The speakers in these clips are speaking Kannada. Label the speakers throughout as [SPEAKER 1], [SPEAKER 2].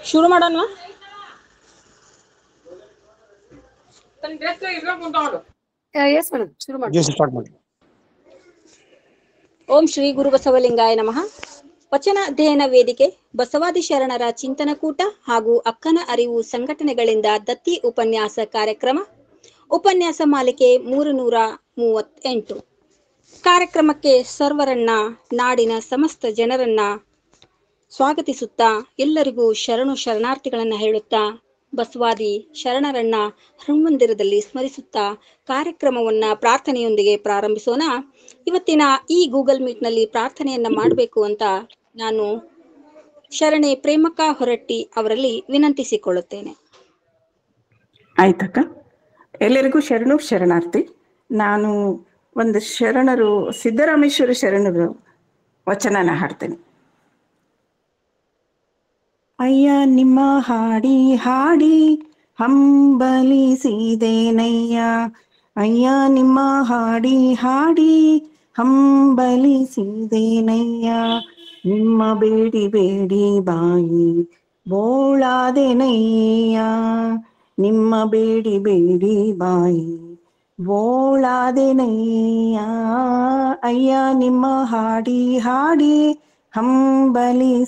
[SPEAKER 1] ಶುರು ಮಾಡೋಣ.
[SPEAKER 2] ಎಸ್ ಮೇಡಮ್, ಶುರು ಮಾಡಿ.
[SPEAKER 1] ಓಂ ಶ್ರೀ ಗುರು ಬಸವಲಿಂಗಾಯ ನಮಃ. ವಚನ ಅಧ್ಯಯನ ವೇದಿಕೆ ಬಸವಾದಿ ಶರಣರ ಚಿಂತನಕೂಟ ಹಾಗೂ ಅಕ್ಕನ ಅರಿವು ಸಂಘಟನೆಗಳಿಂದ ದತ್ತಿ ಉಪನ್ಯಾಸ ಕಾರ್ಯಕ್ರಮ, ಉಪನ್ಯಾಸ ಮಾಲಿಕೆ 338. ಕಾರ್ಯಕ್ರಮಕ್ಕೆ ಸರ್ವರನ್ನ, ನಾಡಿನ ಸಮಸ್ತ ಜನರನ್ನ ಸ್ವಾಗತಿಸುತ್ತಾ, ಎಲ್ಲರಿಗೂ ಶರಣು ಶರಣಾರ್ಥಿಗಳನ್ನ ಹೇಳುತ್ತಾ, ಬಸವಾದಿ ಶರಣರನ್ನ ಹನುಮಂದಿರದಲ್ಲಿ ಸ್ಮರಿಸುತ್ತಾ ಕಾರ್ಯಕ್ರಮವನ್ನ ಪ್ರಾರ್ಥನೆಯೊಂದಿಗೆ ಪ್ರಾರಂಭಿಸೋಣ. ಇವತ್ತಿನ ಈ ಗೂಗಲ್ ಮೀಟ್ನಲ್ಲಿ ಪ್ರಾರ್ಥನೆಯನ್ನ ಮಾಡಬೇಕು ಅಂತ ನಾನು ಶರಣೆ ಪ್ರೇಮಕ್ಕ ಹೊರಟ್ಟಿ ಅವರಲ್ಲಿ ವಿನಂತಿಸಿಕೊಳ್ಳುತ್ತೇನೆ.
[SPEAKER 3] ಆಯ್ತಕ್ಕ. ಎಲ್ಲರಿಗೂ ಶರಣು ಶರಣಾರ್ಥಿ. ನಾನು ಒಂದು ಶರಣರು, ಸಿದ್ದರಾಮೇಶ್ವರ ಶರಣರು ವಚನನ ಹಾಡ್ತೇನೆ. ಅಯ್ಯ ನಿಮ್ಮ ಹಾಡಿ ಹಾಡಿ ಹಂಬಲಿಸಿದೇನಯ್ಯ, ಅಯ್ಯ ನಿಮ್ಮ ಹಾಡಿ ಹಾಡಿ ಹಂಬಲಿಸಿದೇನಯ್ಯ, ನಿಮ್ಮ ಬೇಡಿ ಬೇಡಿ ಬಾಯಿ ಬೋಳಾದೆನಯ್ಯ, ನಿಮ್ಮ ಬೇಡಿ ಬೇಡಿ ಬಾಯಿ ಬೋಳಾದೆನಯ್ಯ, ಅಯ್ಯ ನಿಮ್ಮ ಹಾಡಿ ಹಾಡಿ ಹಂಬಲಿಸಿದೇನಯ್ಯ.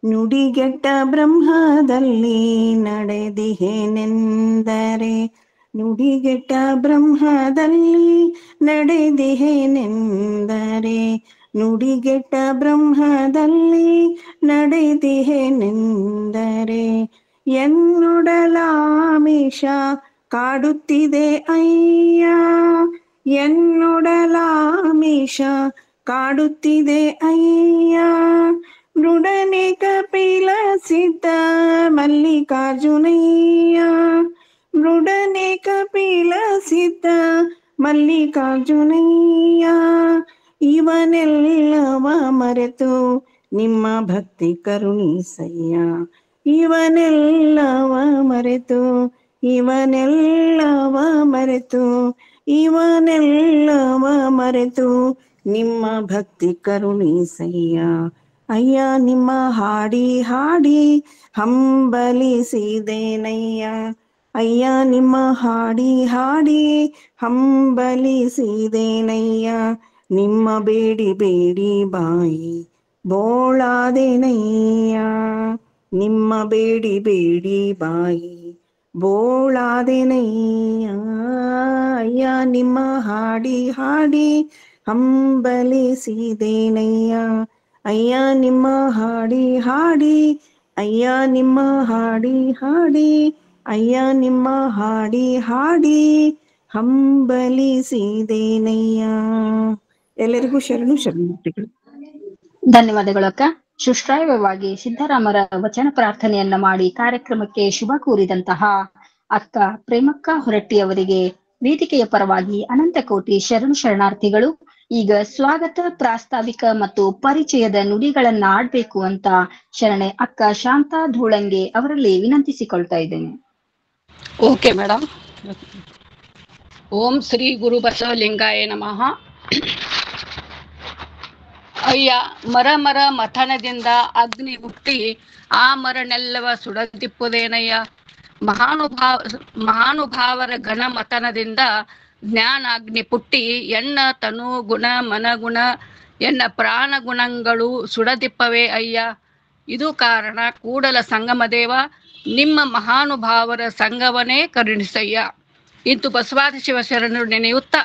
[SPEAKER 3] ನುಡಿಗೆಟ್ಟ ಬ್ರಹ್ಮದಲ್ಲಿ ನಡೆದಿಹೇನೆಂದರೆ, ನುಡಿಗೆಟ್ಟ ಬ್ರಹ್ಮದಲ್ಲಿ ನಡೆದಿಹೇನೆಂದರೆ, ನುಡಿಗೆಟ್ಟ ಬ್ರಹ್ಮದಲ್ಲಿ ನಡೆದಿಹೇನೆಂದರೆ, ಎನ್ನೊಡಲಾಮಿಷ ಕಾಡುತ್ತಿದೆ ಅಯ್ಯ, ಎನ್ನೊಡಲಾಮಿಷ ಕಾಡುತ್ತಿದೆ ಅಯ್ಯ, ಮೃಡನೆ ಕಪಿಲ ಸಿದ್ಧ ಮಲ್ಲಿಕಾರ್ಜುನಯ್ಯ, ಮೃಡನೆ ಕಪಿಲ ಸಿದ್ಧ ಮಲ್ಲಿಕಾರ್ಜುನಯ್ಯ, ಇವನೆಲ್ಲವ ಮರೆತು ನಿಮ್ಮ ಭಕ್ತಿ ಕರುಣಿಸಯ್ಯ, ಇವನೆಲ್ಲವ ಮರೆತು, ಇವನೆಲ್ಲವ ಮರೆತು, ಇವನೆಲ್ಲವ ಮರೆತು ನಿಮ್ಮ ಭಕ್ತಿ ಕರುಣಿಸಯ್ಯ, ಅಯ್ಯ ನಿಮ್ಮ ಹಾಡಿ ಹಾಡಿ ಹಂಬಲಿಸಿದೇನಯ್ಯ, ಅಯ್ಯ ನಿಮ್ಮ ಹಾಡಿ ಹಾಡಿ ಹಂಬಲಿಸಿದೇನಯ್ಯ, ನಿಮ್ಮ ಬೇಡಿ ಬೇಡಿ ಬಾಯಿ ಬೋಳಾದೆನಯ್ಯ, ನಿಮ್ಮ ಬೇಡಿ ಬೇಡಿ ಬಾಯಿ ಬೋಳಾದೆನಯ್ಯ, ಅಯ್ಯ ನಿಮ್ಮ ಹಾಡಿ ಹಾಡಿ ಹಂಬಲಿಸಿದೇನಯ್ಯ, ಅಯ್ಯ ನಿಮ್ಮ ಹಾಡಿ ಹಾಡಿ, ಅಯ್ಯ ನಿಮ್ಮ ಹಾಡಿ ಹಾಡಿ, ಅಯ್ಯ ನಿಮ್ಮ ಹಾಡಿ ಹಾಡಿ ಹಂಬಲಿಸಿದೇನಯ್ಯ. ಎಲ್ಲರಿಗೂ ಶರಣು ಶರಣಾರ್ಥಿಗಳು.
[SPEAKER 1] ಧನ್ಯವಾದಗಳು ಅಕ್ಕ. ಸುಶ್ರಾವ್ಯವಾಗಿ ಸಿದ್ದರಾಮರ ವಚನ ಪ್ರಾರ್ಥನೆಯನ್ನ ಮಾಡಿ ಕಾರ್ಯಕ್ರಮಕ್ಕೆ ಶುಭ ಕೋರಿದಂತಹ ಅಕ್ಕ ಪ್ರೇಮಕ್ಕ ಹೊರಟ್ಟಿ ಅವರಿಗೆ ವೇದಿಕೆಯ ಪರವಾಗಿ ಅನಂತ ಕೋಟಿ ಶರಣು ಶರಣಾರ್ಥಿಗಳು. ಈಗ ಸ್ವಾಗತ, ಪ್ರಾಸ್ತಾವಿಕ ಮತ್ತು ಪರಿಚಯದ ನುಡಿಗಳನ್ನ ಆಡ್ಬೇಕು ಅಂತ ಶರಣೆ ಅಕ್ಕ ಶಾಂತಾ ಧೂಳಂಗೆ ಅವರಲ್ಲಿ ವಿನಂತಿಸಿಕೊಳ್ತಾ ಇದ್ದೇನೆ.
[SPEAKER 4] Okay madam. ಓಂ ಶ್ರೀ ಗುರು ಬಸವಲಿಂಗಾಯ ನಮಃ. ಅಯ್ಯ ಮರ ಮರ ಮಥನದಿಂದ ಅಗ್ನಿ ಹುಟ್ಟಿ ಆ ಮರನೆಲ್ಲವ ಸುಡದಿಪ್ಪುದೇನಯ್ಯ, ಮಹಾನುಭಾವರ ಘನ ಮಥನದಿಂದ ಜ್ಞಾನಾಗ್ನಿ ಪುಟ್ಟಿ ಎನ್ನ ತನು ಗುಣ ಮನಗುಣ ಎನ್ನ ಪ್ರಾಣ ಗುಣಗಳು ಸುಡದಿಪ್ಪವೇ ಅಯ್ಯ. ಇದು ಕಾರಣ ಕೂಡಲ ಸಂಗಮದೇವ ನಿಮ್ಮ ಮಹಾನುಭಾವರ ಸಂಗವನ್ನೇ ಕರುಣಿಸಯ್ಯ. ಇಂದು ಬಸವಾದಿ ಶಿವಶರಣರು ನೆನೆಯುತ್ತಾ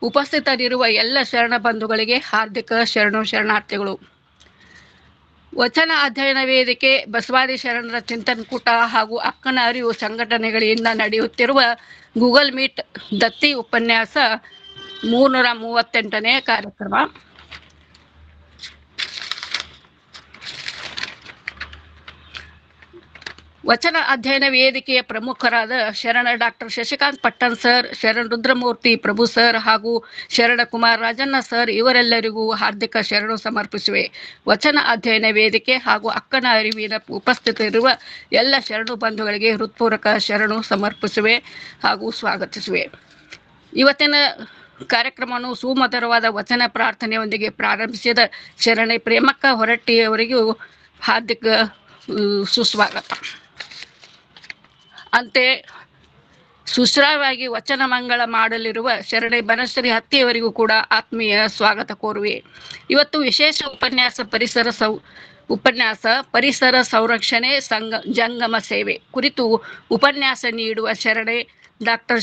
[SPEAKER 4] ಉಪಸ್ಥಿತರಿರುವ ಎಲ್ಲ ಶರಣ ಬಂಧುಗಳಿಗೆ ಹಾರ್ದಿಕ ಶರಣು ಶರಣಾರ್ಥಿಗಳು. ವಚನ ಅಧ್ಯಯನ ವೇದಿಕೆ ಬಸವಾದಿ ಶರಣರ ಚಿಂತನಕೂಟ ಹಾಗೂ ಅಕ್ಕನ ಅರಿವು ಸಂಘಟನೆಗಳಿಂದ ನಡೆಯುತ್ತಿರುವ ಗೂಗಲ್ ಮೀಟ್ ದತ್ತಿ ಉಪನ್ಯಾಸ 338ನೇ ಕಾರ್ಯಕ್ರಮ. ವಚನ ಅಧ್ಯಯನ ವೇದಿಕೆಯ ಪ್ರಮುಖರಾದ ಶರಣ ಡಾಕ್ಟರ್ ಶಶಿಕಾಂತ್ ಪಟ್ಟಣ್ ಸರ್, ಶರಣ ರುದ್ರಮೂರ್ತಿ ಪ್ರಭು ಸರ್ ಹಾಗೂ ಶರಣ ಕುಮಾರ್ ರಾಜಣ್ಣ ಸರ್ ಇವರೆಲ್ಲರಿಗೂ ಹಾರ್ದಿಕ ಶರಣು ಸಮರ್ಪಿಸುವೆ. ವಚನ ಅಧ್ಯಯನ ವೇದಿಕೆ ಹಾಗೂ ಅಕ್ಕನ ಅರಿವಿನ ಉಪಸ್ಥಿತರಿರುವ ಎಲ್ಲ ಶರಣು ಬಂಧುಗಳಿಗೆ ಹೃತ್ಪೂರ್ವಕ ಶರಣು ಸಮರ್ಪಿಸುವೆ ಹಾಗೂ ಸ್ವಾಗತಿಸುವೆ. ಇವತ್ತಿನ ಕಾರ್ಯಕ್ರಮವನ್ನು ಸುಮಧುರವಾದ ವಚನ ಪ್ರಾರ್ಥನೆಯೊಂದಿಗೆ ಪ್ರಾರಂಭಿಸಿದ ಶರಣೆ ಪ್ರೇಮಕ್ಕ ಹೊರಟ್ಟಿಯವರಿಗೂ ಹಾರ್ದಿಕ ಸುಸ್ವಾಗತ. ಅಂತೆ ಸುಶ್ರಾವ್ಯವಾಗಿ ವಚನ ಮಂಗಳ ಮಾಡಲಿರುವ ಶರಣೆ ಬನಶ್ರೀ ಹತ್ತಿಯವರಿಗೂ ಕೂಡ ಆತ್ಮೀಯ ಸ್ವಾಗತ ಕೋರುವೆ. ಇವತ್ತು ವಿಶೇಷ ಉಪನ್ಯಾಸ ಪರಿಸರ ಸಂರಕ್ಷಣೆ ಜಂಗಮ ಸೇವೆ ಕುರಿತು ಉಪನ್ಯಾಸ ನೀಡುವ ಶರಣೆ ಡಾಕ್ಟರ್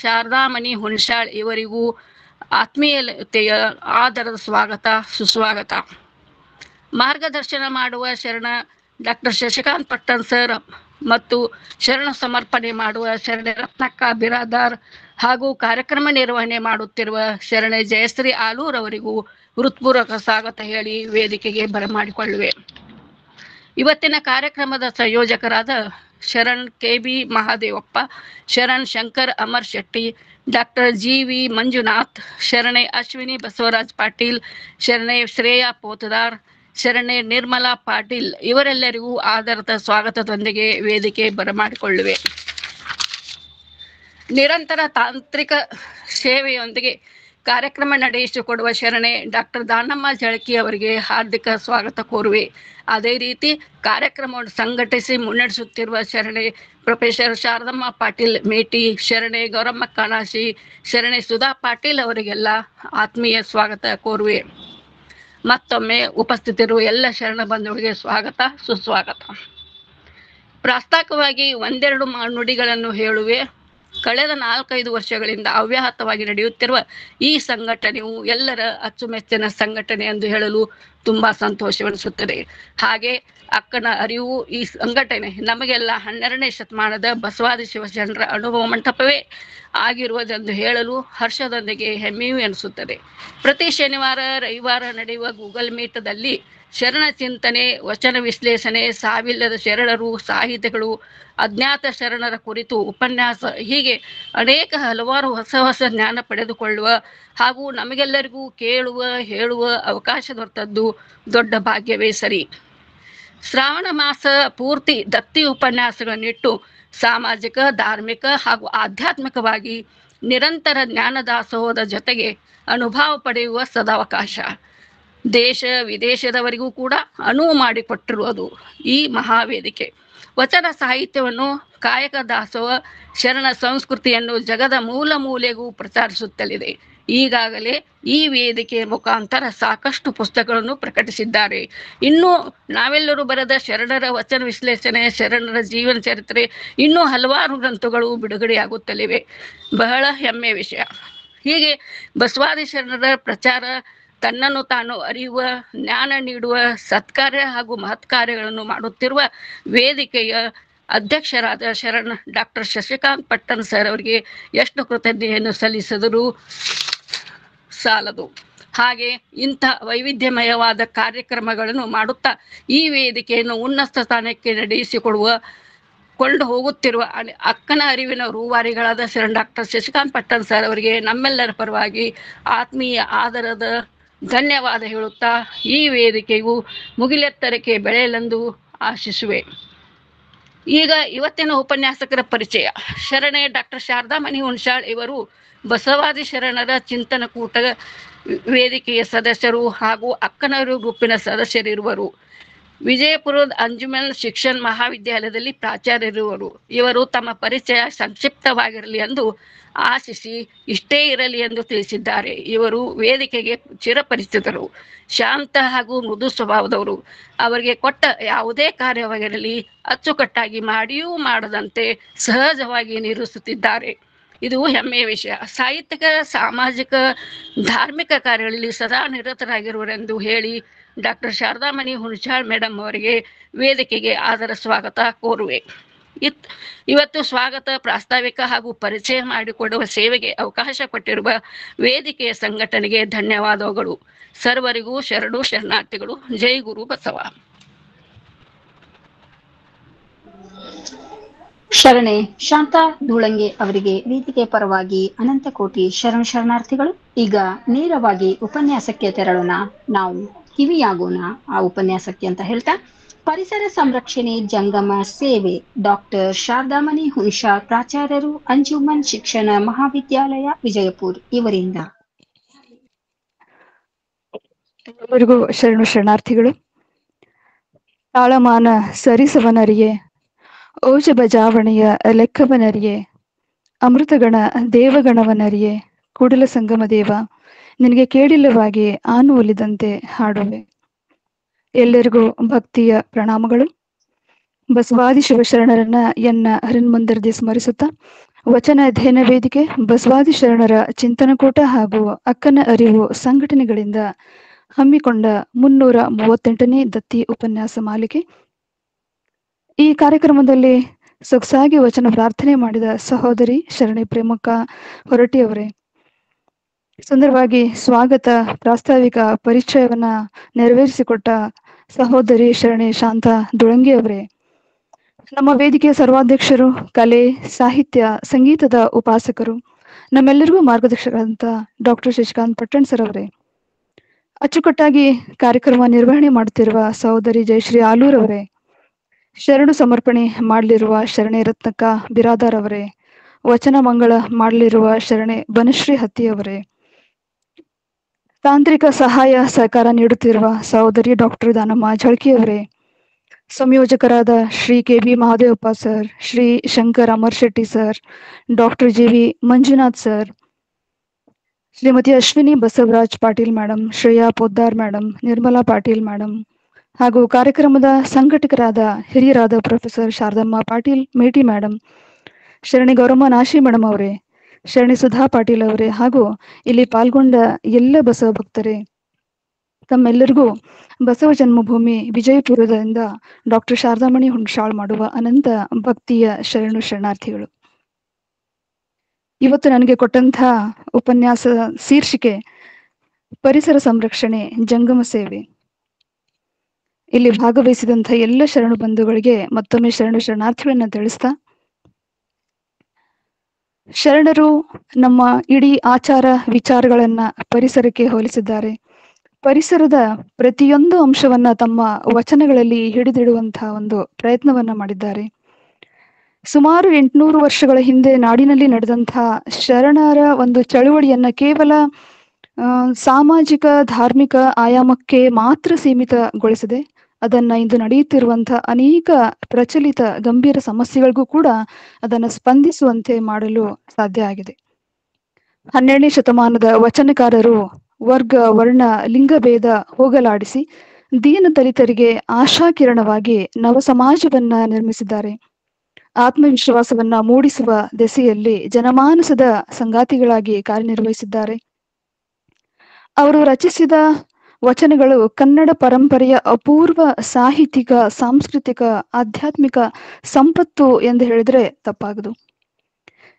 [SPEAKER 4] ಶಾರದಾಮಣಿ ಹುಣಸಾಳ್ ಇವರಿಗೂ ಆತ್ಮೀಯತೆಯ ಆದರದ ಸ್ವಾಗತ ಸುಸ್ವಾಗತ. ಮಾರ್ಗದರ್ಶನ ಮಾಡುವ ಶರಣ ಡಾಕ್ಟರ್ ಶಶಿಕಾಂತ್ ಪಟ್ಟಣ್ ಸರ್ ಮತ್ತು ಶರಣ ಸಮರ್ಪಣೆ ಮಾಡುವ ಶರಣೆ ರತ್ನಕ್ಕ ಬಿರಾದಾರ್ ಹಾಗೂ ಕಾರ್ಯಕ್ರಮ ನಿರ್ವಹಣೆ ಮಾಡುತ್ತಿರುವ ಶರಣೆ ಜಯಶ್ರೀ ಆಲೂರ್ ಅವರಿಗೂ ಹೃತ್ಪೂರ್ವಕ ಸ್ವಾಗತ ಹೇಳಿ ವೇದಿಕೆಗೆ ಬರಮಾಡಿಕೊಳ್ಳುವೆ. ಇವತ್ತಿನ ಕಾರ್ಯಕ್ರಮದ ಸಂಯೋಜಕರಾದ Sharan KB Mahadevappa, Sharan Shankar Amar Shetty, doctor GV Manjunath, Sharane Ashwini Basavaraj Patil, Sharane Shreya Potdar, Sharane Nirmala Patil ಇವರೆಲ್ಲರಿಗೂ ಆಧಾರದ ಸ್ವಾಗತದೊಂದಿಗೆ ವೇದಿಕೆ ಬರಮಾಡಿಕೊಳ್ಳುವೆ. ನಿರಂತರ ತಾಂತ್ರಿಕ ಸೇವೆಯೊಂದಿಗೆ ಕಾರ್ಯಕ್ರಮ ನಡೆಸಿಕೊಡುವ ಶರಣೆ ಡಾಕ್ಟರ್ ದಾನಮ್ಮ ಜಳಕಿ ಅವರಿಗೆ ಹಾರ್ದಿಕ ಸ್ವಾಗತ ಕೋರುವೆ. ಅದೇ ರೀತಿ ಕಾರ್ಯಕ್ರಮವನ್ನು ಸಂಘಟಿಸಿ ಮುನ್ನಡೆಸುತ್ತಿರುವ ಶರಣೆ ಪ್ರೊಫೆಸರ್ ಶಾರದಮ್ಮ ಪಾಟೀಲ್ ಮೇಟಿ, ಶರಣೆ ಗೌರಮ್ಮ ಕಾಣಾಶಿ, ಶರಣೆ ಸುಧಾ ಪಾಟೀಲ್ ಅವರಿಗೆಲ್ಲ ಆತ್ಮೀಯ ಸ್ವಾಗತ ಕೋರುವೆ. ಮತ್ತೊಮ್ಮೆ ಉಪಸ್ಥಿತರು ಎಲ್ಲ ಶರಣ ಬಂಧುಗಳಿಗೆ ಸ್ವಾಗತ ಸುಸ್ವಾಗತ. ಪ್ರಾಸ್ತಾವಿಕವಾಗಿ ಒಂದೆರಡು ನುಡಿಗಳನ್ನು ಹೇಳುವೆ. ಕಳೆದ 4-5 ವರ್ಷಗಳಿಂದ ಅವ್ಯಾಹತವಾಗಿ ನಡೆಯುತ್ತಿರುವ ಈ ಸಂಘಟನೆಯು ಎಲ್ಲರ ಅಚ್ಚುಮೆಚ್ಚಿನ ಸಂಘಟನೆ ಎಂದು ಹೇಳಲು ತುಂಬಾ ಸಂತೋಷವೆನಿಸುತ್ತದೆ. ಹಾಗೆ ಅಕ್ಕನ ಅರಿವು ಈ ಸಂಘಟನೆ ನಮಗೆಲ್ಲ 12ನೇ ಶತಮಾನದ ಬಸವಾದಿ ಶಿವಶರಣರ ಅನುಭವ ಮಂಟಪವೇ ಆಗಿರುವುದೆಂದು ಹೇಳಲು ಹರ್ಷದೊಂದಿಗೆ ಹೆಮ್ಮೆಯೂ ಎನಿಸುತ್ತದೆ. ಪ್ರತಿ ಶನಿವಾರ ರವಿವಾರ ನಡೆಯುವ ಗೂಗಲ್ ಮೀಟದಲ್ಲಿ ಶರಣ ಚಿಂತನೆ, ವಚನ ವಿಶ್ಲೇಷಣೆ, ಸಾವಿಲ್ಲದ ಶರಣರು, ಸಾಹಿತಿಗಳು, ಅಜ್ಞಾತ ಶರಣರ ಕುರಿತು ಉಪನ್ಯಾಸ, ಹೀಗೆ ಹಲವಾರು ಹೊಸ ಜ್ಞಾನ ಪಡೆದುಕೊಳ್ಳುವ ಹಾಗೂ ನಮಗೆಲ್ಲರಿಗೂ ಕೇಳುವ ಹೇಳುವ ಅವಕಾಶ ದೊರೆತದ್ದು ದೊಡ್ಡ ಭಾಗ್ಯವೇ ಸರಿ. ಶ್ರಾವಣ ಮಾಸ ಪೂರ್ತಿ ದತ್ತಿ ಉಪನ್ಯಾಸಗಳನ್ನಿಟ್ಟು ಸಾಮಾಜಿಕ, ಧಾರ್ಮಿಕ ಹಾಗೂ ಆಧ್ಯಾತ್ಮಿಕವಾಗಿ ನಿರಂತರ ಜ್ಞಾನದಾಸೋಹದ ಜೊತೆಗೆ ಅನುಭವ ಪಡೆಯುವ ಸದಾವಕಾಶ ದೇಶ ವಿದೇಶದವರಿಗೂ ಕೂಡ ಅನುವು ಮಾಡಿಕೊಟ್ಟಿರುವುದು ಈ ಮಹಾವೇದಿಕೆ. ವಚನ ಸಾಹಿತ್ಯವನ್ನು, ಕಾಯಕ ದಾಸೋಹ, ಶರಣ ಸಂಸ್ಕೃತಿಯನ್ನು ಜಗದ ಮೂಲ ಮೂಲೆಗೂ ಪ್ರಚಾರಿಸುತ್ತಲಿದೆ. ಈಗಾಗಲೇ ಈ ವೇದಿಕೆಯ ಮುಖಾಂತರ ಸಾಕಷ್ಟು ಪುಸ್ತಕಗಳನ್ನು ಪ್ರಕಟಿಸಿದ್ದಾರೆ. ಇನ್ನು ನಾವೆಲ್ಲರೂ ಬರೆದ ಶರಣರ ವಚನ ವಿಶ್ಲೇಷಣೆ, ಶರಣರ ಜೀವನ ಚರಿತ್ರೆ, ಇನ್ನೂ ಹಲವಾರು ಗ್ರಂಥಗಳು ಬಿಡುಗಡೆಯಾಗುತ್ತಲಿವೆ. ಬಹಳ ಹೆಮ್ಮೆಯ ವಿಷಯ. ಹೀಗೆ ಬಸವಾದಿ ಶರಣರ ಪ್ರಚಾರ, ತನ್ನನ್ನು ತಾನು ಅರಿಯುವ, ಜ್ಞಾನ ನೀಡುವ ಸತ್ಕಾರ್ಯ ಹಾಗೂ ಮಹತ್ ಕಾರ್ಯಗಳನ್ನು ಮಾಡುತ್ತಿರುವ ವೇದಿಕೆಯ ಅಧ್ಯಕ್ಷರಾದ ಶರಣ ಡಾಕ್ಟರ್ ಶಶಿಕಾಂತ್ ಪಟ್ಟಣ್ ಸರ್ ಅವರಿಗೆ ಎಷ್ಟು ಕೃತಜ್ಞತೆಯನ್ನು ಸಲ್ಲಿಸಿದರೂ ಸಾಲದು. ಹಾಗೆ ಇಂಥ ವೈವಿಧ್ಯಮಯವಾದ ಕಾರ್ಯಕ್ರಮಗಳನ್ನು ಮಾಡುತ್ತಾ ಈ ವೇದಿಕೆಯನ್ನು ಉನ್ನತ ಸ್ಥಾನಕ್ಕೆ ಕೊಂಡು ಹೋಗುತ್ತಿರುವ ಅಕ್ಕನ ಅರಿವಿನ ರೂವಾರಿಗಳಾದ ಶರಣ ಡಾಕ್ಟರ್ ಶಶಿಕಾಂತ್ ಪಟ್ಟಣ್ ಸರ್ ಅವರಿಗೆ ನಮ್ಮೆಲ್ಲರ ಪರವಾಗಿ ಆತ್ಮೀಯ ಆದರದ ಧನ್ಯವಾದ ಹೇಳುತ್ತಾ ಈ ವೇದಿಕೆಯು ಮುಗಿಲೆತ್ತರಕ್ಕೆ ಬೆಳೆಯಲೆಂದು ಆಶಿಸುವೆ. ಈಗ ಇವತ್ತಿನ ಉಪನ್ಯಾಸಕರ ಪರಿಚಯ. ಶರಣೆ ಡಾಕ್ಟರ್ ಶಾರದಾಮಣಿ ಹುಣಸಾಳ್ ಇವರು ಬಸವಾದಿ ಶರಣರ ಚಿಂತನ ಕೂಟ ವೇದಿಕೆಯ ಸದಸ್ಯರು ಹಾಗೂ ಅಕ್ಕನವರು ಗ್ರೂಪಿನ ಸದಸ್ಯರಿರುವರು. ವಿಜಯಪುರದ ಅಂಜುಮನ್ ಶಿಕ್ಷಣ ಮಹಾವಿದ್ಯಾಲಯದಲ್ಲಿ ಪ್ರಾಚಾರ್ಯರಿರುವರು. ಇವರು ತಮ್ಮ ಪರಿಚಯ ಸಂಕ್ಷಿಪ್ತವಾಗಿರಲಿ ಎಂದು ಆಶಿಸಿ ಇಷ್ಟೇ ಇರಲಿ ಎಂದು ತಿಳಿಸಿದ್ದಾರೆ. ಇವರು ವೇದಿಕೆಗೆ ಚಿರಪರಿಚಿತರು, ಶಾಂತ ಹಾಗೂ ಮೃದು ಸ್ವಭಾವದವರು. ಅವರಿಗೆ ಕೊಟ್ಟ ಯಾವುದೇ ಕಾರ್ಯವಾಗಿರಲಿ ಅಚ್ಚುಕಟ್ಟಾಗಿ ಮಾಡಿಯೂ ಮಾಡದಂತೆ ಸಹಜವಾಗಿ ನಿರ್ವಹಿಸುತ್ತಿದ್ದಾರೆ. ಇದು ಹೆಮ್ಮೆಯ ವಿಷಯ. ಸಾಹಿತ್ಯಿಕ, ಸಾಮಾಜಿಕ, ಧಾರ್ಮಿಕ ಕಾರ್ಯಗಳಲ್ಲಿ ಸದಾ ನಿರತರಾಗಿರುವರೆಂದು ಹೇಳಿ ಡಾಕ್ಟರ್ ಶಾರದಾಮಣಿ ಹುಣಸಾಳ್ ಮೇಡಮ್ ಅವರಿಗೆ ವೇದಿಕೆಗೆ ಆದರ ಸ್ವಾಗತ ಕೋರುವೆ. ಇವತ್ತು ಸ್ವಾಗತ, ಪ್ರಾಸ್ತಾವಿಕ ಹಾಗೂ ಪರಿಚಯ ಮಾಡಿಕೊಡುವ ಸೇವೆಗೆ ಅವಕಾಶ ಕೊಟ್ಟಿರುವ ವೇದಿಕೆಯ ಸಂಘಟನೆಗೆ ಧನ್ಯವಾದಗಳು. ಸರ್ವರಿಗೂ ಶರಣು ಶರಣಾರ್ಥಿಗಳು. ಜೈ ಗುರು ಬಸವ.
[SPEAKER 1] ಶರಣೆ ಶಾಂತಾ ಧೂಳಂಗೆ ಅವರಿಗೆ ವೇದಿಕೆ ಪರವಾಗಿ ಅನಂತ ಕೋಟಿ ಶರಣಾರ್ಥಿಗಳು. ಈಗ ನೇರವಾಗಿ ಉಪನ್ಯಾಸಕ್ಕೆ ತೆರಳೋಣ. ನಾವು ಕಿವಿಯಾಗೋಣ ಆ ಉಪನ್ಯಾಸಕ್ಕೆ ಅಂತ ಹೇಳ್ತಾ, ಪರಿಸರ ಸಂರಕ್ಷಣೆ ಜಂಗಮ ಸೇವೆ, ಡಾಕ್ಟರ್ ಶಾರದಾಮಣಿ ಹುಣಶಾ, ಪ್ರಾಚಾರ್ಯರು, ಅಂಜುಮನ್ ಶಿಕ್ಷಣ ಮಹಾವಿದ್ಯಾಲಯ ವಿಜಯಪುರ ಇವರಿಂದ.
[SPEAKER 5] ಎಲ್ಲರಿಗೂ ಶರಣಾರ್ಥಿಗಳು. ತಾಳಮಾನ ಸರಿಸವನರಿಯೇ, ಓಜ ಬಜಾವಣೆಯ ಲೆಕ್ಕವನರಿಯೇ, ಅಮೃತಗಣ ದೇವಗಣವನರಿಯೇ, ಕೂಡಲ ಸಂಗಮ ದೇವ ನಿನಗೆ ಕೇಳಿಲ್ಲವಾಗಿ ಆನು ಒಲಿದಂತೆ ಹಾಡುವೆ. ಎಲ್ಲರಿಗೂ ಭಕ್ತಿಯ ಪ್ರಣಾಮಗಳು. ಬಸವಾದಿ ಶಿವಶರಣರನ್ನ ಹರಿನ್ಮಂದಿರದಿ ಸ್ಮರಿಸುತ್ತಾ, ವಚನ ಅಧ್ಯಯನ ವೇದಿಕೆ, ಬಸವಾದಿ ಶರಣರ ಚಿಂತನಕೂಟ ಹಾಗೂ ಅಕ್ಕನ ಅರಿವು ಸಂಘಟನೆಗಳಿಂದ ಹಮ್ಮಿಕೊಂಡ 338ನೇ ದತ್ತಿ ಉಪನ್ಯಾಸ ಮಾಲಿಕೆ. ಈ ಕಾರ್ಯಕ್ರಮದಲ್ಲಿ ಸೊಗಸಾಗಿ ವಚನ ಪ್ರಾರ್ಥನೆ ಮಾಡಿದ ಸಹೋದರಿ ಶರಣೆ ಪ್ರೇಮಕ್ಕ ಹೊರಟ್ಟಿಯವರೇ, ಸುಂದರವಾಗಿ ಸ್ವಾಗತ ಪ್ರಾಸ್ತಾವಿಕ ಪರಿಚಯವನ್ನ ನೆರವೇರಿಸಿಕೊಟ್ಟ ಸಹೋದರಿ ಶರಣೆ ಶಾಂತಾ ಧೂಳಂಗೆ ಅವರೇ, ನಮ್ಮ ವೇದಿಕೆಯ ಸರ್ವಾಧ್ಯಕ್ಷರು, ಕಲೆ ಸಾಹಿತ್ಯ ಸಂಗೀತದ ಉಪಾಸಕರು, ನಮ್ಮೆಲ್ಲರಿಗೂ ಮಾರ್ಗದರ್ಶಕರಾದಂಥ ಡಾಕ್ಟರ್ ಶಶಿಕಾಂತ್ ಪಟ್ಟಣ್ ಸರ್ ಅವರೇ, ಅಚ್ಚುಕಟ್ಟಾಗಿ ಕಾರ್ಯಕ್ರಮ ನಿರ್ವಹಣೆ ಮಾಡುತ್ತಿರುವ ಸಹೋದರಿ ಜಯಶ್ರೀ ಆಲೂರ್ ಅವರೇ, ಶರಣು ಸಮರ್ಪಣೆ ಮಾಡಲಿರುವ ಶರಣೆ ರತ್ನಕ್ಕ ಬಿರಾದಾರ್ ಅವರೇ, ವಚನ ಮಂಗಳ ಮಾಡಲಿರುವ ಶರಣೆ ಬನಶ್ರೀ ಹತ್ತಿ ಅವರೇ, ತಾಂತ್ರಿಕ ಸಹಾಯ ಸಹಕಾರ ನೀಡುತ್ತಿರುವ ಸಹೋದರಿ ಡಾಕ್ಟರ್ ದಾನಮ್ಮ ಝಳ್ಕಿ ಅವರೇ, ಸಂಯೋಜಕರಾದ Shri K B. Mahadevappa sir, Shri Shankar Amar Shetty sir, doctor G V. Manjunath sir, Shrimati Ashwini Basavaraj Patil madam, Shreya Poddar madam, Nirmala Patil madam, ಹಾಗೂ ಕಾರ್ಯಕ್ರಮದ ಸಂಘಟಕರಾದ ಹಿರಿಯರಾದ professor Sharadamma Patil Meti madam, Sharani Gauramma Nashi madam ಅವರೇ, ಶರಣಿ ಸುಧಾ ಪಾಟೀಲ್ ಅವರೇ, ಹಾಗೂ ಇಲ್ಲಿ ಪಾಲ್ಗೊಂಡ ಎಲ್ಲ ಬಸವ ಭಕ್ತರೇ, ತಮ್ಮೆಲ್ಲರಿಗೂ ಬಸವ ಜನ್ಮಭೂಮಿ ವಿಜಯಪುರದಿಂದ ಡಾಕ್ಟರ್ ಶಾರದಾಮಣಿ ಹುಣಶಾಳ್ ಮಾಡುವ ಅನಂತ ಭಕ್ತಿಯ ಶರಣಾರ್ಥಿಗಳು. ಇವತ್ತು ನನಗೆ ಕೊಟ್ಟಂಥ ಉಪನ್ಯಾಸ ಶೀರ್ಷಿಕೆ ಪರಿಸರ ಸಂರಕ್ಷಣೆ ಜಂಗಮ ಸೇವೆ. ಇಲ್ಲಿ ಭಾಗವಹಿಸಿದಂಥ ಎಲ್ಲ ಶರಣು ಬಂಧುಗಳಿಗೆ ಮತ್ತೊಮ್ಮೆ ಶರಣಾರ್ಥಿಗಳನ್ನ ತಿಳಿಸ್ತಾ, ಶರಣರು ನಮ್ಮ ಇಡೀ ಆಚಾರ ವಿಚಾರಗಳನ್ನ ಪರಿಸರಕ್ಕೆ ಹೋಲಿಸಿದ್ದಾರೆ. ಪರಿಸರದ ಪ್ರತಿಯೊಂದು ಅಂಶವನ್ನ ತಮ್ಮ ವಚನಗಳಲ್ಲಿ ಹಿಡಿದಿಡುವಂತಹ ಒಂದು ಪ್ರಯತ್ನವನ್ನ ಮಾಡಿದ್ದಾರೆ. ಸುಮಾರು 800 ವರ್ಷಗಳ ಹಿಂದೆ ನಾಡಿನಲ್ಲಿ ನಡೆದಂತಹ ಶರಣರ ಒಂದು ಚಳುವಳಿಯನ್ನ ಕೇವಲ ಸಾಮಾಜಿಕ ಧಾರ್ಮಿಕ ಆಯಾಮಕ್ಕೆ ಮಾತ್ರ ಸೀಮಿತಗೊಳಿಸದೆ, ಅದನ್ನ ಇಂದು ನಡೆಯುತ್ತಿರುವಂತಹ ಅನೇಕ ಪ್ರಚಲಿತ ಗಂಭೀರ ಸಮಸ್ಯೆಗಳಿಗೂ ಕೂಡ ಅದನ್ನು ಸ್ಪಂದಿಸುವಂತೆ ಮಾಡಲು ಸಾಧ್ಯ ಆಗಿದೆ. 12ನೇ ಶತಮಾನದ ವಚನಕಾರರು ವರ್ಗ ವರ್ಣ ಲಿಂಗಭೇದ ಹೋಗಲಾಡಿಸಿ ದೀನ ದಲಿತರಿಗೆ ಆಶಾಕಿರಣವಾಗಿ ನವ ಸಮಾಜವನ್ನ ನಿರ್ಮಿಸಿದ್ದಾರೆ. ಆತ್ಮವಿಶ್ವಾಸವನ್ನ ಮೂಡಿಸುವ ದೆಸೆಯಲ್ಲಿ ಜನಮಾನಸದ ಸಂಗಾತಿಗಳಾಗಿ ಕಾರ್ಯನಿರ್ವಹಿಸಿದ್ದಾರೆ. ಅವರು ರಚಿಸಿದ ವಚನಗಳು ಕನ್ನಡ ಪರಂಪರೆಯ ಅಪೂರ್ವ ಸಾಹಿತ್ಯಿಕ, ಸಾಂಸ್ಕೃತಿಕ, ಆಧ್ಯಾತ್ಮಿಕ ಸಂಪತ್ತು ಎಂದು ಹೇಳಿದ್ರೆ ತಪ್ಪಾಗದು.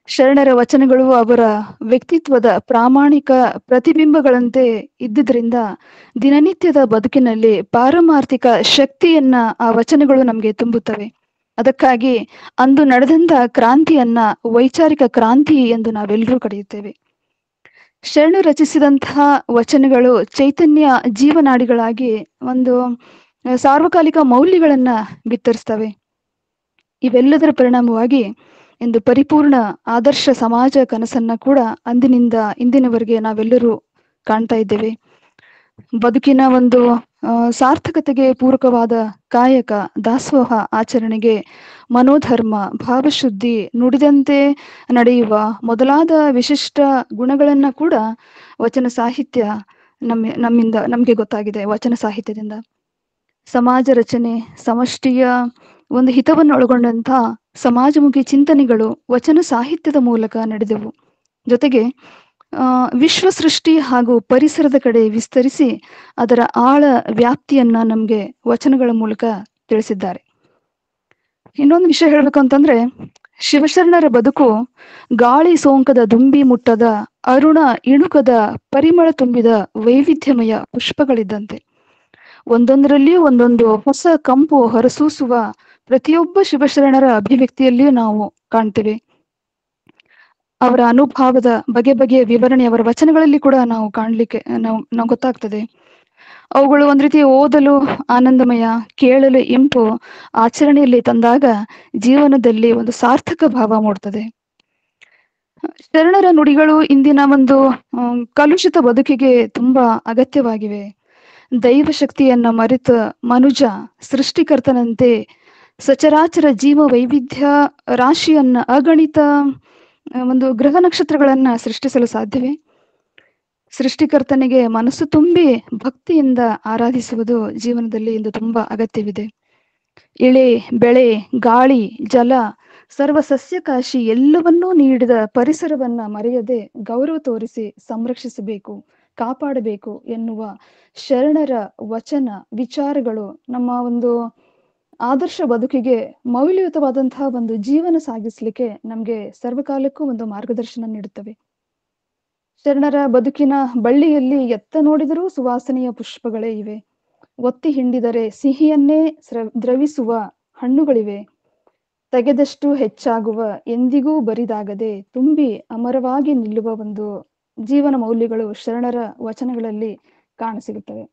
[SPEAKER 5] ಶರಣರ ವಚನಗಳು ಅವರ ವ್ಯಕ್ತಿತ್ವದ ಪ್ರಾಮಾಣಿಕ ಪ್ರತಿಬಿಂಬಗಳಂತೆ ಇದ್ದುದರಿಂದ ದಿನನಿತ್ಯದ ಬದುಕಿನಲ್ಲಿ ಪಾರಮಾರ್ಥಿಕ ಶಕ್ತಿಯನ್ನ ಆ ವಚನಗಳು ನಮಗೆ ತುಂಬುತ್ತವೆ. ಅದಕ್ಕಾಗಿ ಅಂದು ನಡೆದಂತ ಕ್ರಾಂತಿಯನ್ನ ವೈಚಾರಿಕ ಕ್ರಾಂತಿ ಎಂದು ನಾವೆಲ್ಲರೂ ಕರೆಯುತ್ತೇವೆ. ಶರಣು ರಚಿಸಿದಂತಹ ವಚನಗಳು ಚೈತನ್ಯ ಜೀವನಾಡಿಗಳಾಗಿ ಒಂದು ಸಾರ್ವಕಾಲಿಕ ಮೌಲ್ಯಗಳನ್ನ ಬಿತ್ತರಿಸ್ತವೆ. ಇವೆಲ್ಲದರ ಪರಿಣಾಮವಾಗಿ ಇಂದು ಪರಿಪೂರ್ಣ ಆದರ್ಶ ಸಮಾಜ ಕನಸನ್ನ ಕೂಡ ಅಂದಿನಿಂದ ಇಂದಿನವರೆಗೆ ನಾವೆಲ್ಲರೂ ಕಾಣ್ತಾ ಇದ್ದೇವೆ. ಬದುಕಿನ ಒಂದು ಸಾರ್ಥಕತೆಗೆ ಪೂರಕವಾದ ಕಾಯಕ, ದಾಸೋಹ ಆಚರಣೆಗೆ ಮನೋಧರ್ಮ, ಭಾವಶುದ್ಧಿ, ನುಡಿದಂತೆ ನಡೆಯುವ ಮೊದಲಾದ ವಿಶಿಷ್ಟ ಗುಣಗಳನ್ನ ಕೂಡ ವಚನ ಸಾಹಿತ್ಯ ನಮಗೆ ಗೊತ್ತಾಗಿದೆ. ವಚನ ಸಾಹಿತ್ಯದಿಂದ ಸಮಾಜ ರಚನೆ, ಸಮಷ್ಟಿಯ ಒಂದು ಹಿತವನ್ನು ಒಳಗೊಂಡಂತ ಸಮಾಜಮುಖಿ ಚಿಂತನೆಗಳು ವಚನ ಸಾಹಿತ್ಯದ ಮೂಲಕ ನಡೆದವು. ಜೊತೆಗೆ ವಿಶ್ವ ಸೃಷ್ಟಿ ಹಾಗೂ ಪರಿಸರದ ಕಡೆ ವಿಸ್ತರಿಸಿ ಅದರ ಆಳ ವ್ಯಾಪ್ತಿಯನ್ನ ನಮ್ಗೆ ವಚನಗಳ ಮೂಲಕ ತಿಳಿಸಿದ್ದಾರೆ. ಇನ್ನೊಂದು ವಿಷಯ ಹೇಳ್ಬೇಕು ಅಂತಂದ್ರೆ, ಶಿವಶರಣರ ಬದುಕು ಗಾಳಿ ಸೋಂಕದ ದುಂಬಿ ಮುಟ್ಟದ ಅರುಣ ಇಣುಕದ ಪರಿಮಳ ತುಂಬಿದ ವೈವಿಧ್ಯಮಯ ಪುಷ್ಪಗಳಿದ್ದಂತೆ. ಒಂದೊಂದರಲ್ಲಿಯೂ ಒಂದೊಂದು ಹೊಸ ಕಂಪು ಹೊರಸೂಸುವ ಪ್ರತಿಯೊಬ್ಬ ಶಿವಶರಣರ ಅಭಿವ್ಯಕ್ತಿಯಲ್ಲಿಯೂ ನಾವು ಕಾಣ್ತೇವೆ. ಅವರ ಅನುಭಾವದ ಬಗೆ ಬಗೆಯ ವಿವರಣೆ ಅವರ ವಚನಗಳಲ್ಲಿ ಕೂಡ ನಾವು ಕಾಣ್ಲಿಕ್ಕೆ ನಾವು ಗೊತ್ತಾಗ್ತದೆ. ಅವುಗಳು ಒಂದ್ ರೀತಿ ಓದಲು ಆನಂದಮಯ, ಕೇಳಲು ಇಂಪು, ಆಚರಣೆಯಲ್ಲಿ ತಂದಾಗ ಜೀವನದಲ್ಲಿ ಒಂದು ಸಾರ್ಥಕ ಭಾವ ಮೂಡ್ತದೆ. ಶರಣರ ನುಡಿಗಳು ಇಂದಿನ ಒಂದು ಕಲುಷಿತ ಬದುಕಿಗೆ ತುಂಬಾ ಅಗತ್ಯವಾಗಿವೆ. ದೈವ ಶಕ್ತಿಯನ್ನ ಮರೆತ ಮನುಜ ಸೃಷ್ಟಿಕರ್ತನಂತೆ ಸಚರಾಚರ ಜೀವ ವೈವಿಧ್ಯ ರಾಶಿಯನ್ನ ಅಗಣಿತ ಒಂದು ಗ್ರಹ ನಕ್ಷತ್ರಗಳನ್ನ ಸೃಷ್ಟಿಸಲು ಸಾಧ್ಯವೇ? ಸೃಷ್ಟಿಕರ್ತನಿಗೆ ಮನಸ್ಸು ತುಂಬಿ ಭಕ್ತಿಯಿಂದ ಆರಾಧಿಸುವುದು ಜೀವನದಲ್ಲಿ ಇಂದು ತುಂಬಾ ಅಗತ್ಯವಿದೆ. ಇಳೆ, ಬೆಳೆ, ಗಾಳಿ, ಜಲ, ಸರ್ವ ಸಸ್ಯಕಾಶಿ ಎಲ್ಲವನ್ನೂ ನೀಡಿದ ಪರಿಸರವನ್ನ ಮರೆಯದೆ ಗೌರವ ತೋರಿಸಿ ಸಂರಕ್ಷಿಸಬೇಕು, ಕಾಪಾಡಬೇಕು ಎನ್ನುವ ಶರಣರ ವಚನ ವಿಚಾರಗಳು ನಮ್ಮ ಒಂದು ಆದರ್ಶ ಬದುಕಿಗೆ ಮೌಲ್ಯಯುತವಾದಂತಹ ಒಂದು ಜೀವನ ಸಾಗಿಸ್ಲಿಕ್ಕೆ ನಮ್ಗೆ ಸರ್ವಕಾಲಕ್ಕೂ ಒಂದು ಮಾರ್ಗದರ್ಶನ ನೀಡುತ್ತವೆ. ಶರಣರ ಬದುಕಿನ ಬಳ್ಳಿಯಲ್ಲಿ ಎತ್ತ ನೋಡಿದರೂ ಸುವಾಸನೆಯ ಪುಷ್ಪಗಳೇ ಇವೆ. ಒತ್ತಿ ಹಿಂಡಿದರೆ ಸಿಹಿಯನ್ನೇ ದ್ರವಿಸುವ ಹಣ್ಣುಗಳಿವೆ. ತೆಗೆದಷ್ಟು ಹೆಚ್ಚಾಗುವ ಎಂದಿಗೂ ಬರಿದಾಗದೆ ತುಂಬಿ ಅಮರವಾಗಿ ನಿಲ್ಲುವ ಒಂದು ಜೀವನ ಮೌಲ್ಯಗಳು ಶರಣರ ವಚನಗಳಲ್ಲಿ ಕಾಣಸಿಗುತ್ತವೆ.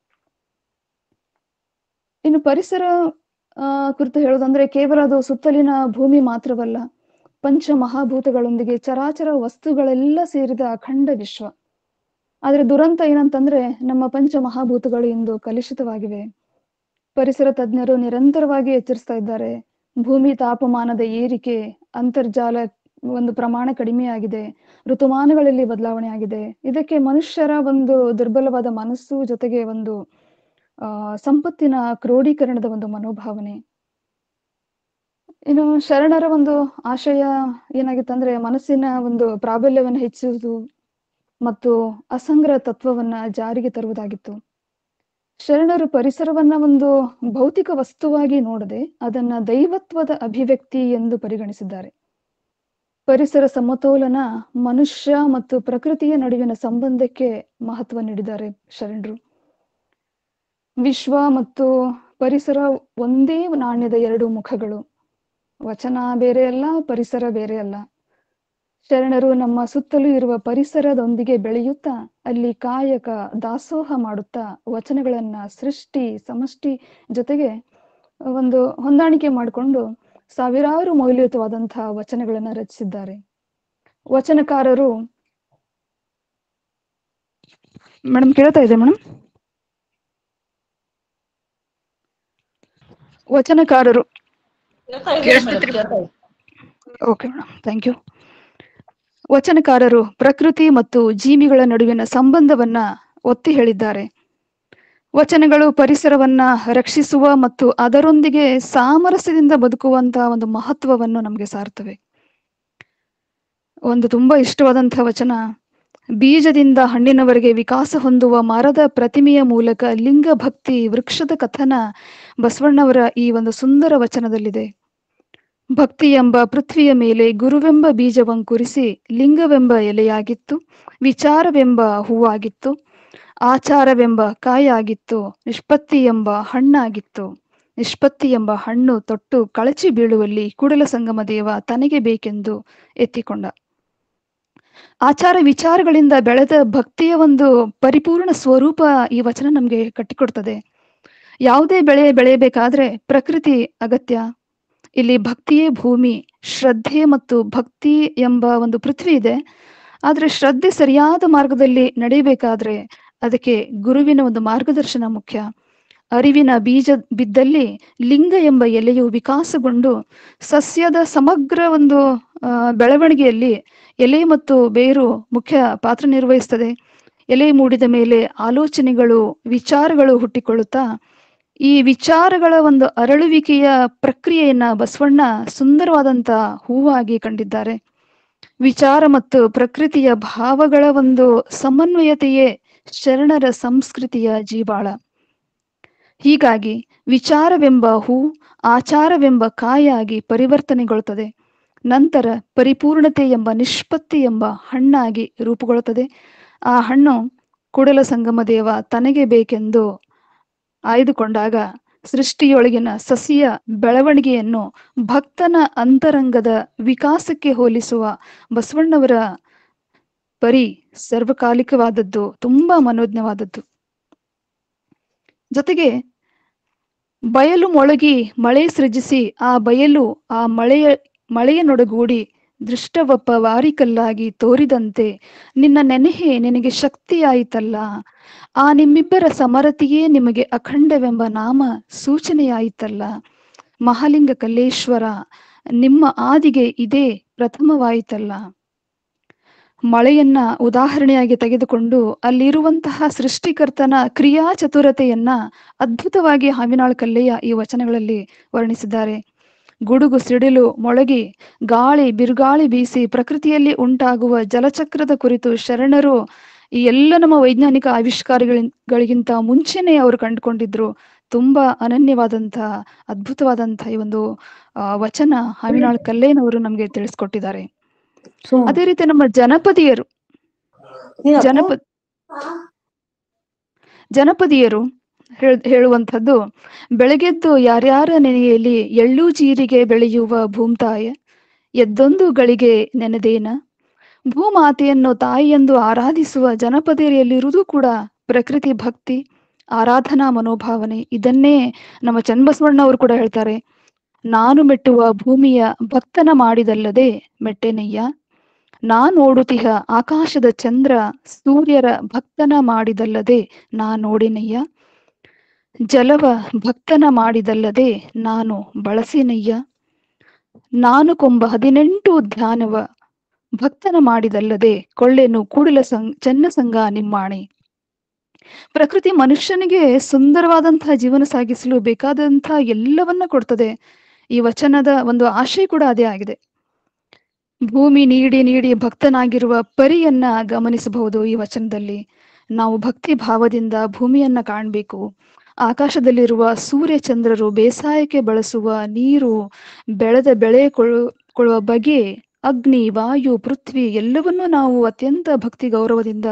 [SPEAKER 5] ಇನ್ನು ಪರಿಸರ ಕುರಿತು ಹೇಳೋದಂದ್ರೆ ಕೇವಲ ಅದು ಸುತ್ತಲಿನ ಭೂಮಿ ಮಾತ್ರವಲ್ಲ, ಪಂಚ ಮಹಾಭೂತಗಳೊಂದಿಗೆ ಚರಾಚರ ವಸ್ತುಗಳೆಲ್ಲ ಸೇರಿದ ಅಖಂಡ ವಿಶ್ವ. ಆದ್ರೆ ದುರಂತ ಏನಂತಂದ್ರೆ ನಮ್ಮ ಪಂಚ ಮಹಾಭೂತಗಳು ಇಂದು ಕಲುಷಿತವಾಗಿವೆ. ಪರಿಸರ ತಜ್ಞರು ನಿರಂತರವಾಗಿ ಎಚ್ಚರಿಸ್ತಾ ಇದ್ದಾರೆ. ಭೂಮಿ ತಾಪಮಾನದ ಏರಿಕೆ, ಅಂತರ್ಜಾಲ ಒಂದು ಪ್ರಮಾಣ ಕಡಿಮೆಯಾಗಿದೆ, ಋತುಮಾನಗಳಲ್ಲಿ ಬದಲಾವಣೆ ಆಗಿದೆ. ಇದಕ್ಕೆ ಮನುಷ್ಯರ ಒಂದು ದುರ್ಬಲವಾದ ಮನಸ್ಸು ಜೊತೆಗೆ ಒಂದು ಸಂಪತ್ತಿನ ಕ್ರೋಢೀಕರಣದ ಒಂದು ಮನೋಭಾವನೆ. ಇನ್ನು ಶರಣರ ಒಂದು ಆಶಯ ಏನಾಗಿತ್ತಂದ್ರೆ ಮನಸ್ಸಿನ ಒಂದು ಪ್ರಾಬಲ್ಯವನ್ನು ಹೆಚ್ಚಿಸುವುದು ಮತ್ತು ಅಸಂಗ್ರಹ ತತ್ವವನ್ನ ಜಾರಿಗೆ ತರುವುದಾಗಿತ್ತು. ಶರಣರು ಪರಿಸರವನ್ನ ಒಂದು ಭೌತಿಕ ವಸ್ತುವಾಗಿ ನೋಡದೆ ಅದನ್ನ ದೈವತ್ವದ ಅಭಿವ್ಯಕ್ತಿ ಎಂದು ಪರಿಗಣಿಸಿದ್ದಾರೆ. ಪರಿಸರ ಸಮತೋಲನ ಮನುಷ್ಯ ಮತ್ತು ಪ್ರಕೃತಿಯ ನಡುವಿನ ಸಂಬಂಧಕ್ಕೆ ಮಹತ್ವ ನೀಡಿದ್ದಾರೆ ಶರಣರು. ವಿಶ್ವ ಮತ್ತು ಪರಿಸರ ಒಂದೇ ನಾಣ್ಯದ ಎರಡು ಮುಖಗಳು. ವಚನ ಬೇರೆ ಅಲ್ಲ, ಪರಿಸರ ಬೇರೆ ಅಲ್ಲ. ಶರಣರು ನಮ್ಮ ಸುತ್ತಲೂ ಇರುವ ಪರಿಸರದೊಂದಿಗೆ ಬೆಳೆಯುತ್ತಾ ಅಲ್ಲಿ ಕಾಯಕ ದಾಸೋಹ ಮಾಡುತ್ತಾ ವಚನಗಳನ್ನ ಸೃಷ್ಟಿ ಸಮಷ್ಟಿ ಜೊತೆಗೆ ಒಂದು ಹೊಂದಾಣಿಕೆ ಮಾಡಿಕೊಂಡು ಸಾವಿರಾರು ಮೌಲ್ಯಯುತವಾದಂತಹ ವಚನಗಳನ್ನ ರಚಿಸಿದ್ದಾರೆ. ವಚನಕಾರರು ಮೇಡಮ್ ಕೇಳ್ತಾ ಇದೆ ಮೇಡಮ್. ವಚನಕಾರರು ಓಕೆ ಮೇಡಮ್, ಥ್ಯಾಂಕ್ ಯು. ವಚನಕಾರರು ಪ್ರಕೃತಿ ಮತ್ತು ಜೀವಿಗಳ ನಡುವಿನ ಸಂಬಂಧವನ್ನ ಒತ್ತಿ ಹೇಳಿದ್ದಾರೆ. ವಚನಗಳು ಪರಿಸರವನ್ನ ರಕ್ಷಿಸುವ ಮತ್ತು ಅದರೊಂದಿಗೆ ಸಾಮರಸ್ಯದಿಂದ ಬದುಕುವಂತಹ ಒಂದು ಮಹತ್ವವನ್ನು ನಮಗೆ ಸಾರ್ತವೆ. ಒಂದು ತುಂಬಾ ಇಷ್ಟವಾದಂತಹ ವಚನ, ಬೀಜದಿಂದ ಹಣ್ಣಿನವರೆಗೆ ವಿಕಾಸ ಹೊಂದುವ ಮರದ ಪ್ರತಿಮೆಯ ಮೂಲಕ ಲಿಂಗ ಭಕ್ತಿ ವೃಕ್ಷದ ಕಥನ ಬಸವಣ್ಣವರ ಈ ಒಂದು ಸುಂದರ ವಚನದಲ್ಲಿದೆ. ಭಕ್ತಿ ಎಂಬ ಪೃಥ್ವಿಯ ಮೇಲೆ ಗುರುವೆಂಬ ಬೀಜವಂಕುರಿಸಿ ಲಿಂಗವೆಂಬ ಎಲೆಯಾಗಿತ್ತು, ವಿಚಾರವೆಂಬ ಹೂವಾಗಿತ್ತು, ಆಚಾರವೆಂಬ ಕಾಯಾಗಿತ್ತು, ನಿಷ್ಪತ್ತಿ ಎಂಬ ಹಣ್ಣಾಗಿತ್ತು. ನಿಷ್ಪತ್ತಿ ಎಂಬ ಹಣ್ಣು ತೊಟ್ಟು ಕಳಚಿ ಬೀಳುವಲ್ಲಿ ಕೂಡಲ ಸಂಗಮ ದೇವ ತನಗೆ ಬೇಕೆಂದು ಎತ್ತಿಕೊಂಡ. ಆಚಾರ ವಿಚಾರಗಳಿಂದ ಬೆಳೆದ ಭಕ್ತಿಯ ಒಂದು ಪರಿಪೂರ್ಣ ಸ್ವರೂಪ ಈ ವಚನ ನಮ್ಗೆ ಕಟ್ಟಿಕೊಡ್ತದೆ. ಯಾವುದೇ ಬೆಳೆ ಬೆಳೆಯಬೇಕಾದ್ರೆ ಪ್ರಕೃತಿ ಅಗತ್ಯ. ಇಲ್ಲಿ ಭಕ್ತಿಯೇ ಭೂಮಿ, ಶ್ರದ್ಧೆ ಮತ್ತು ಭಕ್ತಿ ಎಂಬ ಒಂದು ಪೃಥ್ವಿ ಇದೆ. ಆದ್ರೆ ಶ್ರದ್ಧೆ ಸರಿಯಾದ ಮಾರ್ಗದಲ್ಲಿ ನಡೆಯಬೇಕಾದ್ರೆ ಅದಕ್ಕೆ ಗುರುವಿನ ಒಂದು ಮಾರ್ಗದರ್ಶನ ಮುಖ್ಯ. ಅರಿವಿನ ಬೀಜ ಬಿದ್ದಲ್ಲಿ ಲಿಂಗ ಎಂಬ ಎಲೆಯು ವಿಕಾಸಗೊಂಡು ಸಸ್ಯದ ಸಮಗ್ರ ಒಂದು ಬೆಳವಣಿಗೆಯಲ್ಲಿ ಎಲೆ ಮತ್ತು ಬೇರು ಮುಖ್ಯ ಪಾತ್ರ ನಿರ್ವಹಿಸ್ತದೆ. ಎಲೆ ಮೂಡಿದ ಮೇಲೆ ಆಲೋಚನೆಗಳು ವಿಚಾರಗಳು ಹುಟ್ಟಿಕೊಳ್ಳುತ್ತಾ ಈ ವಿಚಾರಗಳ ಒಂದು ಅರಳುವಿಕೆಯ ಪ್ರಕ್ರಿಯೆಯನ್ನ ಬಸವಣ್ಣ ಸುಂದರವಾದಂತ ಹೂವಾಗಿ ಕಂಡಿದ್ದಾರೆ. ವಿಚಾರ ಮತ್ತು ಪ್ರಕೃತಿಯ ಭಾವಗಳ ಒಂದು ಸಮನ್ವಯತೆಯೇ ಶರಣರ ಸಂಸ್ಕೃತಿಯ ಜೀವಾಳ. ಹೀಗಾಗಿ ವಿಚಾರವೆಂಬ ಹೂ ಆಚಾರವೆಂಬ ಕಾಯಾಗಿ ಪರಿವರ್ತನೆಗೊಳ್ಳುತ್ತದೆ. ನಂತರ ಪರಿಪೂರ್ಣತೆ ಎಂಬ ನಿಷ್ಪತ್ತಿ ಎಂಬ ಹಣ್ಣಾಗಿ ರೂಪುಗೊಳ್ಳುತ್ತದೆ. ಆ ಹಣ್ಣು ಕೂಡಲ ಸಂಗಮ ದೇವ ತನಗೆ ಬೇಕೆಂದು ಆಯ್ದುಕೊಂಡಾಗ ಸೃಷ್ಟಿಯೊಳಗಿನ ಸಸಿಯ ಬೆಳವಣಿಗೆಯನ್ನು ಭಕ್ತನ ಅಂತರಂಗದ ವಿಕಾಸಕ್ಕೆ ಹೋಲಿಸುವ ಬಸವಣ್ಣವರ ಪರಿ ಸರ್ವಕಾಲಿಕವಾದದ್ದು, ತುಂಬಾ ಮನೋಜ್ಞವಾದದ್ದು. ಜೊತೆಗೆ ಬಯಲು ಮೊಳಗಿ ಮಳೆ ಸೃಜಿಸಿ ಆ ಬಯಲು ಆ ಮಳೆಯನೊಡಗೂಡಿ ದೃಷ್ಟವಪ್ಪ ವಾರಿಕಲ್ಲಾಗಿ ತೋರಿದಂತೆ ನಿನ್ನ ನೆನೆಹೆ ನಿನಗೆ ಶಕ್ತಿಯಾಯಿತಲ್ಲ. ಆ ನಿಮ್ಮಿಬ್ಬರ ಸಮರತಿಯೇ ನಿಮಗೆ ಅಖಂಡವೆಂಬ ನಾಮ ಸೂಚನೆಯಾಯಿತಲ್ಲ. ಮಹಾಲಿಂಗ ಕಲ್ಲೇಶ್ವರ ನಿಮ್ಮ ಆದಿಗೆ ಇದೇ ಪ್ರಥಮವಾಯಿತಲ್ಲ. ಮಳೆಯನ್ನ ಉದಾಹರಣೆಯಾಗಿ ತೆಗೆದುಕೊಂಡು ಅಲ್ಲಿರುವಂತಹ ಸೃಷ್ಟಿಕರ್ತನ ಕ್ರಿಯಾ ಚತುರತೆಯನ್ನ ಅದ್ಭುತವಾಗಿ ಹಾವಿನಾಳ್ ಕಲ್ಲಯ್ಯ ಈ ವಚನಗಳಲ್ಲಿ ವರ್ಣಿಸಿದ್ದಾರೆ. ಗುಡುಗು ಸಿಡಿಲು ಮೊಳಗಿ ಗಾಳಿ ಬಿರುಗಾಳಿ ಬೀಸಿ ಪ್ರಕೃತಿಯಲ್ಲಿ ಉಂಟಾಗುವ ಜಲಚಕ್ರದ ಕುರಿತು ಶರಣರು ಈ ಎಲ್ಲ ನಮ್ಮ ವೈಜ್ಞಾನಿಕ ಆವಿಷ್ಕಾರಗಳಿಗಿಂತ ಮುಂಚೆನೆ ಅವರು ಕಂಡುಕೊಂಡಿದ್ರು. ತುಂಬಾ ಅನನ್ಯವಾದಂತಹ ಅದ್ಭುತವಾದಂತಹ ಈ ಒಂದು ವಚನ ಹಾವಿನಾಳ್ ಕಲ್ಲೇನವರು ನಮ್ಗೆ ತಿಳಿಸ್ಕೊಟ್ಟಿದ್ದಾರೆ. ಅದೇ ರೀತಿ ನಮ್ಮ ಜನಪದಿಯರು ಹೇಳುವಂಥದ್ದು, ಬೆಳಗೆದ್ದು ಯಾರ್ಯಾರ ನೆನೆಯಲ್ಲಿ ಎಳ್ಳು ಜೀರಿಗೆ ಬೆಳೆಯುವ ಭೂಮ್ತಾಯ ಎದ್ದೊಂದು ಗಳಿಗೆ ನೆನೆದೇನ. ಭೂಮಾತೆಯನ್ನು ತಾಯಿಯೆಂದು ಆರಾಧಿಸುವ ಜನಪದಿಯಲ್ಲಿರುವುದು ಕೂಡ ಪ್ರಕೃತಿ ಭಕ್ತಿ, ಆರಾಧನಾ ಮನೋಭಾವನೆ. ಇದನ್ನೇ ನಮ್ಮ ಚನ್ನಬಸವಣ್ಣ ಅವರು ಕೂಡ ಹೇಳ್ತಾರೆ, ನಾನು ಮೆಟ್ಟುವ ಭೂಮಿಯ ಭಕ್ತನ ಮಾಡಿದಲ್ಲದೆ ಮೆಟ್ಟೆನಯ್ಯ. ನೋಡುತ್ತಿಹ ಆಕಾಶದ ಚಂದ್ರ ಸೂರ್ಯರ ಭಕ್ತನ ಮಾಡಿದಲ್ಲದೆ ನೋಡಿನಯ್ಯ. ಜಲವ ಭಕ್ತನ ಮಾಡಿದಲ್ಲದೆ ನಾನು ಬಳಸಿನಯ್ಯ. ನಾನು ಕೊಂಬ 18 ಧ್ಯಾನವ ಭಕ್ತನ ಮಾಡಿದಲ್ಲದೆ ಕೊಳ್ಳೆನು ಕೂಡಲ ಚೆನ್ನ ಸಂಗ ನಿಮ್ಮಾಣೆ. ಪ್ರಕೃತಿ ಮನುಷ್ಯನಿಗೆ ಸುಂದರವಾದಂತಹ ಜೀವನ ಸಾಗಿಸಲು ಬೇಕಾದಂತಹ ಎಲ್ಲವನ್ನ ಕೊಡ್ತದೆ. ಈ ವಚನದ ಒಂದು ಆಶಯ ಕೂಡ ಅದೇ ಆಗಿದೆ. ಭೂಮಿ ನೀಡಿ ನೀಡಿ ಭಕ್ತನಾಗಿರುವ ಪರಿಯನ್ನ ಗಮನಿಸಬಹುದು ಈ ವಚನದಲ್ಲಿ. ನಾವು ಭಕ್ತಿ ಭಾವದಿಂದ ಭೂಮಿಯನ್ನ ಕಾಣಬೇಕು. ಆಕಾಶದಲ್ಲಿರುವ ಸೂರ್ಯ ಚಂದ್ರರು, ಬೇಸಾಯಕ್ಕೆ ಬಳಸುವ ನೀರು, ಬೆಳೆದ ಬೆಳೆ ಕೊಳ್ಳುವ ಬಗೆ, ಅಗ್ನಿ ವಾಯು ಪೃಥ್ವಿ ಎಲ್ಲವನ್ನೂ ನಾವು ಅತ್ಯಂತ ಭಕ್ತಿ ಗೌರವದಿಂದ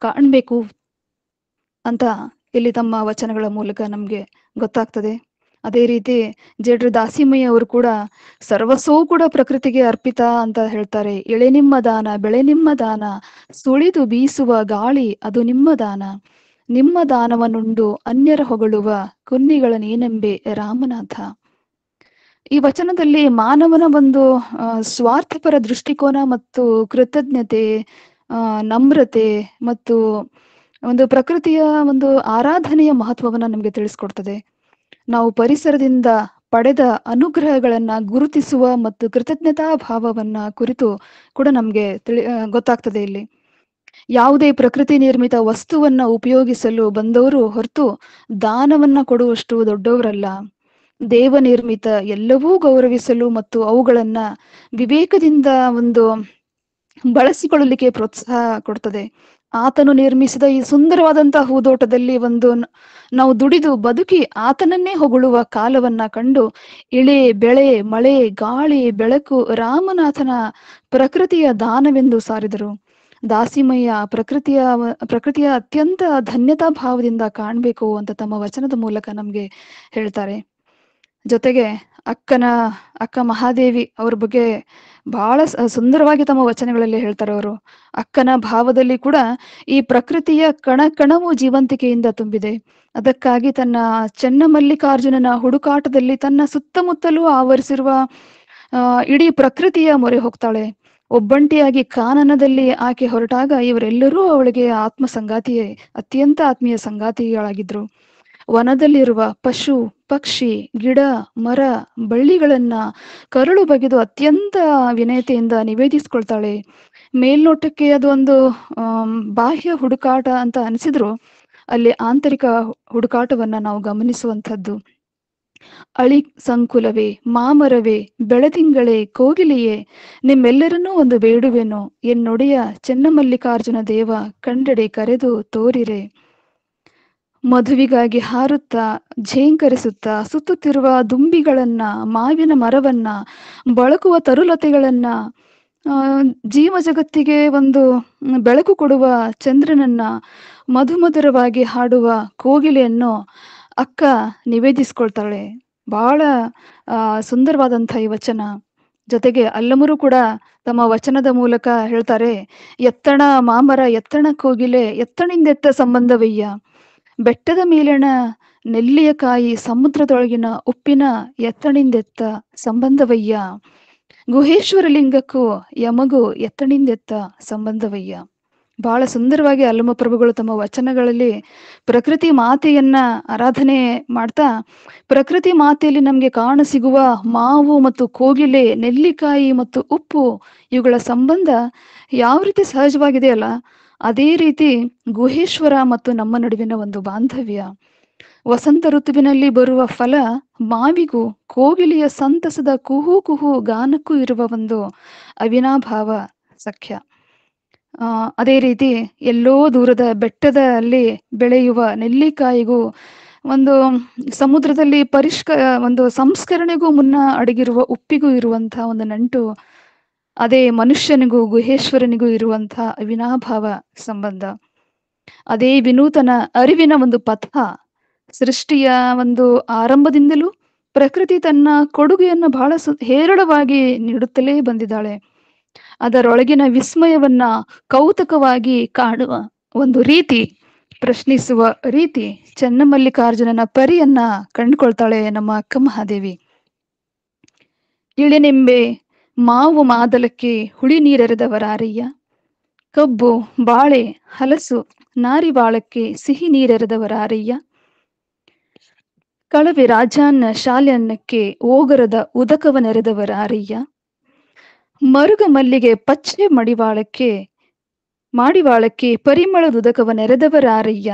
[SPEAKER 5] ಕಾಣಬೇಕು ಅಂತ ಇಲ್ಲಿ ತಮ್ಮ ವಚನಗಳ ಮೂಲಕ ನಮ್ಗೆ ಗೊತ್ತಾಗ್ತದೆ. ಅದೇ ರೀತಿ ಜೇಡ್ರ ದಾಸಿಮಯ್ಯ ಅವರು ಕೂಡ ಸರ್ವಸ್ವೂ ಕೂಡ ಪ್ರಕೃತಿಗೆ ಅರ್ಪಿತ ಅಂತ ಹೇಳ್ತಾರೆ. ಎಳೆ ನಿಮ್ಮ ದಾನ ಬೆಳೆ ನಿಮ್ಮ ದಾನ, ಸುಳಿದು ಬೀಸುವ ಗಾಳಿ ಅದು ನಿಮ್ಮ ದಾನ. ನಿಮ್ಮ ದಾನವನ್ನುಂಡು ಅನ್ಯರ ಹೊಗಳುವ ಕುನ್ನಿಗಳ ನೇನೆಂಬೆ ರಾಮನಾಥ. ಈ ವಚನದಲ್ಲಿ ಮಾನವನ ಒಂದು ಸ್ವಾರ್ಥಪರ ದೃಷ್ಟಿಕೋನ ಮತ್ತು ಕೃತಜ್ಞತೆ, ನಮ್ರತೆ ಮತ್ತು ಒಂದು ಪ್ರಕೃತಿಯ ಒಂದು ಆರಾಧನೆಯ ಮಹತ್ವವನ್ನ ನಮ್ಗೆ ತಿಳಿಸ್ಕೊಡ್ತದೆ. ನಾವು ಪರಿಸರದಿಂದ ಪಡೆದ ಅನುಗ್ರಹಗಳನ್ನ ಗುರುತಿಸುವ ಮತ್ತು ಕೃತಜ್ಞತಾ ಭಾವವನ್ನ ಕುರಿತು ಕೂಡ ನಮ್ಗೆ ಗೊತ್ತಾಗ್ತದೆ. ಇಲ್ಲಿ ಯಾವುದೇ ಪ್ರಕೃತಿ ನಿರ್ಮಿತ ವಸ್ತುವನ್ನ ಉಪಯೋಗಿಸಲು ಬಂದವರು ಹೊರತು ದಾನವನ್ನ ಕೊಡುವಷ್ಟು ದೊಡ್ಡವರಲ್ಲ. ದೇವ ನಿರ್ಮಿತ ಎಲ್ಲವೂ ಗೌರವಿಸಲು ಮತ್ತು ಅವುಗಳನ್ನ ವಿವೇಕದಿಂದ ಒಂದು ಬಳಸಿಕೊಳ್ಳಲಿಕ್ಕೆ ಪ್ರೋತ್ಸಾಹ ಕೊಡ್ತದೆ. ಆತನು ನಿರ್ಮಿಸಿದ ಈ ಸುಂದರವಾದಂತಹ ಹೂದೋಟದಲ್ಲಿ ನಾವು ದುಡಿದು ಬದುಕಿ ಆತನನ್ನೇ ಹೊಗಳುವ ಕಾಲವನ್ನ ಕಂಡು ಇಳೆ ಬೆಳೆ ಮಳೆ ಗಾಳಿ ಬೆಳಕು ರಾಮನಾಥನ ಪ್ರಕೃತಿಯ ದಾನವೆಂದು ಸಾರಿದರು. ದಾಸಿಮಯ್ಯ ಪ್ರಕೃತಿಯ ಅತ್ಯಂತ ಧನ್ಯತಾ ಭಾವದಿಂದ ಕಾಣ್ಬೇಕು ಅಂತ ತಮ್ಮ ವಚನದ ಮೂಲಕ ನಮ್ಗೆ ಹೇಳ್ತಾರೆ. ಜೊತೆಗೆ ಅಕ್ಕ ಮಹಾದೇವಿ ಅವ್ರ ಬಗ್ಗೆ ಬಹಳ ಸುಂದರವಾಗಿ ತಮ್ಮ ವಚನಗಳಲ್ಲಿ ಹೇಳ್ತಾರೆ. ಅವರು ಅಕ್ಕನ ಭಾವದಲ್ಲಿ ಕೂಡ ಈ ಪ್ರಕೃತಿಯ ಕಣ ಕಣವು ಜೀವಂತಿಕೆಯಿಂದ ತುಂಬಿದೆ. ಅದಕ್ಕಾಗಿ ತನ್ನ ಚೆನ್ನಮಲ್ಲಿಕಾರ್ಜುನನ ಹುಡುಕಾಟದಲ್ಲಿ ತನ್ನ ಸುತ್ತಮುತ್ತಲೂ ಆವರಿಸಿರುವ ಇಡೀ ಪ್ರಕೃತಿಯ ಮೊರೆ ಹೋಗ್ತಾಳೆ. ಒಬ್ಬಂಟಿಯಾಗಿ ಕಾನನದಲ್ಲಿ ಆಕೆ ಹೊರಟಾಗ ಇವರೆಲ್ಲರೂ ಅವಳಿಗೆ ಅತ್ಯಂತ ಆತ್ಮೀಯ ಸಂಗಾತಿಗಳಾಗಿದ್ರು. ವನದಲ್ಲಿರುವ ಪಶು ಪಕ್ಷಿ ಗಿಡ ಮರ ಬಳ್ಳಿಗಳನ್ನ ಕರುಳು ಬಗೆದು ಅತ್ಯಂತ ವಿನಯತೆಯಿಂದ ನಿವೇದಿಸ್ಕೊಳ್ತಾಳೆ. ಮೇಲ್ನೋಟಕ್ಕೆ ಅದು ಒಂದು ಬಾಹ್ಯ ಹುಡುಕಾಟ ಅಂತ ಅನಿಸಿದ್ರು ಅಲ್ಲಿ ಆಂತರಿಕ ಹುಡುಕಾಟವನ್ನ ನಾವು ಗಮನಿಸುವಂಥದ್ದು. ಅಳಿ ಸಂಕುಲವೇ ಮಾಮರವೇ ಬೆಳದಿಂಗಳೇ ಕೋಗಿಲೆಯೇ ನಿಮ್ಮೆಲ್ಲರನ್ನೂ ಒಂದು ಬೇಡುವೆನು ಎನ್ನೊಡೆಯ ಚೆನ್ನಮಲ್ಲಿಕಾರ್ಜುನ ದೇವ ಕಂಡೆಡೆ ಕರೆದು ತೋರಿರೆ. ಮಧುವಿಗಾಗಿ ಹಾರುತ್ತಾ ಝೇಂಕರಿಸುತ್ತಾ ಸುತ್ತುತ್ತಿರುವ ದುಂಬಿಗಳನ್ನ ಮಾವಿನ ಮರವನ್ನ ಬಳಕುವ ತರುಲತೆಗಳನ್ನ ಜೀವ ಜಗತ್ತಿಗೆ ಒಂದು ಬೆಳಕು ಕೊಡುವ ಚಂದ್ರನನ್ನ ಮಧುಮಧುರವಾಗಿ ಹಾಡುವ ಕೋಗಿಲೆಯನ್ನು ಅಕ್ಕ ನಿವೇದಿಸ್ಕೊಳ್ತಾಳೆ. ಬಹಳ ಸುಂದರವಾದಂಥ ಈ ವಚನ. ಜೊತೆಗೆ ಅಲ್ಲಮರು ಕೂಡ ತಮ್ಮ ವಚನದ ಮೂಲಕ ಹೇಳ್ತಾರೆ, ಎತ್ತಣ ಮಾಮರ ಎತ್ತಣ ಕೋಗಿಲೆ ಎತ್ತಣಿಂದೆತ್ತ ಸಂಬಂಧವಯ್ಯ, ಬೆಟ್ಟದ ಮೇಲಿನ ನೆಲ್ಲಿಯ ಕಾಯಿ ಸಮುದ್ರದೊಳಗಿನ ಉಪ್ಪಿನ ಎತ್ತಣಿಂದೆತ್ತ ಸಂಬಂಧವಯ್ಯ, ಗುಹೇಶ್ವರ ಲಿಂಗಕ್ಕೂ ಯಮಗೂ ಎತ್ತಣಿಂದೆತ್ತ ಸಂಬಂಧವಯ್ಯ. ಬಹಳ ಸುಂದರವಾಗಿ ಅಲ್ಲಮ ಪ್ರಭುಗಳು ತಮ್ಮ ವಚನಗಳಲ್ಲಿ ಪ್ರಕೃತಿ ಮಾತೆಯನ್ನ ಆರಾಧನೆ ಮಾಡ್ತಾ, ಪ್ರಕೃತಿ ಮಾತೆಯಲ್ಲಿ ನಮ್ಗೆ ಕಾಣಸಿಗುವ ಮಾವು ಮತ್ತು ಕೋಗಿಲೆ, ನೆಲ್ಲಿಕಾಯಿ ಮತ್ತು ಉಪ್ಪು ಇವುಗಳ ಸಂಬಂಧ ಯಾವ ರೀತಿ ಸಹಜವಾಗಿದೆಯಲ್ಲ, ಅದೇ ರೀತಿ ಗುಹೇಶ್ವರ ಮತ್ತು ನಮ್ಮ ನಡುವಿನ ಒಂದು ಬಾಂಧವ್ಯ. ವಸಂತ ಋತುವಿನಲ್ಲಿ ಬರುವ ಫಲ ಮಾವಿಗೂ ಕೋಗಿಲೆಯ ಸಂತಸದ ಕುಹು ಕುಹು ಗಾನಕ್ಕೂ ಇರುವ ಒಂದು ಅವಿನಾಭಾವ ಸಖ್ಯ. ಅದೇ ರೀತಿ ಎಲ್ಲೋ ದೂರದ ಬೆಟ್ಟದಲ್ಲಿ ಬೆಳೆಯುವ ನೆಲ್ಲಿಕಾಯಿಗೂ ಒಂದು ಸಮುದ್ರದಲ್ಲಿ ಒಂದು ಸಂಸ್ಕರಣೆಗೂ ಮುನ್ನ ಅಡಗಿರುವ ಉಪ್ಪಿಗೂ ಇರುವಂತಹ ಒಂದು ನಂಟು, ಅದೇ ಮನುಷ್ಯನಿಗೂ ಗುಹೇಶ್ವರನಿಗೂ ಇರುವಂತಹ ಅವಿನಾಭಾವ ಸಂಬಂಧ. ಅದೇ ವಿನೂತನ ಅರಿವಿನ ಒಂದು ಪಥ. ಸೃಷ್ಟಿಯ ಒಂದು ಆರಂಭದಿಂದಲೂ ಪ್ರಕೃತಿ ತನ್ನ ಕೊಡುಗೆಯನ್ನು ಬಹಳ ಹೇರಳವಾಗಿ ನೀಡುತ್ತಲೇ ಬಂದಿದ್ದಾಳೆ. ಅದರೊಳಗಿನ ವಿಸ್ಮಯವನ್ನ ಕೌತುಕವಾಗಿ ಕಾಣುವ ಒಂದು ರೀತಿ, ಪ್ರಶ್ನಿಸುವ ರೀತಿ, ಚನ್ನಮಲ್ಲಿಕಾರ್ಜುನನ ಪರಿಯನ್ನ ಕಂಡುಕೊಳ್ತಾಳೆ ನಮ್ಮ ಅಕ್ಕ ಮಹಾದೇವಿ. ಇಳೆನೆಂಬೆ ಮಾವು ಮಾದಲಕ್ಕೆ ಹುಳಿ ನೀರೆರೆದವರಾರಯ್ಯ, ಕಬ್ಬು ಬಾಳೆ ಹಲಸು ನಾರಿವಾಳಕ್ಕೆ ಸಿಹಿ ನೀರೆರೆದವರಾರಯ್ಯ, ಕಳವೆ ರಾಜಾನ್ನ ಶಾಲೆಯನ್ನಕ್ಕೆ ಓಗರದ ಉದಕವನೆರೆದವರಾರಯ್ಯ, ಮರುಗ ಮಲ್ಲಿಗೆ ಪಚ್ಚೆ ಮಾಡಿವಾಳಕ್ಕೆ ಪರಿಮಳದುದಕವನೆರೆದವರಾರಯ್ಯ,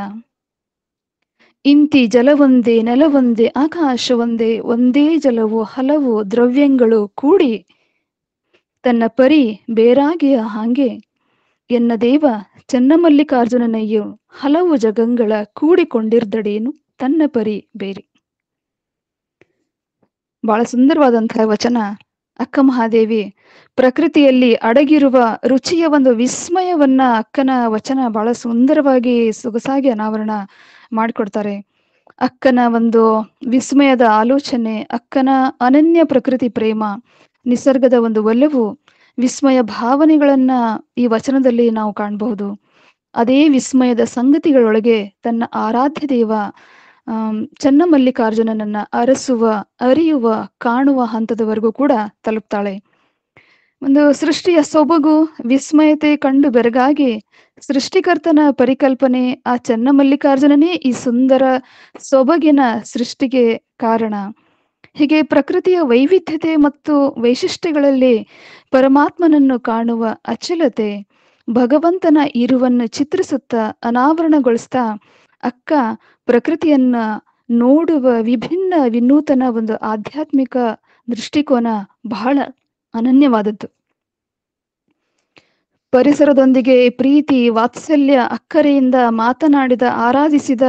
[SPEAKER 5] ಇಂತಿ ಜಲವೊಂದೇ ನೆಲವೊಂದೇ ಆಕಾಶವೊಂದೇ ಒಂದೇ ಜಲವು ಹಲವು ದ್ರವ್ಯಗಳು ಕೂಡಿ ತನ್ನ ಪರಿ ಬೇರಾಗಿಯ ಹಾಗೆ, ಎನ್ನ ದೇವ ಚನ್ನಮಲ್ಲಿಕಾರ್ಜುನನಯ್ಯು ಹಲವು ಜಗಂಗಳ ಕೂಡಿಕೊಂಡಿರ್ದಡೇನು ತನ್ನ ಪರಿ ಬೇರೆ. ಬಹಳ ಸುಂದರವಾದಂತಹ ವಚನ. ಅಕ್ಕ ಮಹಾದೇವಿ ಪ್ರಕೃತಿಯಲ್ಲಿ ಅಡಗಿರುವ ರುಚಿಯ ಒಂದು ವಿಸ್ಮಯವನ್ನ ಅಕ್ಕನ ವಚನ ಬಹಳ ಸುಂದರವಾಗಿ ಸೊಗಸಾಗಿ ಅನಾವರಣ ಮಾಡಿಕೊಡ್ತಾರೆ. ಅಕ್ಕನ ಒಂದು ವಿಸ್ಮಯದ ಆಲೋಚನೆ, ಅಕ್ಕನ ಅನನ್ಯ ಪ್ರಕೃತಿ ಪ್ರೇಮ, ನಿಸರ್ಗದ ಒಂದು ಒಲವು, ವಿಸ್ಮಯ ಭಾವನೆಗಳನ್ನ ಈ ವಚನದಲ್ಲಿ ನಾವು ಕಾಣಬಹುದು. ಅದೇ ವಿಸ್ಮಯದ ಸಂಗತಿಗಳೊಳಗೆ ತನ್ನ ಆರಾಧ್ಯ ದೇವ ಚನ್ನಮಲ್ಲಿಕಾರ್ಜುನನನ್ನ ಅರಸುವ, ಅರಿಯುವ, ಕಾಣುವ ಹಂತದವರೆಗೂ ಕೂಡ ತಲುಪ್ತಾಳೆ. ಒಂದು ಸೃಷ್ಟಿಯ ಸೊಬಗು ವಿಸ್ಮಯತೆ ಕಂಡು ಬೆರಗಾಗಿ ಸೃಷ್ಟಿಕರ್ತನ ಪರಿಕಲ್ಪನೆ ಆ ಚನ್ನಮಲ್ಲಿಕಾರ್ಜುನನೇ ಈ ಸುಂದರ ಸೊಬಗಿನ ಸೃಷ್ಟಿಗೆ ಕಾರಣ. ಹೀಗೆ ಪ್ರಕೃತಿಯ ವೈವಿಧ್ಯತೆ ಮತ್ತು ವೈಶಿಷ್ಟ್ಯಗಳಲ್ಲಿ ಪರಮಾತ್ಮನನ್ನು ಕಾಣುವ ಅಚಲತೆ, ಭಗವಂತನ ಇರುವನ್ನು ಚಿತ್ರಿಸುತ್ತಾ ಅನಾವರಣಗೊಳಿಸ್ತಾ ಅಕ್ಕ ಪ್ರಕೃತಿಯನ್ನ ನೋಡುವ ವಿಭಿನ್ನ ವಿನೂತನ ಒಂದು ಆಧ್ಯಾತ್ಮಿಕ ದೃಷ್ಟಿಕೋನ ಬಹಳ ಅನನ್ಯವಾದದ್ದು. ಪರಿಸರದೊಂದಿಗೆ ಪ್ರೀತಿ ವಾತ್ಸಲ್ಯ ಅಕ್ಕರೆಯಿಂದ ಮಾತನಾಡಿದ, ಆರಾಧಿಸಿದ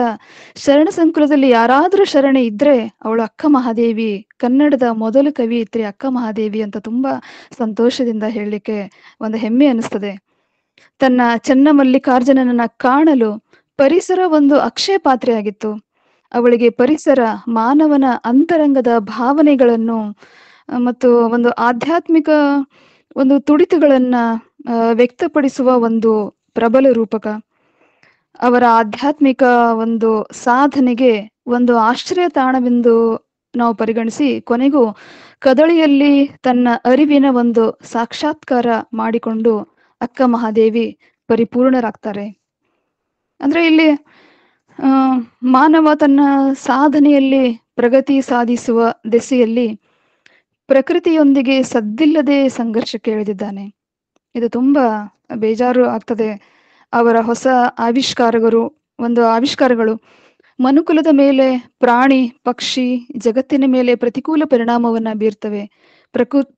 [SPEAKER 5] ಶರಣ ಸಂಕುಲದಲ್ಲಿ ಯಾರಾದರೂ ಶರಣೆ ಇದ್ರೆ ಅವಳು ಅಕ್ಕ ಮಹಾದೇವಿ, ಕನ್ನಡದ ಮೊದಲು ಕವಿಯಿತ್ರಿ ಅಕ್ಕ ಮಹಾದೇವಿ ಅಂತ ತುಂಬಾ ಸಂತೋಷದಿಂದ ಹೇಳಲಿಕ್ಕೆ ಒಂದು ಹೆಮ್ಮೆ ಅನಿಸ್ತದೆ. ತನ್ನ ಚನ್ನಮಲ್ಲಿಕಾರ್ಜುನನನ್ನ ಕಾಣಲು ಪರಿಸರ ಒಂದು ಅಕ್ಷಯ ಪಾತ್ರೆಯಾಗಿತ್ತು. ಅವಳಿಗೆ ಪರಿಸರ ಮಾನವನ ಅಂತರಂಗದ ಭಾವನೆಗಳನ್ನು ಮತ್ತು ಒಂದು ಆಧ್ಯಾತ್ಮಿಕ ಒಂದು ತುಡಿತಗಳನ್ನ ವ್ಯಕ್ತಪಡಿಸುವ ಒಂದು ಪ್ರಬಲ ರೂಪಕ. ಅವರ ಆಧ್ಯಾತ್ಮಿಕ ಒಂದು ಸಾಧನೆಗೆ ಒಂದು ಆಶ್ರಯ ತಾಣವೆಂದು ನಾವು ಪರಿಗಣಿಸಿ ಕೊನೆಗೂ ಕದಳಿಯಲ್ಲಿ ತನ್ನ ಅರಿವಿನ ಒಂದು ಸಾಕ್ಷಾತ್ಕಾರ ಮಾಡಿಕೊಂಡು ಅಕ್ಕ ಮಹಾದೇವಿ ಪರಿಪೂರ್ಣರಾಗ್ತಾರೆ. ಅಂದ್ರೆ ಇಲ್ಲಿ ಮಾನವ ತನ್ನ ಸಾಧನೆಯಲ್ಲಿ ಪ್ರಗತಿ ಸಾಧಿಸುವ ದೆಸೆಯಲ್ಲಿ ಪ್ರಕೃತಿಯೊಂದಿಗೆ ಸದ್ದಿಲ್ಲದೆ ಸಂಘರ್ಷಕ್ಕೆ ಇಳಿದಿದ್ದಾನೆ. ಇದು ತುಂಬಾ ಬೇಜಾರು ಆಗ್ತದೆ. ಅವರ ಹೊಸ ಆವಿಷ್ಕಾರಗಳು ಮನುಕುಲದ ಮೇಲೆ, ಪ್ರಾಣಿ ಪಕ್ಷಿ ಜಗತ್ತಿನ ಮೇಲೆ ಪ್ರತಿಕೂಲ ಪರಿಣಾಮವನ್ನ ಬೀರ್ತವೆ.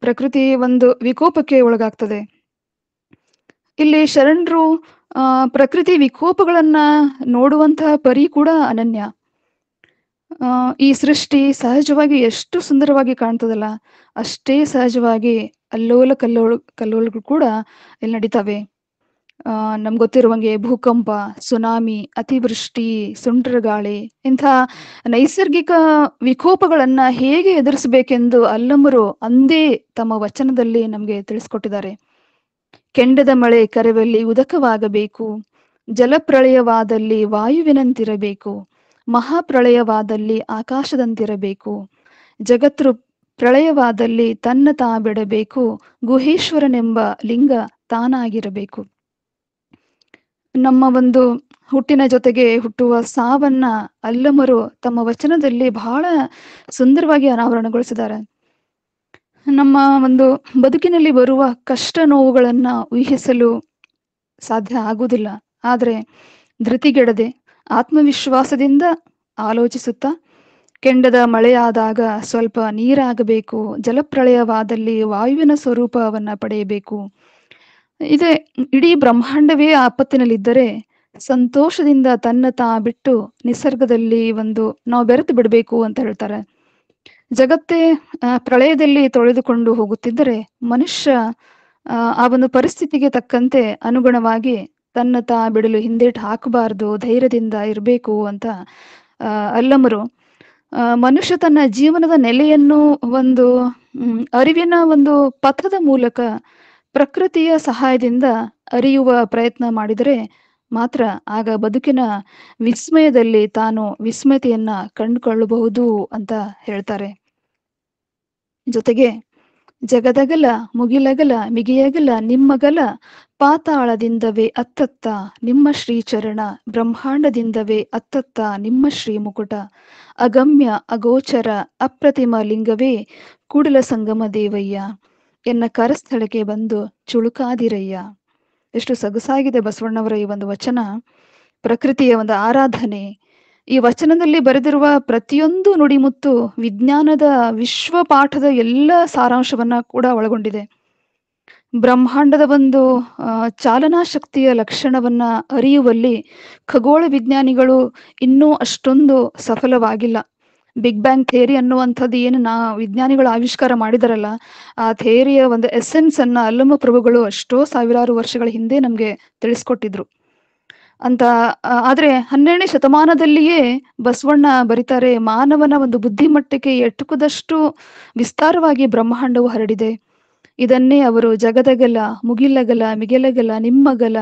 [SPEAKER 5] ಪ್ರಕೃತಿ ಒಂದು ವಿಕೋಪಕ್ಕೆ ಒಳಗಾಗ್ತದೆ. ಇಲ್ಲಿ ಶರಣರು ಪ್ರಕೃತಿ ವಿಕೋಪಗಳನ್ನ ನೋಡುವಂತಹ ಪರಿ ಕೂಡ ಅನನ್ಯ. ಈ ಸೃಷ್ಟಿ ಸಹಜವಾಗಿ ಎಷ್ಟು ಸುಂದರವಾಗಿ ಕಾಣ್ತದಲ್ಲ, ಅಷ್ಟೇ ಸಹಜವಾಗಿ ಕಲ್ಲೋಲಗಳು ಕೂಡ ಇಲ್ಲಿ ನಡೀತವೆ. ನಮ್ಗೆ ಗೊತ್ತಿರುವಂಗೆ ಭೂಕಂಪ, ಸುನಾಮಿ, ಅತಿವೃಷ್ಟಿ, ಸುಂಟರಗಾಳಿ ಇಂಥ ನೈಸರ್ಗಿಕ ವಿಕೋಪಗಳನ್ನ ಹೇಗೆ ಎದುರಿಸಬೇಕೆಂದು ಅಲ್ಲಮರು ಅಂದೇ ತಮ್ಮ ವಚನದಲ್ಲಿ ನಮ್ಗೆ ತಿಳಿಸ್ಕೊಟ್ಟಿದ್ದಾರೆ. ಕೆಂಡದ ಮಳೆ ಕರೆವಲ್ಲಿ ಉದಕವಾಗಬೇಕು, ಜಲಪ್ರಳಯವಾದಲ್ಲಿ ವಾಯುವಿನಂತಿರಬೇಕು, ಮಹಾಪ್ರಳಯವಾದಲ್ಲಿ ಆಕಾಶದಂತಿರಬೇಕು, ಜಗತ್ತು ಪ್ರಳಯವಾದಲ್ಲಿ ತನ್ನ ತಾ ಬಿಡಬೇಕು, ಗುಹೇಶ್ವರನೆಂಬ ಲಿಂಗ ತಾನಾಗಿರಬೇಕು. ನಮ್ಮ ಒಂದು ಹುಟ್ಟಿನ ಜೊತೆಗೆ ಹುಟ್ಟುವ ಸಾವನ್ನ ಅಲ್ಲಮರು ತಮ್ಮ ವಚನದಲ್ಲಿ ಬಹಳ ಸುಂದರವಾಗಿ ಅನಾವರಣಗೊಳಿಸಿದ್ದಾರೆ. ನಮ್ಮ ಒಂದು ಬದುಕಿನಲ್ಲಿ ಬರುವ ಕಷ್ಟ ನೋವುಗಳನ್ನ ಊಹಿಸಲು ಸಾಧ್ಯ ಆಗುವುದಿಲ್ಲ. ಆದರೆ ಧೃತಿಗೆಡದೆ ಆತ್ಮವಿಶ್ವಾಸದಿಂದ ಆಲೋಚಿಸುತ್ತಾ, ಕೆಂಡದ ಮಳೆಯಾದಾಗ ಸ್ವಲ್ಪ ನೀರಾಗಬೇಕು, ಜಲಪ್ರಳಯವಾದಲ್ಲಿ ವಾಯುವಿನ ಸ್ವರೂಪವನ್ನ ಪಡೆಯಬೇಕು. ಇದೇ ಇಡೀ ಬ್ರಹ್ಮಾಂಡವೇ ಆಪತ್ತಿನಲ್ಲಿದ್ದರೆ ಸಂತೋಷದಿಂದ ತನ್ನ ತಾ ಬಿಟ್ಟು ನಿಸರ್ಗದಲ್ಲಿ ನಾವು ಬೆರೆತು ಬಿಡಬೇಕು ಅಂತ ಹೇಳ್ತಾರೆ. ಜಗತ್ತೇ ಪ್ರಳಯದಲ್ಲಿ ತೊಳೆದುಕೊಂಡು ಹೋಗುತ್ತಿದ್ದರೆ ಮನುಷ್ಯ ಆ ಒಂದು ಪರಿಸ್ಥಿತಿಗೆ ತಕ್ಕಂತೆ ಅನುಗುಣವಾಗಿ ತನ್ನ ತಾ ಬಿಡಲು ಹಿಂದೇಟು ಹಾಕಬಾರದು, ಧೈರ್ಯದಿಂದ ಇರಬೇಕು ಅಂತ ಅಲ್ಲಮರು ಮನುಷ್ಯ ತನ್ನ ಜೀವನದ ನೆಲೆಯನ್ನು ಅರಿವಿನ ಪಥದ ಮೂಲಕ ಪ್ರಕೃತಿಯ ಸಹಾಯದಿಂದ ಅರಿಯುವ ಪ್ರಯತ್ನ ಮಾಡಿದರೆ ಮಾತ್ರ ಆಗ ಬದುಕಿನ ವಿಸ್ಮಯದಲ್ಲಿ ತಾನು ವಿಸ್ಮಯತೆಯನ್ನ ಕಂಡುಕೊಳ್ಳಬಹುದು ಅಂತ ಹೇಳ್ತಾರೆ. ಜೊತೆಗೆ ಜಗದಗಲ ಮುಗಿಲಗಲ ಮಿಗಿಯಗಲ ನಿಮ್ಮಗಲ ಪಾತಾಳದಿಂದವೇ ಅತ್ತತ್ತ ನಿಮ್ಮ ಶ್ರೀಚರಣ, ಬ್ರಹ್ಮಾಂಡದಿಂದವೇ ಅತ್ತತ್ತ ನಿಮ್ಮ ಶ್ರೀ ಮುಕುಟ, ಅಗಮ್ಯ ಅಗೋಚರ ಅಪ್ರತಿಮ ಲಿಂಗವೇ ಕೂಡಲ ಸಂಗಮ ದೇವಯ್ಯ, ಎನ್ನ ಕರಸ್ಥಳಕ್ಕೆ ಬಂದು ಚುಳುಕಾದಿರಯ್ಯ. ಎಷ್ಟು ಸೊಗಸಾಗಿದೆ ಬಸವಣ್ಣವರ ಈ ಒಂದು ವಚನ, ಪ್ರಕೃತಿಯ ಒಂದು ಆರಾಧನೆ. ಈ ವಚನದಲ್ಲಿ ಬರೆದಿರುವ ಪ್ರತಿಯೊಂದು ನುಡಿಮುತ್ತು ವಿಜ್ಞಾನದ ವಿಶ್ವಪಾಠದ ಎಲ್ಲ ಸಾರಾಂಶವನ್ನ ಕೂಡ ಒಳಗೊಂಡಿದೆ. ಬ್ರಹ್ಮಾಂಡದ ಚಾಲನಾ ಶಕ್ತಿಯ ಲಕ್ಷಣವನ್ನ ಅರಿಯುವಲ್ಲಿ ಖಗೋಳ ವಿಜ್ಞಾನಿಗಳು ಇನ್ನೂ ಅಷ್ಟೊಂದು ಸಫಲವಾಗಿಲ್ಲ. ಬಿಗ್ ಬ್ಯಾಂಗ್ ಥಿಯರಿ ಅನ್ನುವಂಥದ್ದು ಏನು ವಿಜ್ಞಾನಿಗಳು ಆವಿಷ್ಕಾರ ಮಾಡಿದಾರಲ್ಲ, ಆ ಥಿಯರಿಯ ಒಂದು ಎಸೆನ್ಸ್ ಅನ್ನ ಅಲ್ಲಮ ಪ್ರಭುಗಳು ಎಷ್ಟೋ ಸಾವಿರಾರು ವರ್ಷಗಳ ಹಿಂದೆ ನಮ್ಗೆ ತಿಳಿಸ್ಕೊಟ್ಟಿದ್ರು ಅಂತ. ಆದ್ರೆ 12ನೇ ಶತಮಾನದಲ್ಲಿಯೇ ಬಸವಣ್ಣ ಬರೀತಾರೆ, ಮಾನವನ ಒಂದು ಬುದ್ಧಿಮಟ್ಟಕ್ಕೆ ಎಟುಕದಷ್ಟು ವಿಸ್ತಾರವಾಗಿ ಬ್ರಹ್ಮಾಂಡವು ಹರಡಿದೆ. ಇದನ್ನೇ ಅವರು ಜಗದಗಲ ಮುಗಿಲಗಲ ಮಿಗೆಲಗಲ ನಿಮ್ಮಗಲ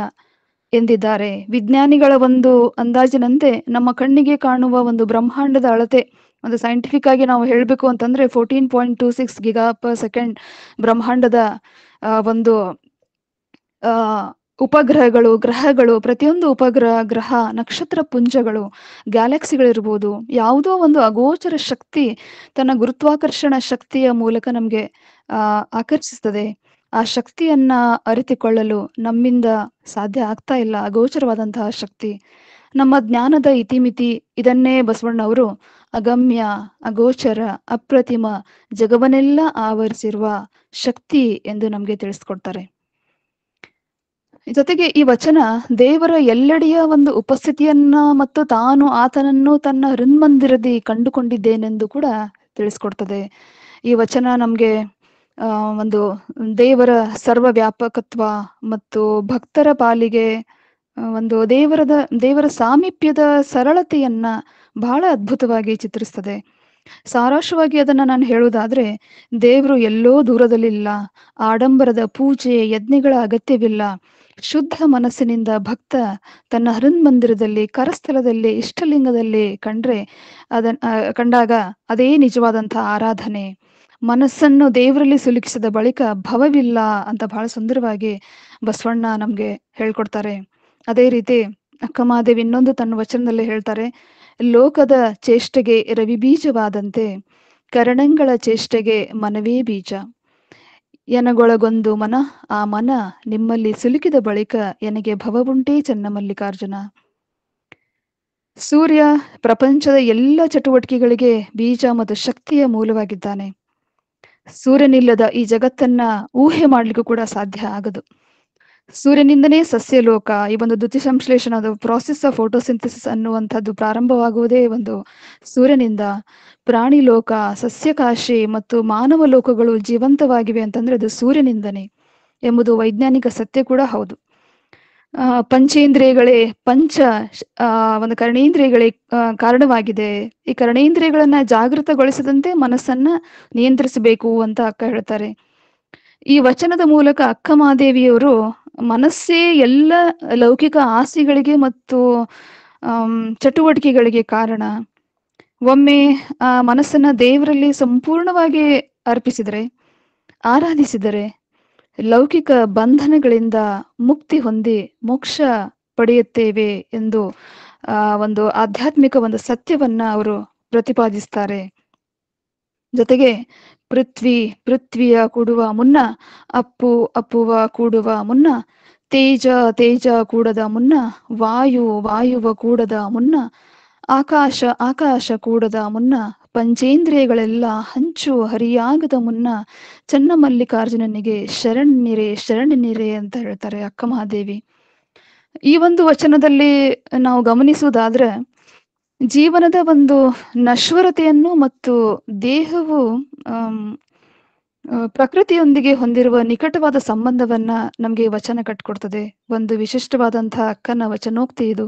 [SPEAKER 5] ಎಂದಿದ್ದಾರೆ. ವಿಜ್ಞಾನಿಗಳ ಒಂದು ಅಂದಾಜಿನಂತೆ ನಮ್ಮ ಕಣ್ಣಿಗೆ ಕಾಣುವ ಒಂದು ಬ್ರಹ್ಮಾಂಡದ ಅಳತೆ, ಒಂದು ಸೈಂಟಿಫಿಕ್ ಆಗಿ ನಾವು ಹೇಳಬೇಕು ಅಂತಂದ್ರೆ 14.26 ಗಿಗಾ/ಸೆಕೆಂಡ್ ಬ್ರಹ್ಮಾಂಡದ ಉಪಗ್ರಹಗಳು, ಗ್ರಹಗಳು, ಪ್ರತಿಯೊಂದು ಉಪಗ್ರಹ, ಗ್ರಹ, ನಕ್ಷತ್ರ ಪುಂಜಗಳು, ಗ್ಯಾಲಕ್ಸಿಗಳಿರ್ಬೋದು, ಯಾವುದೋ ಒಂದು ಅಗೋಚರ ಶಕ್ತಿ ತನ್ನ ಗುರುತ್ವಾಕರ್ಷಣ ಶಕ್ತಿಯ ಮೂಲಕ ನಮ್ಗೆ ಆಕರ್ಷಿಸ್ತದೆ. ಆ ಶಕ್ತಿಯನ್ನ ಅರಿತುಕೊಳ್ಳಲು ನಮ್ಮಿಂದ ಸಾಧ್ಯ ಆಗ್ತಾ ಇಲ್ಲ, ಅಗೋಚರವಾದಂತಹ ಶಕ್ತಿ. ನಮ್ಮ ಜ್ಞಾನದ ಇತಿಮಿತಿ ಇದನ್ನೇ ಬಸವಣ್ಣವರು ಅಗಮ್ಯ ಅಗೋಚರ ಅಪ್ರತಿಮ ಜಗವನ್ನೆಲ್ಲ ಆವರಿಸಿರುವ ಶಕ್ತಿ ಎಂದು ನಮ್ಗೆ ತಿಳಿಸ್ಕೊಡ್ತಾರೆ. ಜೊತೆಗೆ ಈ ವಚನ ದೇವರ ಎಲ್ಲೆಡೆಯ ಒಂದು ಉಪಸ್ಥಿತಿಯನ್ನ ಮತ್ತು ತಾನು ಆತನನ್ನು ತನ್ನ ಹೃನ್ಮಂದಿರದಿ ಕಂಡುಕೊಂಡಿದ್ದೇನೆಂದು ಕೂಡ ತಿಳಿಸ್ಕೊಡ್ತದೆ. ಈ ವಚನ ನಮ್ಗೆ ಒಂದು ದೇವರ ವ್ಯಾಪಕತ್ವ ಮತ್ತು ಭಕ್ತರ ಪಾಲಿಗೆ ಒಂದು ದೇವರ ಸಾಮೀಪ್ಯದ ಸರಳತೆಯನ್ನ ಬಹಳ ಅದ್ಭುತವಾಗಿ ಚಿತ್ರಿಸ್ತದೆ. ಸಾರಾಂಶವಾಗಿ ಅದನ್ನ ನಾನು ಹೇಳುವುದಾದ್ರೆ, ದೇವರು ಎಲ್ಲೋ ದೂರದಲ್ಲಿಲ್ಲ, ಆಡಂಬರದ ಪೂಜೆ ಯಜ್ಞಗಳ ಅಗತ್ಯವಿಲ್ಲ. ಶುದ್ಧ ಮನಸ್ಸಿನಿಂದ ಭಕ್ತ ತನ್ನ ಹೃನ್ಮಂದಿರದಲ್ಲಿ, ಕರಸ್ಥಲದಲ್ಲಿ, ಇಷ್ಟಲಿಂಗದಲ್ಲಿ ಕಂಡಾಗ ಅದೇ ನಿಜವಾದಂತಹ ಆರಾಧನೆ. ಮನಸ್ಸನ್ನು ದೇವರಲ್ಲಿ ಸುಲುಕಿಸಿದ ಬಳಿಕ ಭವವಿಲ್ಲ ಅಂತ ಬಹಳ ಸುಂದರವಾಗಿ ಬಸವಣ್ಣ ನಮ್ಗೆ ಹೇಳ್ಕೊಡ್ತಾರೆ. ಅದೇ ರೀತಿ ಅಕ್ಕಮಹಾದೇವಿ ಇನ್ನೊಂದು ತನ್ನ ವಚನದಲ್ಲಿ ಹೇಳ್ತಾರೆ, ಲೋಕದ ಚೇಷ್ಟೆಗೆ ರವಿ ಬೀಜವಾದಂತೆ ಕರಣಂಗಳ ಚೇಷ್ಟೆಗೆ ಮನವೇ ಬೀಜ. ಎನಗೊಳಗೊಂದು ಮನ, ಆ ಮನ ನಿಮ್ಮಲ್ಲಿ ಸಿಲುಕಿದ ಬಳಿಕ ಎನಗೆ ಭವವುಂಟೇ ಚೆನ್ನ ಮಲ್ಲಿಕಾರ್ಜುನ. ಸೂರ್ಯ ಪ್ರಪಂಚದ ಎಲ್ಲ ಚಟುವಟಿಕೆಗಳಿಗೆ ಬೀಜ ಮತ್ತು ಶಕ್ತಿಯ ಮೂಲವಾಗಿದ್ದಾನೆ. ಸೂರ್ಯನಿಲ್ಲದ ಈ ಜಗತ್ತನ್ನ ಊಹೆ ಮಾಡ್ಲಿಕ್ಕೂ ಕೂಡ ಸಾಧ್ಯ ಆಗದು. ಸೂರ್ಯನಿಂದನೇ ಸಸ್ಯಲೋಕ, ಈ ಒಂದು ದ್ಯುತಿ ಸಂಶ್ಲೇಷಣ, ಪ್ರಾಸೆಸ್ ಆಫ್ ಫೋಟೋಸಿಂಥಸಿಸ್ ಅನ್ನುವಂಥದ್ದು ಪ್ರಾರಂಭವಾಗುವುದೇ ಒಂದು ಸೂರ್ಯನಿಂದ. ಪ್ರಾಣಿ ಲೋಕ, ಸಸ್ಯಕಾಶಿ ಮತ್ತು ಮಾನವ ಲೋಕಗಳು ಜೀವಂತವಾಗಿವೆ ಅಂತಂದ್ರೆ ಅದು ಸೂರ್ಯನಿಂದನೇ ಎಂಬುದು ವೈಜ್ಞಾನಿಕ ಸತ್ಯ ಕೂಡ ಹೌದು. ಪಂಚೇಂದ್ರಿಯಗಳೇ ಒಂದು ಕರ್ಣೇಂದ್ರಿಯಗಳೇ ಕಾರಣವಾಗಿದೆ. ಈ ಕರ್ಣೇಂದ್ರಿಯಗಳನ್ನ ಜಾಗೃತಗೊಳಿಸದಂತೆ ಮನಸ್ಸನ್ನ ನಿಯಂತ್ರಿಸಬೇಕು ಅಂತ ಅಕ್ಕ ಹೇಳ್ತಾರೆ. ಈ ವಚನದ ಮೂಲಕ ಅಕ್ಕ ಮಹಾದೇವಿಯವರು ಮನಸ್ಸೇ ಎಲ್ಲ ಲೌಕಿಕ ಆಸೆಗಳಿಗೆ ಮತ್ತು ಚಟುವಟಿಕೆಗಳಿಗೆ ಕಾರಣ. ಒಮ್ಮೆ ಆ ಮನಸ್ಸನ್ನ ದೇವರಲ್ಲಿ ಸಂಪೂರ್ಣವಾಗಿ ಅರ್ಪಿಸಿದರೆ, ಆರಾಧಿಸಿದರೆ ಲೌಕಿಕ ಬಂಧನಗಳಿಂದ ಮುಕ್ತಿ ಹೊಂದಿ ಮೋಕ್ಷ ಪಡೆಯುತ್ತೇವೆ ಎಂದು ಒಂದು ಆಧ್ಯಾತ್ಮಿಕ ಒಂದು ಸತ್ಯವನ್ನ ಅವರು ಪ್ರತಿಪಾದಿಸ್ತಾರೆ. ಜೊತೆಗೆ ಪೃಥ್ವಿಯ ಕೂಡುವ ಮುನ್ನ, ಅಪ್ಪುವ ಕೂಡುವ ಮುನ್ನ, ತೇಜ ಕೂಡದ ಮುನ್ನ, ವಾಯುವ ಕೂಡದ ಮುನ್ನ, ಆಕಾಶ ಕೂಡದ ಮುನ್ನ, ಪಂಚೇಂದ್ರಿಯಗಳೆಲ್ಲ ಹಂಚು ಹರಿಯಾಗದ ಮುನ್ನ ಚನ್ನಮಲ್ಲಿಕಾರ್ಜುನನಿಗೆ ಶರಣ್ಯರೇ ಅಂತ ಹೇಳ್ತಾರೆ ಅಕ್ಕ ಮಹಾದೇವಿ. ಈ ಒಂದು ವಚನದಲ್ಲಿ ನಾವು ಗಮನಿಸುವುದಾದ್ರೆ, ಜೀವನದ ಒಂದು ನಶ್ವರತೆಯನ್ನು ಮತ್ತು ದೇಹವು ಪ್ರಕೃತಿಯೊಂದಿಗೆ ಹೊಂದಿರುವ ನಿಕಟವಾದ ಸಂಬಂಧವನ್ನ ನಮ್ಗೆ ವಚನ ಕಟ್ಕೊಡ್ತದೆ. ಒಂದು ವಿಶಿಷ್ಟವಾದಂತಹ ಅಕ್ಕನ ವಚನೋಕ್ತಿ ಇದು.